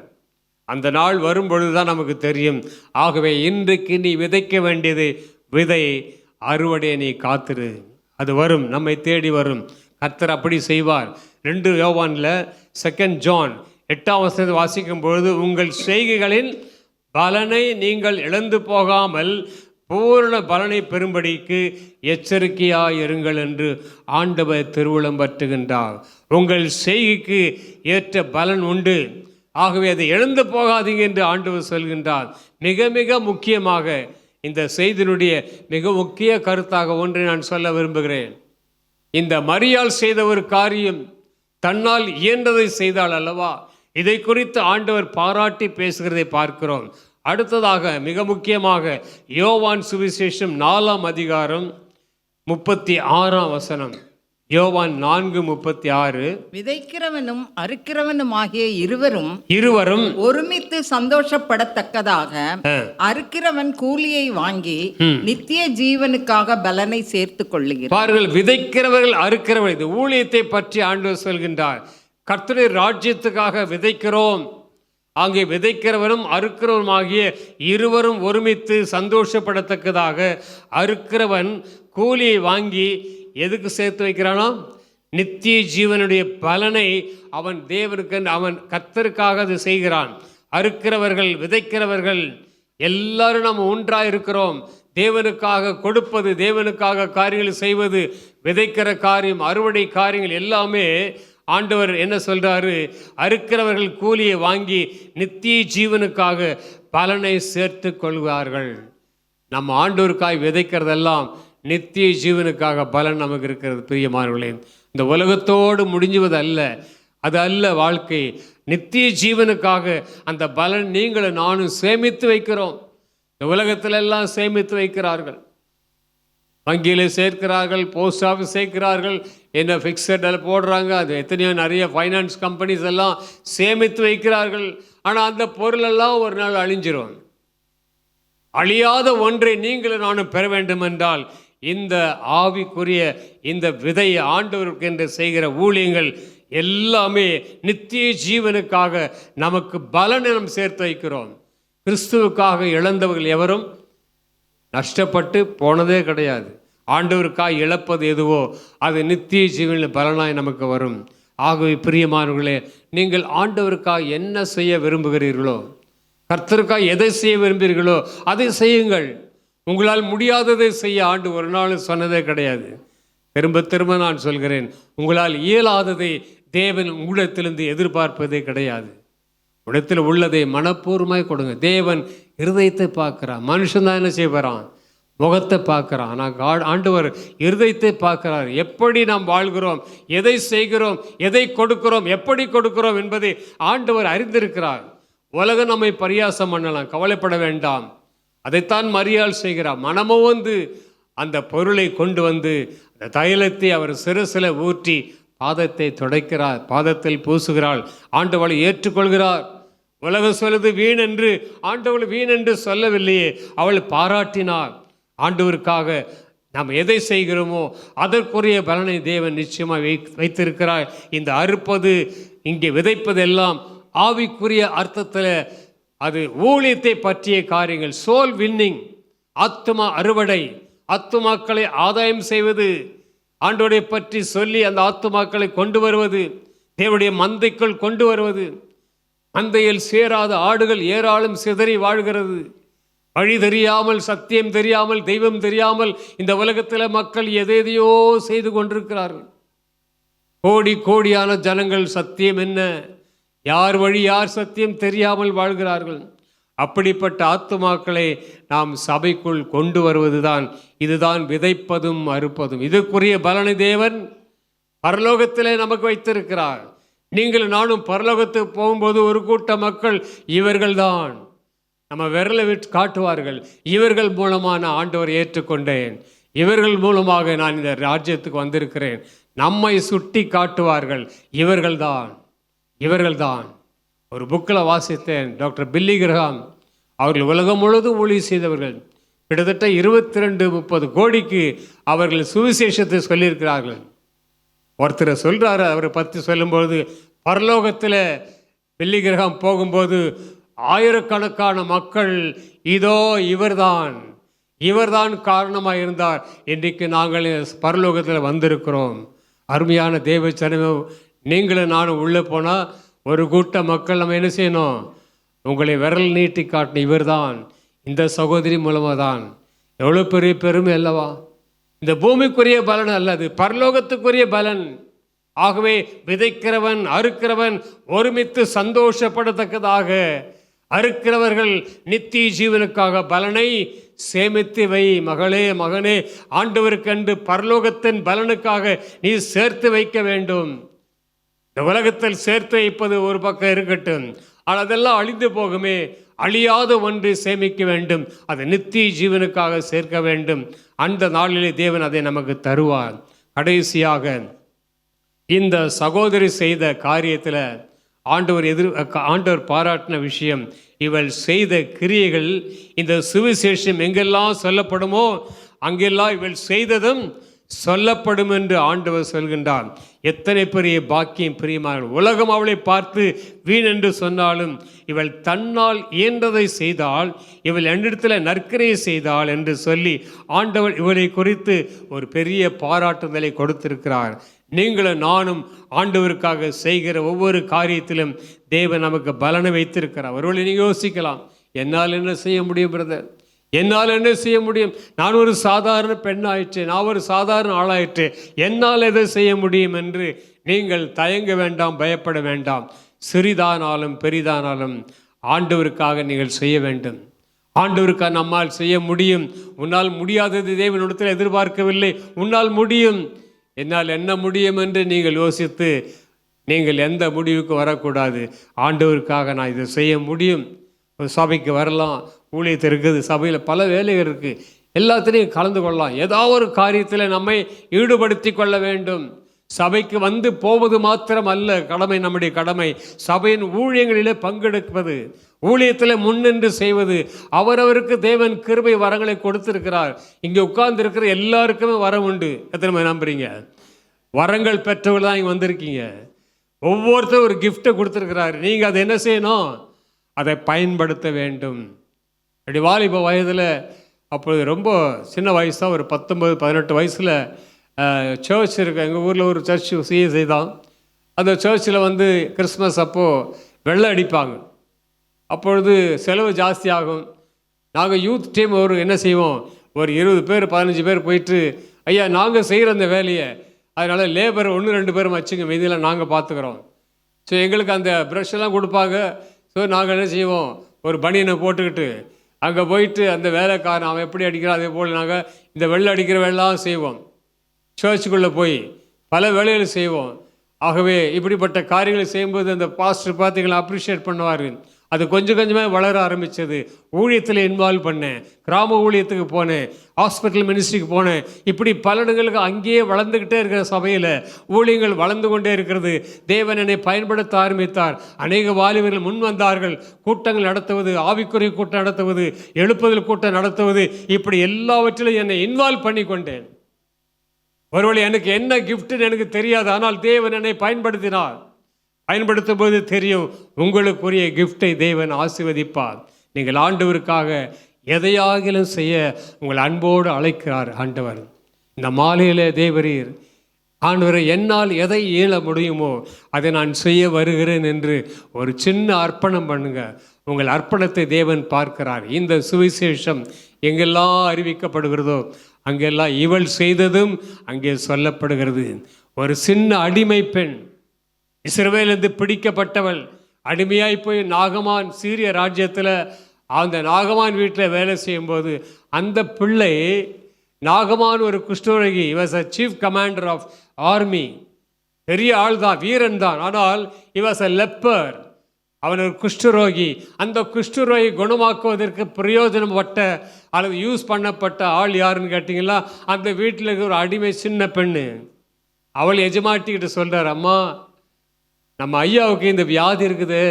அந்த நாள் வரும் பொழுதுதான் நமக்கு தெரியும். ஆகவே இன்றைக்கு நீ விதைக்க வேண்டியது விதை, அறுவடை நீ காத்திரு, அது வரும், நம்மை தேடி வரும். கர்த்தர் அப்படி செய்வார். 2 யோவான்ல 2 ஜான் 8ஆம் வசனத்தை வாசிக்கும் பொழுது, உங்கள் செய்கைகளின் பலனை நீங்கள் இழந்து போகாமல் பூரண பலனை பெறும்படிக்கு எச்சரிக்கையாயிருங்கள் என்று ஆண்டவர் திருவுளம் பற்றுகின்றார். உங்கள் செய்கைக்கு ஏற்ற பலன் உண்டு, ஆகவே அதை இழந்து போகாதீங்க என்று ஆண்டவர் சொல்கின்றார். மிக மிக முக்கியமாக இந்த செய்தியினுடைய மிக முக்கிய கருத்தாக ஒன்றை நான் சொல்ல விரும்புகிறேன். இந்த மரியாள் செய்த ஒரு காரியம் தன்னால் இயன்றதை செய்தாள் அல்லவா? இதை குறித்து ஆண்டவர் பாராட்டி பேசுகிறதை பார்க்கிறோம். அடுத்ததாக மிக முக்கியமாக யோவான் சுவிசேஷம் 4ஆம் அதிகாரம் 36ஆம் வசனம். யோவான் 4:36. விதைக்கிறவனும் அறுக்கிறவனும் ஆகிய இருவரும் ஒருமித்து சந்தோஷப்படத்தக்கதாக அறுக்கிறவன் கூலியை வாங்கி நித்திய ஜீவனுக்காக பலனை சேர்த்து கொள்ளுகிறார். பாருங்கள், விதைக்கிறவர்கள் அறுக்கிறவர்கள், இந்த ஊழியத்தை பற்றி ஆண்டவர் சொல்கின்றார். கர்த்தருடைய ராஜ்யத்துக்காக விதைக்கிறோம். அங்கே விதைக்கிறவரும் அறுக்கிறவரும் ஆகிய இருவரும் ஒருமித்து சந்தோஷப்படத்தக்கதாக அறுக்கிறவன் கூலியை வாங்கி எதுக்கு சேர்த்து வைக்கிறானோ? நித்திய ஜீவனுடைய பலனை அவன் தேவனுக்கு, அவன் கர்த்தருக்காக அது செய்கிறான். அறுக்கிறவர்கள், விதைக்கிறவர்கள் எல்லாரும் நாம் ஒன்றாக இருக்கிறோம். தேவனுக்காக கொடுப்பது, தேவனுக்காக காரியங்கள் செய்வது, விதைக்கிற காரியம், அறுவடை காரியங்கள் எல்லாமே ஆண்டவர் என்ன சொல்றாரு? அறுக்கிறவர்கள் கூலியை வாங்கி நித்திய ஜீவனுக்காக பலனை சேர்த்து கொள்வார்கள். நம்ம ஆண்டவருக்காய் விதைக்கிறதெல்லாம் நித்திய ஜீவனுக்காக பலன் நமக்கு இருக்கிறது. பிரியமானவர்களே, இந்த உலகத்தோடு முடிஞ்சுவது அல்ல, அது அல்ல வாழ்க்கை. நித்திய ஜீவனுக்காக அந்த பலன் நீங்களும் நானும் சேமித்து வைக்கிறோம். இந்த உலகத்தில் எல்லாம் சேமித்து வைக்கிறார்கள். வங்கியில் சேர்க்கிறார்கள், போஸ்ட் ஆஃபீஸ் சேர்க்கிறார்கள், என்ன ஃபிக்ஸடில் போடுறாங்க. அது எத்தனையோ நிறைய ஃபைனான்ஸ் கம்பெனிஸ் எல்லாம் சேமித்து வைக்கிறார்கள். ஆனால் அந்த பொருளெல்லாம் ஒரு நாள் அழிஞ்சிரும். அழியாத ஒன்றை நீங்களும் நானும் பெற வேண்டும் என்றால் இந்த ஆவிக்குரிய இந்த விதையை ஆண்டவருக்கு என்று செய்கிற ஊழியங்கள் எல்லாமே நித்திய ஜீவனுக்காக நமக்கு பலனை நாம் சேர்த்து வைக்கிறோம். கிறிஸ்துவுக்காக இழந்தவர்கள் எவரும் நஷ்டப்பட்டு போனதே கிடையாது. ஆண்டவருக்காக இழப்பது எதுவோ அது நித்திய ஜீவனில் பலனாய் நமக்கு வரும். ஆகவே பிரியமானவர்களே, நீங்கள் ஆண்டவருக்காக என்ன செய்ய விரும்புகிறீர்களோ, கர்த்தருக்காக எதை செய்ய விரும்புகிறீர்களோ அதை செய்யுங்கள். உங்களால் முடியாததை செய்ய ஆண்டு ஒரு நாள் சொன்னதே கிடையாது. திரும்ப திரும்ப நான் சொல்கிறேன், உங்களால் இயலாததை தேவன் உங்களிடத்திலிருந்து எதிர்பார்ப்பதே கிடையாது. உடத்தில் உள்ளதை மனப்பூர்வமாய் கொடுங்க. தேவன் இருதயத்தை பார்க்கிறான். மனுஷன் தான் என்ன செய்வாரான்? முகத்தை பார்க்கிறான். ஆனால் ஆண்டவர் இருதயத்தை பார்க்கிறார். எப்படி நாம் வாழ்கிறோம், எதை செய்கிறோம், எதை கொடுக்கிறோம், எப்படி கொடுக்கிறோம் என்பதை ஆண்டவர் அறிந்திருக்கிறார். உலகம் நம்மை பரியாசம் பண்ணலாம், கவலைப்பட வேண்டாம். அதைத்தான் மரியாள் செய்கிறார். மனமோ வந்து அந்த பொருளை கொண்டு வந்து அந்த தைலத்தை அவர் சிறுசில ஊற்றி பாதத்தை துடைக்கிறார், பாதத்தில் பூசுகிறாள். ஆண்டவளை ஏற்றுக்கொள்கிறார். உலகம் சொல்லுது வீண் என்று, ஆண்டவள் வீண் என்று சொல்லவில்லையே, அவள் பாராட்டினார். ஆண்டவருக்காக நாம் எதை செய்கிறோமோ அதற்குரிய பலனை தேவன் நிச்சயமாக வைத்திருக்கிறார். இந்த அறுப்பது, இங்கே விதைப்பது எல்லாம் ஆவிக்குரிய அர்த்தத்தில் அது ஊழியத்தை பற்றிய காரியங்கள். சோல் வின்னிங், ஆத்துமா அறுவடை, ஆத்துமாக்களை ஆதாயம் செய்வது, ஆண்டவரை பற்றி சொல்லி அந்த ஆத்துமாக்களை கொண்டு வருவது, தேவனுடைய மந்தைக்குள் கொண்டு வருவது. மந்தையில் சேராத ஆடுகள் ஏராளம் சிதறி வாழ்கிறது. வழி தெரியாமல், சத்தியம் தெரியாமல், தெய்வம் தெரியாமல் இந்த உலகத்தில் மக்கள் எதையோ செய்து கொண்டிருக்கிறார்கள். கோடி கோடியான ஜனங்கள் சத்தியம் என்ன, யார் வழி யார் சத்தியம் தெரியாமல் வாழ்கிறார்கள். அப்படிப்பட்ட ஆத்துமாக்களை நாம் சபைக்குள் கொண்டு வருவதுதான், இதுதான் விதைப்பதும் அறுப்பதும். இதுக்குரிய பலனை தேவன் பரலோகத்திலே நமக்கு வைத்திருக்கிறார். நீங்கள் நானும் பரலோகத்துக்கு போகும்போது ஒரு கூட்ட மக்கள் இவர்கள்தான் நம்ம விரலை விட்டு காட்டுவார்கள். இவர்கள் மூலமாக நான் ஆண்டவரை ஏற்றுக்கொண்டேன், இவர்கள் மூலமாக நான் இந்த ராஜ்யத்துக்கு வந்திருக்கிறேன். நம்மை சுட்டி காட்டுவார்கள். இவர்கள்தான் இவர்கள்தான். ஒரு புக்கில் வாசித்தேன், டாக்டர் பில்லி கிரஹாம் அவர்கள் உலகம் முழுவதும் ஊழியம் செய்தவர்கள். கிட்டத்தட்ட 22-30 கோடிக்கு அவர்கள் சுவிசேஷத்தை சொல்லியிருக்கிறார்கள். ஒருத்தரை சொல்கிறாரு, அவரை பற்றி சொல்லும்போது, பரலோகத்தில் பில்லி கிரஹாம் போகும்போது ஆயிரக்கணக்கான மக்கள் இதோ இவர்தான் காரணமாக இருந்தார், இன்றைக்கு நாங்கள் பரலோகத்தில் வந்திருக்கிறோம். அருமையான தேவ ஜனமே, நீங்களும் நானும் உள்ளே போனால் ஒரு கூட்ட மக்கள் நம்ம என்ன செய்யணும்? உங்களை விரல் நீட்டி காட்டின இவர்தான், இந்த சகோதரி மூலமாக தான். எவ்வளோ பெரிய பெருமை அல்லவா! இந்த பூமிக்குரிய பலன் அல்லது பரலோகத்துக்குரிய பலன். ஆகவே விதைக்கிறவன் அறுக்கிறவன் ஒருமித்து சந்தோஷப்படத்தக்கதாக, அறுக்கிறவர்கள் நித்திய ஜீவனுக்காக பலனை சேமித்து வை. மகளே மகனே, ஆண்டவருக்கென்று பரலோகத்தின் பலனுக்காக நீ சேர்த்து வைக்க வேண்டும். இந்த உலகத்தில் சேர்த்து வைப்பது ஒரு பக்கம் இருக்கட்டும், ஆனால் அதெல்லாம் அழிந்து போகுமே. அழியாத ஒன்று சேமிக்க வேண்டும், அது நித்திய ஜீவனுக்காக சேர்க்க வேண்டும். அந்த நாளிலே தேவன் அதை நமக்கு தருவார். கடைசியாக இந்த சகோதரி செய்த காரியத்தில் ஆண்டவர் பாராட்டின விஷயம், இவள் செய்த கிரியைகள். இந்த சுவிசேஷம் எங்கெல்லாம் சொல்லப்படுமோ அங்கெல்லாம் இவள் செய்ததும் சொல்லப்படும் என்று ஆண்டவர் சொல்கின்றார். எத்தனை பெரிய பாக்கியம் பிரியமான! உலகம் அவளை பார்த்து வீண் என்று சொன்னாலும் இவள் தன்னால் இயன்றதை செய்தால், இவள் என்னிடத்தில் நற்கரையை செய்தாள் என்று சொல்லி ஆண்டவர் இவளை குறித்து ஒரு பெரிய பாராட்டுதலை கொடுத்திருக்கிறார். நீங்களும் நானும் ஆண்டவருக்காக செய்கிற ஒவ்வொரு காரியத்திலும் தேவன் நமக்கு பலனை வைத்திருக்கிறார். ஒருவேளை நீங்கள் யோசிக்கலாம், என்னால் என்ன செய்ய முடியும் பிரதர்? என்னால் என்ன செய்ய முடியும்? நான் ஒரு சாதாரண பெண் ஆயிற்று, நான் ஒரு சாதாரண ஆளாயிற்று, என்னால் எதை செய்ய முடியும் என்று நீங்கள் தயங்க வேண்டாம், பயப்பட வேண்டாம். சிறிதானாலும் பெரிதானாலும் ஆண்டவருக்காக நீங்கள் செய்ய வேண்டும். ஆண்டவருக்காக நம்மால் செய்ய முடியும். உன்னால் முடியாதது தேவனிடத்தில் எதிர்பார்க்கவில்லை, உன்னால் முடியும். என்னால் என்ன முடியும் என்று நீங்கள் யோசித்து நீங்கள் எந்த முடிவுக்கு வரக்கூடாது. ஆண்டவருக்காக நான் இதை செய்ய முடியும். ஒரு சபைக்கு வரலாம், ஊழியத்தில் இருக்குது, சபையில் பல வேலைகள் இருக்குது, எல்லாத்துலேயும் கலந்து கொள்ளலாம். ஏதாவது ஒரு காரியத்தில் நம்மை ஈடுபடுத்தி கொள்ள வேண்டும். சபைக்கு வந்து போவது மாத்திரம் அல்ல கடமை, நம்முடைய கடமை சபையின் ஊழியங்களிலே பங்கெடுப்பது, ஊழியத்தில் முன்னின்று செய்வது. அவரவருக்கு தேவன் கிருபை வரங்களை கொடுத்திருக்கிறார். இங்கே உட்கார்ந்து இருக்கிற எல்லாருக்குமே வரம் உண்டு. எத்தனை பேர் நம்புறீங்க? வரங்கள் பெற்றவர்கள் தான் இங்கே வந்திருக்கீங்க. ஒவ்வொருத்தரும் ஒரு கிஃப்டை கொடுத்துருக்கிறார். நீங்கள் அதை என்ன செய்யணும்? அதை பயன்படுத்த வேண்டும். அப்படி வாலிப வயதில், அப்பொழுது ரொம்ப சின்ன வயசு தான், ஒரு 19-18 வயசில் சர்ச் இருக்கு. எங்கள் ஊரில் ஒரு சர்ச் சிஎஸ்ஐ தான். அந்த சர்ச்சில் வந்து கிறிஸ்மஸ் அப்போது வெள்ளை அடிப்பாங்க. அப்பொழுது செலவு ஜாஸ்தி ஆகும். நாங்கள் யூத் டீம் என்ன செய்வோம், ஒரு 20 பேர் 15 பேர் போயிட்டு, ஐயா நாங்கள் செய்கிற அந்த வேலையை, அதனால் லேபர் 1-2 பேரும் வச்சுங்க, மீதியெல்லாம் நாங்கள் பார்த்துக்குறோம். ஸோ எங்களுக்கு அந்த ப்ரஷ்ஷெல்லாம் கொடுப்பாங்க. ஸோ நாங்கள் என்ன செய்வோம், ஒரு பனியனை போட்டுக்கிட்டு அங்கே போயிட்டு அந்த வேலைக்காரன் அவன் எப்படி அடிக்கிறான் அதே போல் நாங்கள் இந்த வெள்ளை அடிக்கிற வேலைலாம் செய்வோம். சர்ச்சுக்குள்ளே போய் பல வேலைகள் செய்வோம். ஆகவே இப்படிப்பட்ட காரியங்களை செய்யும்போது அந்த பாஸ்டர் பார்த்தீங்களா அப்ரிஷியேட் பண்ணுவார். அது கொஞ்சம் கொஞ்சமாக வளர ஆரம்பித்தது. ஊழியத்தில் இன்வால்வ் பண்ணேன், கிராம ஊழியத்துக்கு போனேன், ஹாஸ்பிட்டல் மினிஸ்ட்ரிக்கு போனேன். இப்படி பல இடங்களுக்கு அங்கேயே வளர்ந்துக்கிட்டே இருக்கிற சபையில் ஊழியங்கள் வளர்ந்து கொண்டே இருக்கிறது. தேவன் என்னை பயன்படுத்த ஆரம்பித்தார். அநேக வாலிபர்கள் முன் வந்தார்கள். கூட்டங்கள் நடத்துவது, ஆவிக்குரிய கூட்டம் நடத்துவது, எழுப்புதல் கூட்டம் நடத்துவது, இப்படி எல்லாவற்றிலும் என்னை இன்வால்வ் பண்ணி கொண்டேன். ஒருவேளை எனக்கு என்ன கிஃப்ட்னு எனக்கு தெரியாது, ஆனால் தேவன் என்னை பயன்படுத்தினார். பயன்படுத்தும் போது தெரியும், உங்களுக்குரிய கிஃப்டை தேவன் ஆசீர்வதிப்பார். நீங்கள் ஆண்டவருக்காக எதையாகிலும் செய்ய உங்கள் அன்போடு அழைக்கிறார் ஆண்டவர். இந்த மாலையிலே தேவரீர், ஆண்டவரை என்னால் எதை இயல முடியுமோ அதை நான் செய்ய வருகிறேன் என்று ஒரு சின்ன அர்ப்பணம் பண்ணுங்க. உங்கள் அர்ப்பணத்தை தேவன் பார்க்கிறார். இந்த சுவிசேஷம் எங்கெல்லாம் அறிவிக்கப்படுகிறதோ அங்கெல்லாம் இவள் செய்ததும் அங்கே சொல்லப்படுகிறது. ஒரு சின்ன அடிமை பெண், இஸ்ரவேலிலிருந்து பிடிக்கப்பட்டவள், அடிமையாய் போய் நாகமான் சீரிய ராஜ்யத்தில் அந்த நாகமான் வீட்டில் வேலை செய்யும்போது அந்த பிள்ளை, நாகமான் ஒரு குஷ்டரோகி, was a chief commander of army, பெரிய ஆள் தான், வீரன் தான். ஆனால் வாஸ் அ லெப்பர், அவன் ஒரு குஷ்டரோகி. அந்த குஷ்டரோகி குணமாக்குவதற்கு பிரயோஜனப்பட்ட அல்லது யூஸ் பண்ணப்பட்ட ஆள் யாருன்னு கேட்டிங்கன்னா அந்த வீட்டில் இருக்கிற ஒரு அடிமை சின்ன பெண்ணு. அவள் எஜமாட்டிக்கிட்ட சொல்கிறார், அம்மா நம்ம ஐயாவுக்கு இந்த வியாதி இருக்குது,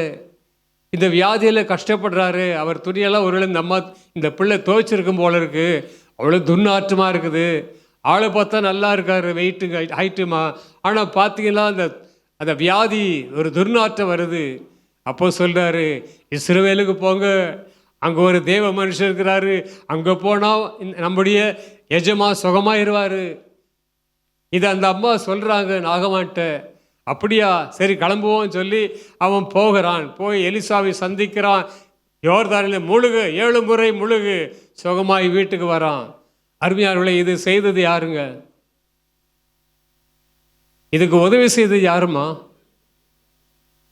இந்த வியாதியில் கஷ்டப்படுறாரு, அவர் துணியெல்லாம் ஒருவேளை இந்த அம்மா இந்த பிள்ளை துவைச்சிருக்கும் போல இருக்குது, அவ்வளோ துர்நாற்றமாக இருக்குது, ஆளை பார்த்தா நல்லா இருக்காரு, வெயிட்டுங்க ஹைட்டுமா, ஆனால் பார்த்தீங்கன்னா அந்த வியாதி ஒரு துர்நாற்றம் வருது, அப்போ சொல்கிறாரு, இஸ்ரவேலுக்கு போங்க, அங்கே ஒரு தேவ மனுஷன் இருக்கிறாரு, அங்கே போனால் நம்முடைய எஜமா சுகமாயிருவார். இது அந்த அம்மா சொல்கிறாங்க நாகமான்ட்ட. அப்படியா, சரி கிளம்புவோம் சொல்லி அவன் போகிறான். போய் எலிசாவை சந்திக்கிறான். யோர்தானில் முழுகு, 7 முறை முழுகு, சுகமாய் வீட்டுக்கு வரான். அருமையானவர்களே, இது செய்தது யாருங்க? இதுக்கு உதவி செய்தது யாருமா?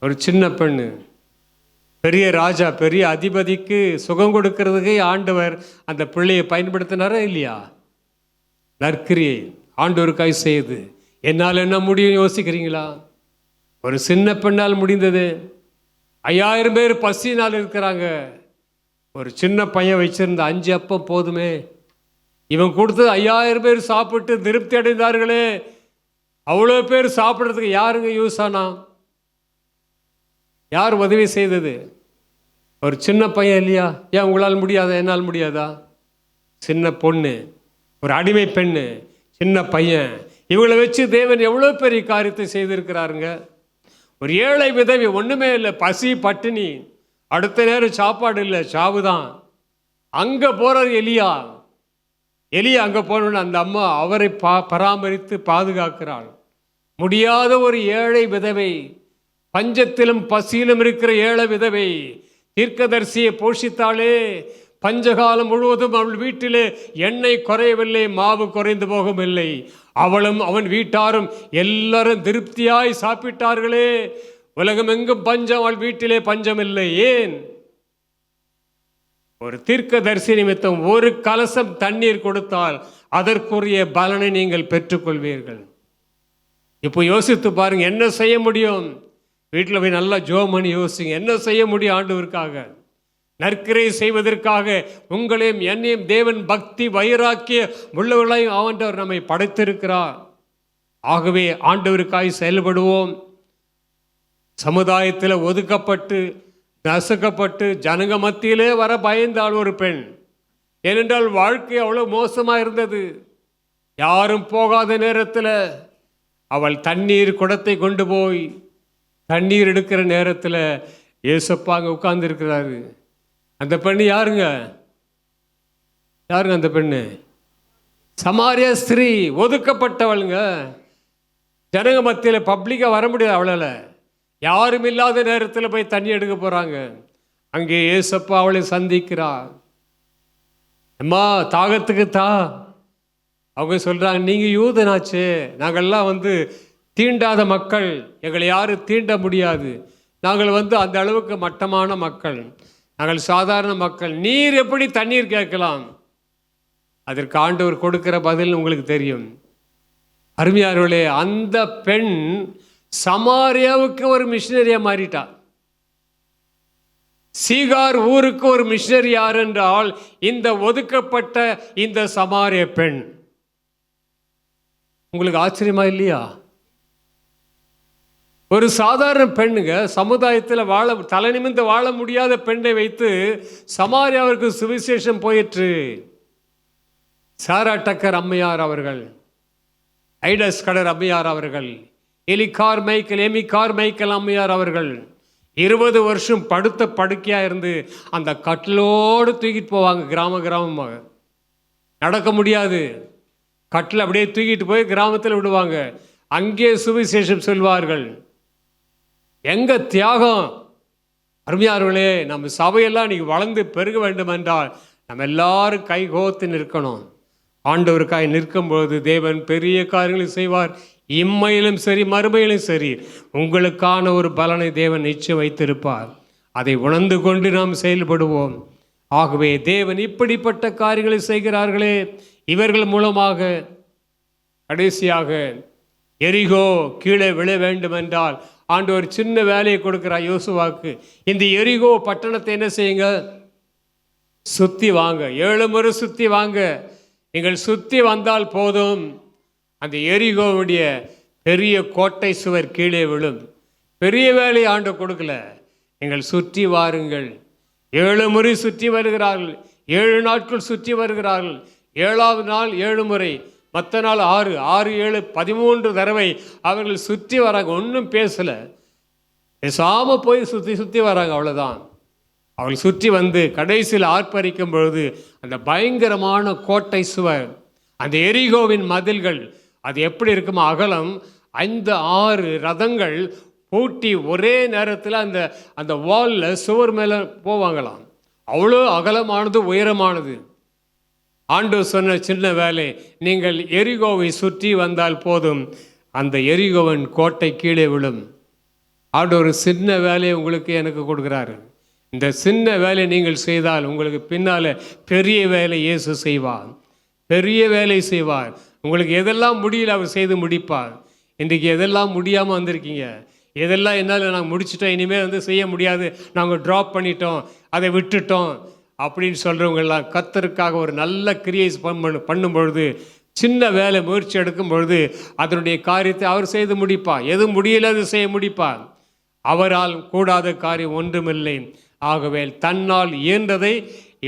ஒரு சின்ன பெண்ணு. பெரிய ராஜா, பெரிய அதிபதிக்கு சுகம் கொடுக்கறதுக்கு ஆண்டவர் அந்த பிள்ளையை பயன்படுத்தினாரா இல்லையா? நற்கிரியை ஆண்டவருக்காய் செய்து என்னால் என்ன முடியும் யோசிக்கிறீங்களா? ஒரு சின்ன பெண்ணால் முடிந்தது. 5000 பேர் பசினால் இருக்கிறாங்க. ஒரு சின்ன பையன் வச்சிருந்த 5 அப்பம் போதுமே. இவன் கொடுத்து 5000 பேர் சாப்பிட்டு திருப்தி அடைந்தார்களே. அவ்வளோ பேர் சாப்பிட்றதுக்கு யாருங்க யூஸ் ஆனா? யார் உதவி செய்தது? ஒரு சின்ன பையன் இல்லையா? ஏன் உங்களால் முடியாதா? என்னால் முடியாதா? சின்ன பொண்ணு, ஒரு அடிமை பெண்ணு, சின்ன பையன், இவங்களை வச்சு தேவன் எவ்வளோ பெரிய காரியத்தை செய்திருக்கிறாருங்க. ஒரு ஏழை விதவி, ஒன்றுமே இல்லை, பசி பட்டினி, அடுத்த நேரம் சாப்பாடு இல்லை, சாவு தான். அங்கே போகிறார் எலியா. அங்கே போனோன்னு அந்த அம்மா அவரை பராமரித்து பாதுகாக்கிறாள். முடியாத ஒரு ஏழை விதவை, பஞ்சத்திலும் பசியிலும் இருக்கிற ஏழை விதவை தீர்க்கதரிசியை போஷித்தாளே. பஞ்சகாலம் முழுவதும் அவள் வீட்டிலே எண்ணெய் குறையவில்லை, மாவு குறைந்து போகவில்லை. அவளும் அவன் வீட்டாரும் எல்லாரும் திருப்தியாய் சாப்பிட்டார்களே. உலகம் எங்கும் பஞ்சம், அவள் வீட்டிலே பஞ்சம் இல்லை. ஏன்? ஒரு தீர்க்கதரிசி நிமித்தம் ஒரு கலசம் தண்ணீர் கொடுத்தால் அதற்குரிய பலனை நீங்கள் பெற்றுக்கொள்வீர்கள். இப்போ யோசித்து பாருங்க, என்ன செய்ய முடியும்? வீட்டில் போய் நல்லா ஜோம் பண்ணி யோசிங்க, என்ன செய்ய முடியும் ஆண்டவருக்காக? நற்கிரை செய்வதற்காக உங்களையும் என்னையும் தேவன் பக்தி வைராக்கிய உள்ளவர்களையும் ஆண்டவர் நம்மை படைத்திருக்கிறார். ஆகவே ஆண்டவருக்காய் செயல்படுவோம். சமுதாயத்தில் ஒதுக்கப்பட்டு நசுக்கப்பட்டு ஜனங்க மத்தியிலே வர பயந்தாள் ஒரு பெண். ஏனென்றால் வாழ்க்கை அவ்வளோ மோசமாக இருந்தது. யாரும் போகாத நேரத்தில் அவள் தண்ணீர் குடத்தை கொண்டு போய் தண்ணீர் எடுக்கிற நேரத்தில் ஏசப்பா அங்கே உட்கார்ந்து இருக்கிறாரு. அந்த பெண்ணு யாருங்க? அந்த பெண்ணு சமாரிய ஸ்திரீ, ஒதுக்கப்பட்டவளுங்க. ஜனங்க மத்தியில் பப்ளிக்காக வர முடியாது அவளால். யாரும் இல்லாத நேரத்தில் போய் தண்ணி எடுக்க போகிறாங்க. அங்கே ஏசப்பா அவளை சந்திக்கிறார். அம்மா தாகத்துக்கு அவங்க சொல்கிறாங்க, நீங்கள் யூதனாச்சு, நாங்கள்லாம் தீண்டாத மக்கள், எங்களை யாரும் தீண்ட முடியாது, நாங்கள் அந்த அளவுக்கு மட்டமான மக்கள், நாங்கள் சாதாரண மக்கள், நீர் எப்படி தண்ணீர் கேட்கலாம்? அதற்கு ஆண்டவர் கொடுக்கிற பதில் உங்களுக்கு தெரியும். அருமையானவர்களே, அந்த பெண் சமாரியாவுக்கு ஒரு மிஷினரியா மாறிட்டா. சீகார் ஊருக்கு ஒரு மிஷினரி யார் என்றால் இந்த ஒதுக்கப்பட்ட இந்த சமாரிய பெண். உங்களுக்கு ஆச்சரியமா இல்லையா? ஒரு சாதாரண பெண்ணுங்க, சமுதாயத்தில் தலை நிமிர்ந்து வாழ முடியாத பெண்ணை வைத்து சமாரியாவிற்கு சுவிசேஷம் போயிற்று. சாரா டக்கர் அம்மையார் அவர்கள், ஐடஸ் கடர் அம்மையார் அவர்கள், எமிகார் மைக்கேல் அம்மையார் அவர்கள் 20 வருஷம் படுத்த படுக்கையாக இருந்து அந்த கட்டிலோடு தூக்கிட்டு போவாங்க. கிராமமாக நடக்க முடியாது, கட்டில் அப்படியே தூக்கிட்டு போய் கிராமத்தில் விடுவாங்க. அங்கே சுவிசேஷம் சொல்வார்கள். எங்க தியாகம்! அருமையார்களே, நம்ம சபையெல்லாம் நீங்க வளர்ந்து பெருக வேண்டும் என்றால் நம்ம எல்லாரும் கைகோத்து நிற்கணும். ஆண்டவருக்காய் நிற்கும்போது தேவன் பெரிய காரியங்களை செய்வார். இம்மையிலும் சரி மறுமையிலும் சரி உங்களுக்கான ஒரு பலனை தேவன் நிச்சயம் வைத்திருப்பார். அதை உணர்ந்து கொண்டு நாம் செயல்படுவோம். ஆகவே தேவன் இப்படிப்பட்ட காரியங்களை செய்கிறார்களே, இவர்கள் மூலமாக கடைசியாக எரிகோ கீழே விழ வேண்டும் என்றால் ஆண்டவர் சின்ன வேலையை கொடுக்கிறார் யோசுவாக்கு. இந்த எரிகோ பட்டணத்தை என்ன செய்யுங்க? சுற்றி வாங்க. 7 முறை சுற்றி வாங்க. நீங்கள் சுற்றி வந்தால் போதும், அந்த எரிகோவுடைய பெரிய கோட்டை சுவர் கீழே விழும். பெரிய வேலையை ஆண்டு கொடுக்கல, நீங்கள் சுற்றி வாருங்கள். 7 முறை சுற்றி வருகிறார்கள். 7 நாட்கள் சுற்றி வருகிறார்கள். 7ஆவது நாள் 7 முறை, மற்ற நாள் 6, 6, 7, 13 தடவை அவர்கள் சுற்றி வராங்க. ஒன்றும் பேசலை. பேசாம போய் சுற்றி சுற்றி வராங்க, அவ்வளோதான். அவள் சுற்றி வந்து கடைசியில் ஆர்ப்பரிக்கும் பொழுது அந்த பயங்கரமான கோட்டை சுவர், அந்த எரிகோவின் மதில்கள், அது எப்படி இருக்குமோ அகலம் 5-6 ரதங்கள் பூட்டி ஒரே நேரத்தில் அந்த அந்த வாலில் சுவர் மேலே போவாங்களாம். அவ்வளோ அகலமானது, உயரமானது. ஆண்டவர் சொன்ன சின்ன வேலை, நீங்கள் எரிகோவை சுற்றி வந்தால் போதும், அந்த எரிகோவன் கோட்டை கீழே விழும். ஆண்டவர் ஒரு சின்ன வேலையை உங்களுக்கு எனக்கு கொடுக்குறாரு. இந்த சின்ன வேலையை நீங்கள் செய்தால் உங்களுக்கு பின்னால் பெரிய வேலை இயேசு செய்வார், பெரிய வேலை செய்வார். உங்களுக்கு எதெல்லாம் முடியல அவர் செய்து முடிப்பார். இன்றைக்கு எதெல்லாம் முடியாமல் வந்திருக்கீங்க, எதெல்லாம் என்னால் நாங்கள் முடிச்சிட்டோம், இனிமேல் வந்து செய்ய முடியாது, நாங்கள் ட்ராப் பண்ணிட்டோம், அதை விட்டுட்டோம் அப்படின்னு சொல்கிறவங்கெல்லாம் கர்த்தருக்காக ஒரு நல்ல கிரியை பண்ணும் பொழுது, சின்ன வேலை முயற்சி எடுக்கும் பொழுது அதனுடைய காரியத்தை அவர் செய்து முடிப்பார். எது முடியல அது செய்ய முடிப்பார். அவரால் கூடாத காரியம் ஒன்றுமில்லை. ஆகவே தன்னால் இயன்றதை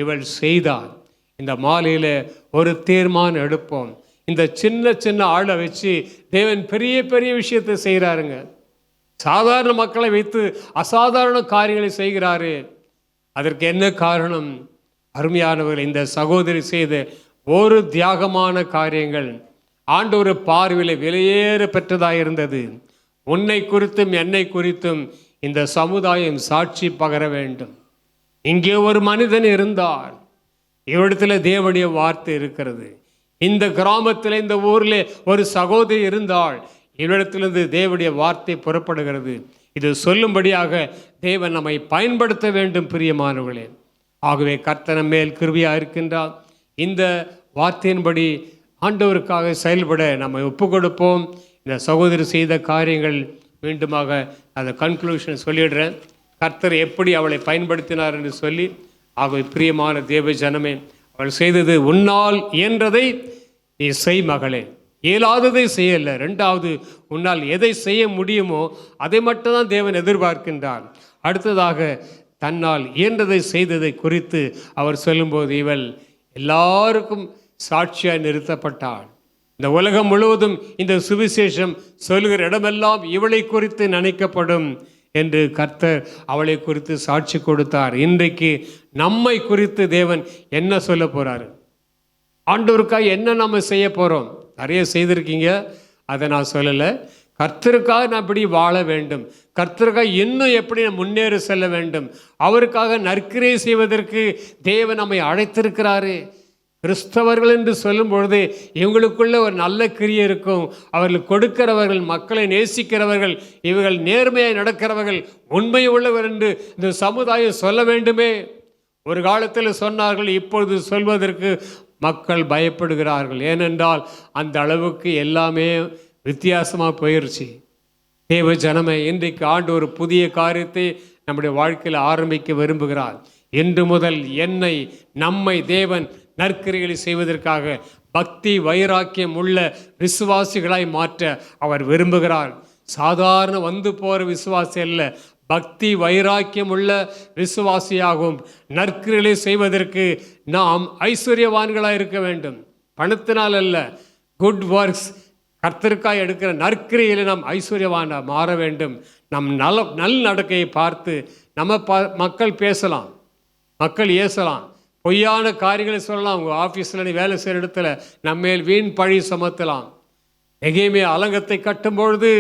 இவள் செய்தார். இந்த மாலையில் ஒரு தீர்மானம் எடுப்போம். இந்த சின்ன சின்ன ஆளை வச்சு தேவன் பெரிய பெரிய விஷயத்தை செய்கிறாருங்க. சாதாரண மக்களை வைத்து அசாதாரண காரியங்களை செய்கிறாரு. அதற்கு என்ன காரணம்? அருமையானவர்கள், இந்த சகோதரி செய்த ஒரு தியாகமான காரியங்கள் ஆண்டவர் பார்வையில் விலையேற பெற்றதாக இருந்தது. உன்னை குறித்தும் என்னை குறித்தும் இந்த சமுதாயம் சாட்சி பகர வேண்டும். இங்கே ஒரு மனிதன் இருந்தார், இவ்விடத்தில் தேவனுடைய வார்த்தை இருக்கிறது. இந்த கிராமத்தில், இந்த ஊரில் ஒரு சகோதரி இருந்தாள், இவ்விடத்திலிருந்து தேவனுடைய வார்த்தை புறப்படுகிறது. இது சொல்லும்படியாக தேவன் நம்மை பயன்படுத்த வேண்டும் பிரியமானவர்களே. ஆகவே கர்த்தர் நம்ம மேல் கிருபையாக இருக்கின்றார். இந்த வார்த்தையின்படி ஆண்டவருக்காக செயல்பட நம்ம ஒப்பு கொடுப்போம். இந்த சகோதரி செய்த காரியங்கள் மீண்டுமாக அந்த கன்க்ளூஷன் சொல்லிடுறேன். கர்த்தர் எப்படி அவளை பயன்படுத்தினார் என்று சொல்லி, ஆகவே பிரியமான தேவ ஜனமே, அவள் செய்தது உன்னால் இயன்றதை நீ செய் மகளே, இயலாததை செய்யலை. ரெண்டாவது, உன்னால் எதை செய்ய முடியுமோ அதை மட்டும்தான் தேவன் எதிர்பார்க்கின்றார். அடுத்ததாக தன்னால் இயன்றதை செய்ததை குறித்து அவர் சொல்லும்போது, இவள் எல்லாருக்கும் சாட்சியாக நிறுத்தப்பட்டாள். இந்த உலகம் முழுவதும் இந்த சுவிசேஷம் சொல்கிற இடமெல்லாம் இவளை குறித்து நினைக்கப்படும் என்று கர்த்தர் அவளை குறித்து சாட்சி கொடுத்தார். இன்றைக்கு நம்மை குறித்து தேவன் என்ன சொல்ல போகிறாரு? ஆண்டவருக்காக என்ன நம்ம செய்ய போகிறோம்? நிறைய செய்திருக்கீங்க, அதை நான் சொல்லலை. கர்த்தருக்காக நான் எப்படி வாழ வேண்டும், கர்த்தருக்காக இன்னும் எப்படி முன்னேறி செல்ல வேண்டும், அவருக்காக நற்கிரியை செய்வதற்கு தேவன் நம்மை அழைத்திருக்கிறாரு. கிறிஸ்தவர்கள் என்று சொல்லும் பொழுது இவங்களுக்குள்ள ஒரு நல்ல கிரியை இருக்கும். அவர்கள் கொடுக்கிறவர்கள், மக்களை நேசிக்கிறவர்கள், இவர்கள் நேர்மையாக நடக்கிறவர்கள், உண்மை உள்ளவர் என்று இந்த சமுதாயம் சொல்ல வேண்டுமே. ஒரு காலத்தில் சொன்னார்கள், இப்பொழுது சொல்வதற்கு மக்கள் பயப்படுகிறார்கள். ஏனென்றால் அந்த அளவுக்கு எல்லாமே வித்தியாசமாக போயிடுச்சு. தேவ ஜனமே, இன்றைக்கு ஆண்டு ஒரு புதிய காரியத்தை நம்முடைய வாழ்க்கையில் ஆரம்பிக்க விரும்புகிறார். இன்று முதல் நம்மை தேவன் நற்கிரிகளை செய்வதற்காக பக்தி வைராக்கியம் உள்ள விசுவாசிகளாய் மாற்ற அவர் விரும்புகிறார். சாதாரண வந்து போகிற விசுவாசி அல்ல, பக்தி வைராக்கியம் உள்ள விசுவாசியாகவும் நற்கிரிகளை செய்வதற்கு நாம் ஐஸ்வர்யவான்களாக இருக்க வேண்டும். பணத்தினால் அல்ல, குட் ஒர்க்ஸ், கர்த்தருக்காய் எடுக்கிற நற்கிரியில் நாம் ஐஸ்வர்யவான மாற வேண்டும். நம் நல் நடக்கையை பார்த்து மக்கள் பேசலாம், மக்கள் ஏசலாம், பொய்யான காரியங்களை சொல்லலாம். உங்கள் ஆஃபீஸில் நீ வேலை செய்கிற இடத்துல நம்மேல் வீண் பழி சுமத்தலாம். எங்கேயுமே அலங்கத்தை கட்டும்பொழுது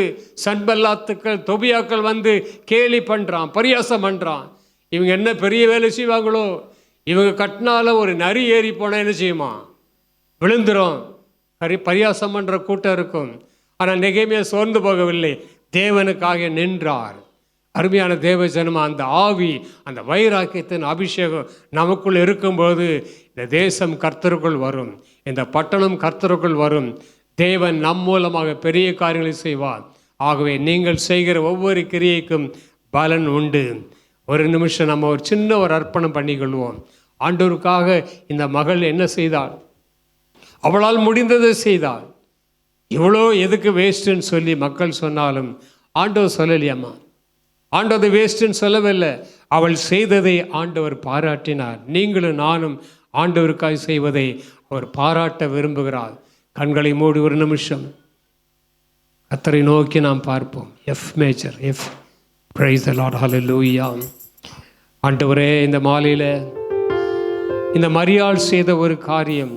சன்பல்லாத்துக்கள், தொபியாக்கள் வந்து கேலி பண்ணுறான், பரியாசம் பண்ணுறான். இவங்க என்ன பெரிய வேலை செய்வாங்களோ, இவங்க கட்டினால ஒரு நரி ஏறி போனால் என்ன செய்யுமா? விழுந்துடும். பரியாசம் பண்ணுற கூட்டம் இருக்கும். ஆனால் நெகேமியா சோர்ந்து போகவில்லை, தேவனுக்காக நின்றார். அருமையான தேவ ஜனமா, அந்த ஆவி, அந்த வைராக்கியத்தின் அபிஷேகம் நமக்குள் இருக்கும்போது இந்த தேசம் கர்த்தருக்குள் வரும், இந்த பட்டணம் கர்த்தருக்குள் வரும். தேவன் நம் மூலமாக பெரிய காரியங்களை செய்வார். ஆகவே நீங்கள் செய்கிற ஒவ்வொரு கிரியைக்கும் பலன் உண்டு. ஒரு நிமிஷம் நம்ம ஒரு சின்ன ஒரு அர்ப்பணம் பண்ணிக்கொள்வோம். ஆண்டவருக்காக இந்த மகள் என்ன செய்தாள்? அவளால் முடிந்ததை செய்தாள். இவ்வளோ எதுக்கு வேஸ்ட்டுன்னு சொல்லி மக்கள் சொன்னாலும் ஆண்டவர் சொல்லலையம்மா. ஆண்டவர் வேஸ்ட்டுன்னு சொல்லவில்லை, அவள் செய்ததை ஆண்டவர் பாராட்டினார். நீங்களும் நானும் ஆண்டவருக்காக செய்வதை அவர் பாராட்ட விரும்புகிறார். கண்களை மூடி ஒரு நிமிஷம் கர்த்தரை நோக்கி நாம் பார்ப்போம். F major, F praise the lord, hallelujah. ஆண்டவரே, இந்த மாலையில் இந்த மரியாள் செய்த ஒரு காரியம்,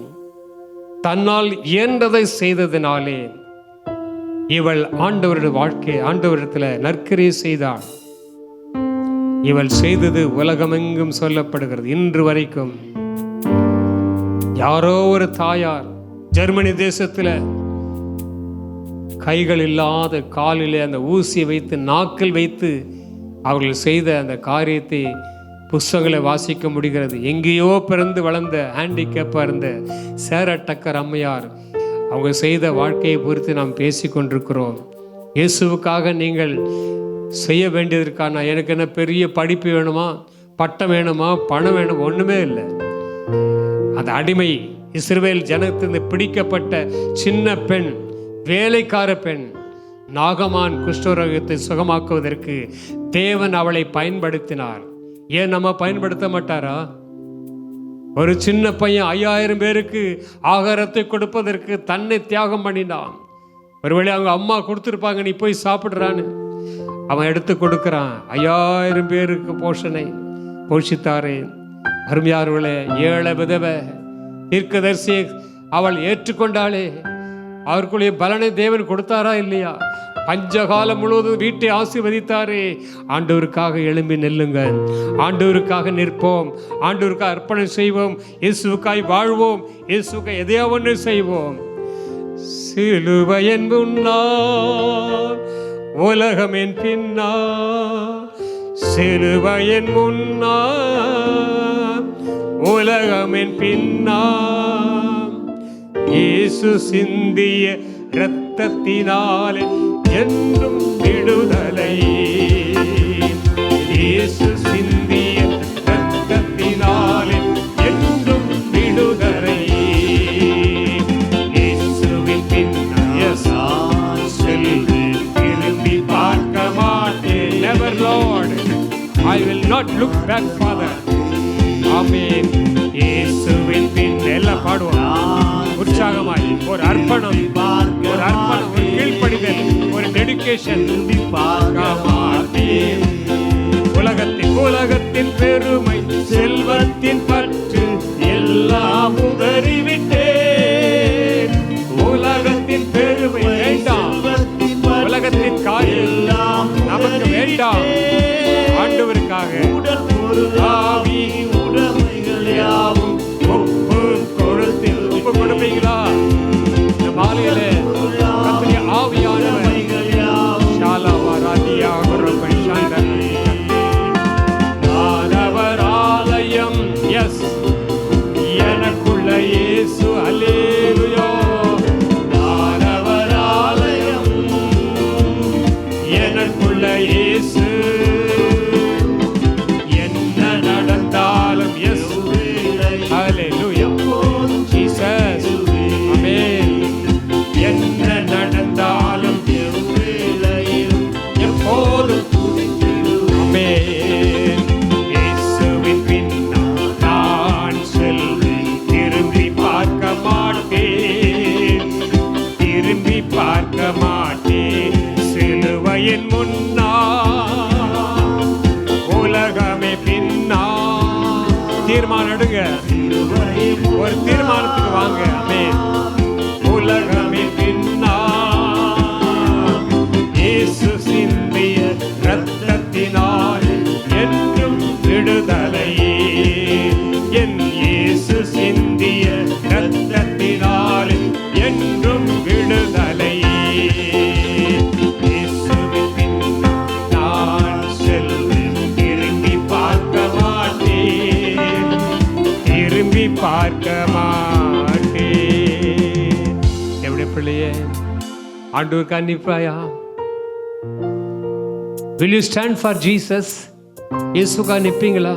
தன்னால் இயன்றதை செய்ததினாலே இவள் ஆண்டவருடைய வாழ்க்கை ஆண்டவரிடத்தில் நற்கிரியை செய்தாள். இவள் செய்தது உலகமெங்கும் சொல்லப்படுகிறது. இன்று வரைக்கும் யாரோ ஒரு தாயார் ஜெர்மனி தேசத்தில் கைகள் இல்லாத காலிலே அந்த ஊசியை வைத்து நாக்கில் வைத்து அவர்கள் செய்த அந்த காரியத்தை புஸ்தகங்களை வாசிக்க முடிகிறது. எங்கேயோ பிறந்து வளர்ந்த ஹேண்டிகேப்பாக இருந்த சேரா டக்கர் அம்மையார் அவங்க செய்த வாழ்க்கையை குறித்து நாம் பேசி கொண்டிருக்கிறோம். இயேசுவுக்காக நீங்கள் செய்ய வேண்டியதற்கான, எனக்கு என்ன பெரிய படிப்பு வேணுமா, பட்டம் வேணுமா, பணம் வேணுமா, ஒன்றுமே இல்லை. அந்த அடிமை இஸ்ரவேல் ஜனத்திலிருந்து பிடிக்கப்பட்ட சின்ன பெண், வேலைக்கார பெண், நாகமான் குஷ்டரோகத்தை சுகமாக்குவதற்கு தேவன் அவளை பயன்படுத்தினார். ஏன் நம்ம பயன்படுத்த மாட்டாரா? ஒரு சின்ன பையன் 5000 பேருக்கு ஆகாரத்தை கொடுப்பதற்கு தன்னை தியாகம் பண்ணினான். ஒருவேளை அவங்க அம்மா கொடுத்துருப்பாங்க, நீ போய் சாப்பிடுறான்னு. அவன் எடுத்து கொடுக்குறான். 5000 பேருக்கு போஷித்தாரே. அருமையார்களே, 7 விதவை தீர்க்கதரிசியை அவள் ஏற்றுக்கொண்டாளே. அவருக்குள்ளே பலனை தேவன் கொடுத்தாரா இல்லையா? பஞ்சகாலம் முழுவதும் வீட்டை ஆசீர்வதித்தாரே. ஆண்டவருக்காக எழும்பி நெல்லுங்க, ஆண்டவருக்காக நிற்போம், ஆண்டவருக்காக அர்ப்பணம் செய்வோம், இயேசுவுக்காய் வாழ்வோம், இயேசுக்காய் எதையோ ஒன்று செய்வோம். சிலுவையின் முன்னால் உலகமின் பின்னால், சிலுவையின் முன்னால் உலகமின் பின்னால், இயேசு சிந்திய இரத்தத்தினாலே என்றும் விடுதலை, இயேசு சிந்திய இரத்தத்தினாலே என்றும் விடுதலை. இயேசுவின் பின்னால் சென்று திரும்பி பார்க்க மாட்டேன். Never Lord, I will not look back, Father. ஆமென். இயேசுவின் பின் எல்லாம் பாடுவோம் உற்சாகமாய். ஒரு அர்ப்பணம், ஒரு அர்ப்பணம், ஒரு கீழ்ப்படிதல், ஒரு டெடிகேஷன். உலகத்தின் பெருமை, செல்வத்தின் பற்று எல்லாம் உதறிவிட்டேன். உலகத்தின் பெருமை வேண்டாம், உலகத்தின் காரியம் நமக்கு வேண்டாம். ஆண்டவருக்காக உடல் பொருளாவி உடைமைகள் யாவும் ஒப்பு கொடுப்பீங்களா? இந்த மாலையில கர்த்தருடைய ஆவியானவர் மாணவர் ஆலயம், எஸ், எனக்குள்ள இயேசு, அல்லேலூயா. மாணவர் ஆலயம், எனக்குள்ள இயேசு, என்ன நடந்தாலும் எஸ், அல்லேலூயா, ஜீசஸ், ஆமென். என்ன நடந்தாலும் எப்போதும் ஆமென். இயேசுவின் பின்னால் நான் செல்வேன், திரும்பி பார்க்க மாட்டேன், திரும்பி பார்க்க மாட்டேன். சிலுவையின் முன்னால் உலகமே பின்னால். தீர்மானம் எடுங்க, ஒரு தீர்மானத்துக்கு வாங்க. ஆமென். உலகமே பின்னால், இயேசு சிந்திய இரத்தத்தினால் என்றும் விடுதலை. என் இயேசு சிந்திய இரத்தத்தினால் என்றும் விடுதலை. இயேசுவின் பின்னால் நான் செல்வேன், திரும்பி பார்க்க மாட்டேன், திரும்பி பார்க்க மாட்டேன். எவ்வளவு பிள்ளையே, ஆண்டவருக்கு அன்னிப்பாயா? Will you stand for Jesus? இயேசுக்கா நிற்பீங்களா?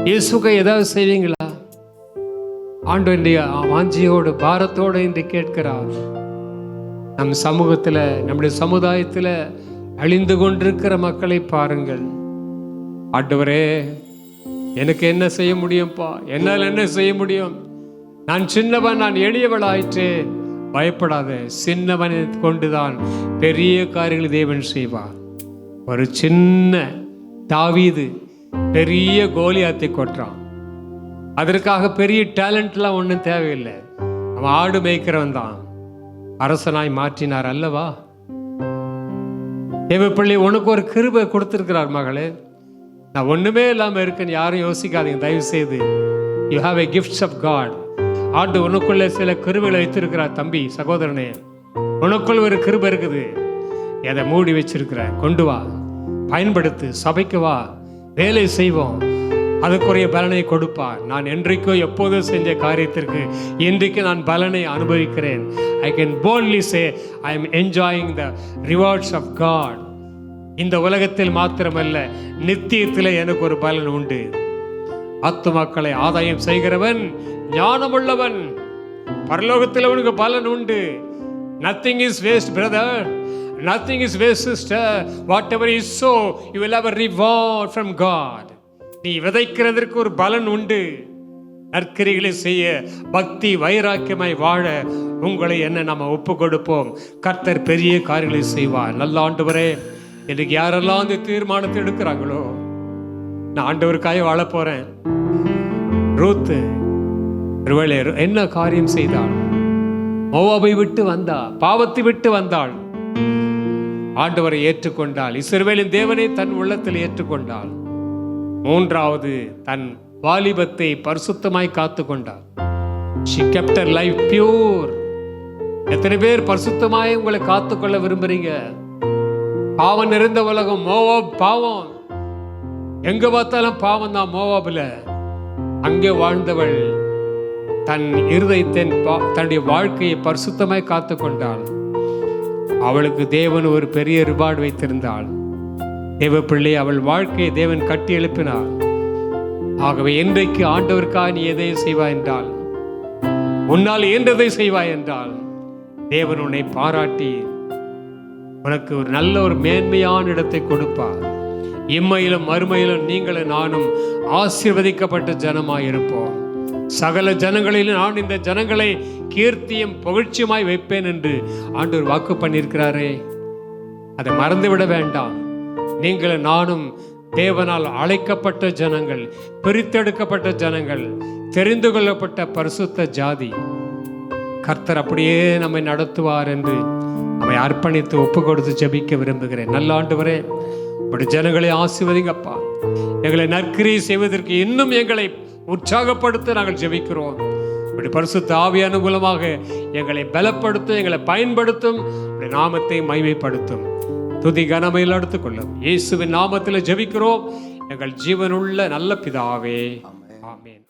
இயேசுக்கா ஏதாவது செய்வீங்களா? ஆண்டவருடைய வாஞ்சியோடு பாரத்தோடு இன்று கேட்கிறார். நம் சமூகத்தில், நம்முடைய சமுதாயத்தில் அழிந்து கொண்டிருக்கிற மக்களை பாருங்கள். ஆண்டவரே, எனக்கு என்ன செய்ய முடியும்ப்பா? என்னால் என்ன செய்ய முடியும்? நான் சின்னவன், நான் எளியவளாயிற்று. பயப்படாத, சின்னவனை கொண்டுதான் பெரிய காரியங்களை தேவன் செய்வார். ஒரு சின்ன தாவீது பெரிய கோலியாத்தை கொட்டுறான். அதற்காக பெரிய டேலண்ட்லாம் ஒன்றும் தேவையில்லை. அவன் ஆடு மேய்க்கிறவன் தான், அரசனாய் மாற்றினார் அல்லவா? தேவப்பிள்ளை, உனக்கு ஒரு கிருபை கொடுத்திருக்கிறார் மகளே. நான் ஒண்ணுமே இல்லாம இருக்கேன்னு யாரும் யோசிக்காதீங்க தயவு செய்து. You have a gifts of God. ஆண்டு உனக்குள்ள சில கிருபைகளை வைத்திருக்கிறார் தம்பி, சகோதரனே. உனக்குள்ள ஒரு கிருபை இருக்குது, அதை மூடி வச்சிருக்கிற. கொண்டு வா, பயன்படுத்து, சபைக்கு வா, வேலை செய்வோம், அதுக்குரிய பலனை கொடுப்பார். நான் என்றைக்கோ எப்போதும் செஞ்ச காரியத்திற்கு இன்றைக்கு நான் பலனை அனுபவிக்கிறேன். I can boldly say I am enjoying the rewards of God. இந்த உலகத்தில் மாத்திரமல்ல, நித்தியத்தில் எனக்கு ஒரு பலன் உண்டு. ஆத்துமாக்களை ஆதாயம் செய்கிறவன் ஞானமுள்ளவன், பரலோகத்தில் அவனுக்கு பலன் உண்டு. Nothing is waste, brother. Nothing is waste, sister. Whatever you sow, you will have a reward from God. நீ விதைக்கிறதற்கு ஒரு பலன் உண்டு. நற்கிரிகளை செய்ய, பக்தி வைராக்கியமாய் வாழ உங்களை என்ன நம்ம ஒப்பு கொடுப்போம். கர்த்தர் பெரிய காரியங்களை செய்வார். நல்ல ஆண்டவரே, எனக்கு யாரெல்லாம் அந்த தீர்மானத்தை எடுக்கிறாங்களோ, நான் ஆண்டவருக்காக வாழ போறேன். ரூத்து ஒருவேளை என்ன காரியம் செய்தாள்? மோவாபை விட்டு வந்தா, பாவத்தை விட்டு வந்தாள், ஆண்டவரை ஏற்றுக்கொண்டாள். இஸ்ரவேலின் தேவனை தன் உள்ளத்தில் ஏற்றுக்கொண்டாள். மூன்றாவது, தன் வாலிபத்தை பரிசுத்தமாய் காத்து கொண்டார். She kept her life pure. எத்தனை பேர் பரிசுத்தமாய் உங்களை காத்துக்கொள்ள விரும்புறீங்க? பாவம் நிறைந்த உலகம், மோவாப் பாவம், எங்க பார்த்தாலும் பாவம் தான். மோவாபில் அங்கே வாழ்ந்தவள் தன் இருதயத்தின் தன்னுடைய வாழ்க்கையை பரிசுத்தமாய் காத்து கொண்டாள். அவளுக்கு தேவன் ஒரு பெரிய ரிவார்டு வைத்திருந்தாள். தேவ பிள்ளை, அவள் வாழ்க்கையை தேவன் கட்டி எழுப்பினார். ஆகவே இன்றைக்கு ஆண்டவருக்காக நீ எதை செய்வாய் என்றால், உன்னால் இயன்றதை செய்வாய் என்றால், தேவன் உன்னை பாராட்டி உனக்கு ஒரு நல்ல ஒரு மேன்மையான இடத்தை கொடுப்பார். இம்மையிலும் மறுமையிலும் நீங்களும் நானும் ஆசீர்வதிக்கப்பட்ட ஜனமாய் இருப்போம். சகல ஜனங்களிலும் நான் இந்த ஜனங்களை கீர்த்தியும் புகழ்ச்சியுமாய் வைப்பேன் என்று ஆண்டவர் வாக்கு பண்ணியிருக்கிறாரே, அதை மறந்துவிட வேண்டாம். நீங்களும் நானும் தேவனால் அழைக்கப்பட்ட ஜனங்கள், பிரித்தெடுக்கப்பட்ட ஜனங்கள், தெரிந்து கொள்ளப்பட்ட பரிசுத்த ஜாதி. கர்த்தர் அப்படியே நம்மை நடத்துவார் என்று நம்மை அர்ப்பணித்து ஒப்பு கொடுத்து ஜெபிக்க விரும்புகிறேன். நல்ல ஆண்டவரே, இப்படி ஜனங்களை ஆசீர்வதிங்கப்பா. எங்களை நற்கிரியை செய்வதற்கு இன்னும் எங்களை உற்சாகப்படுத்த நாங்கள் ஜெபிக்கிறோம். இப்படி பரிசுத்த ஆவியான மூலமாக எங்களை பலப்படுத்தும், எங்களை பயன்படுத்தும், நாமத்தை மகிமைப்படுத்தும். துதி கனமையில் எடுத்துக்கொள்ளும். இயேசுவின் நாமத்தில் ஜெபிக்கிறோம் எங்கள் ஜீவனுள்ள நல்ல பிதாவே, ஆமென்.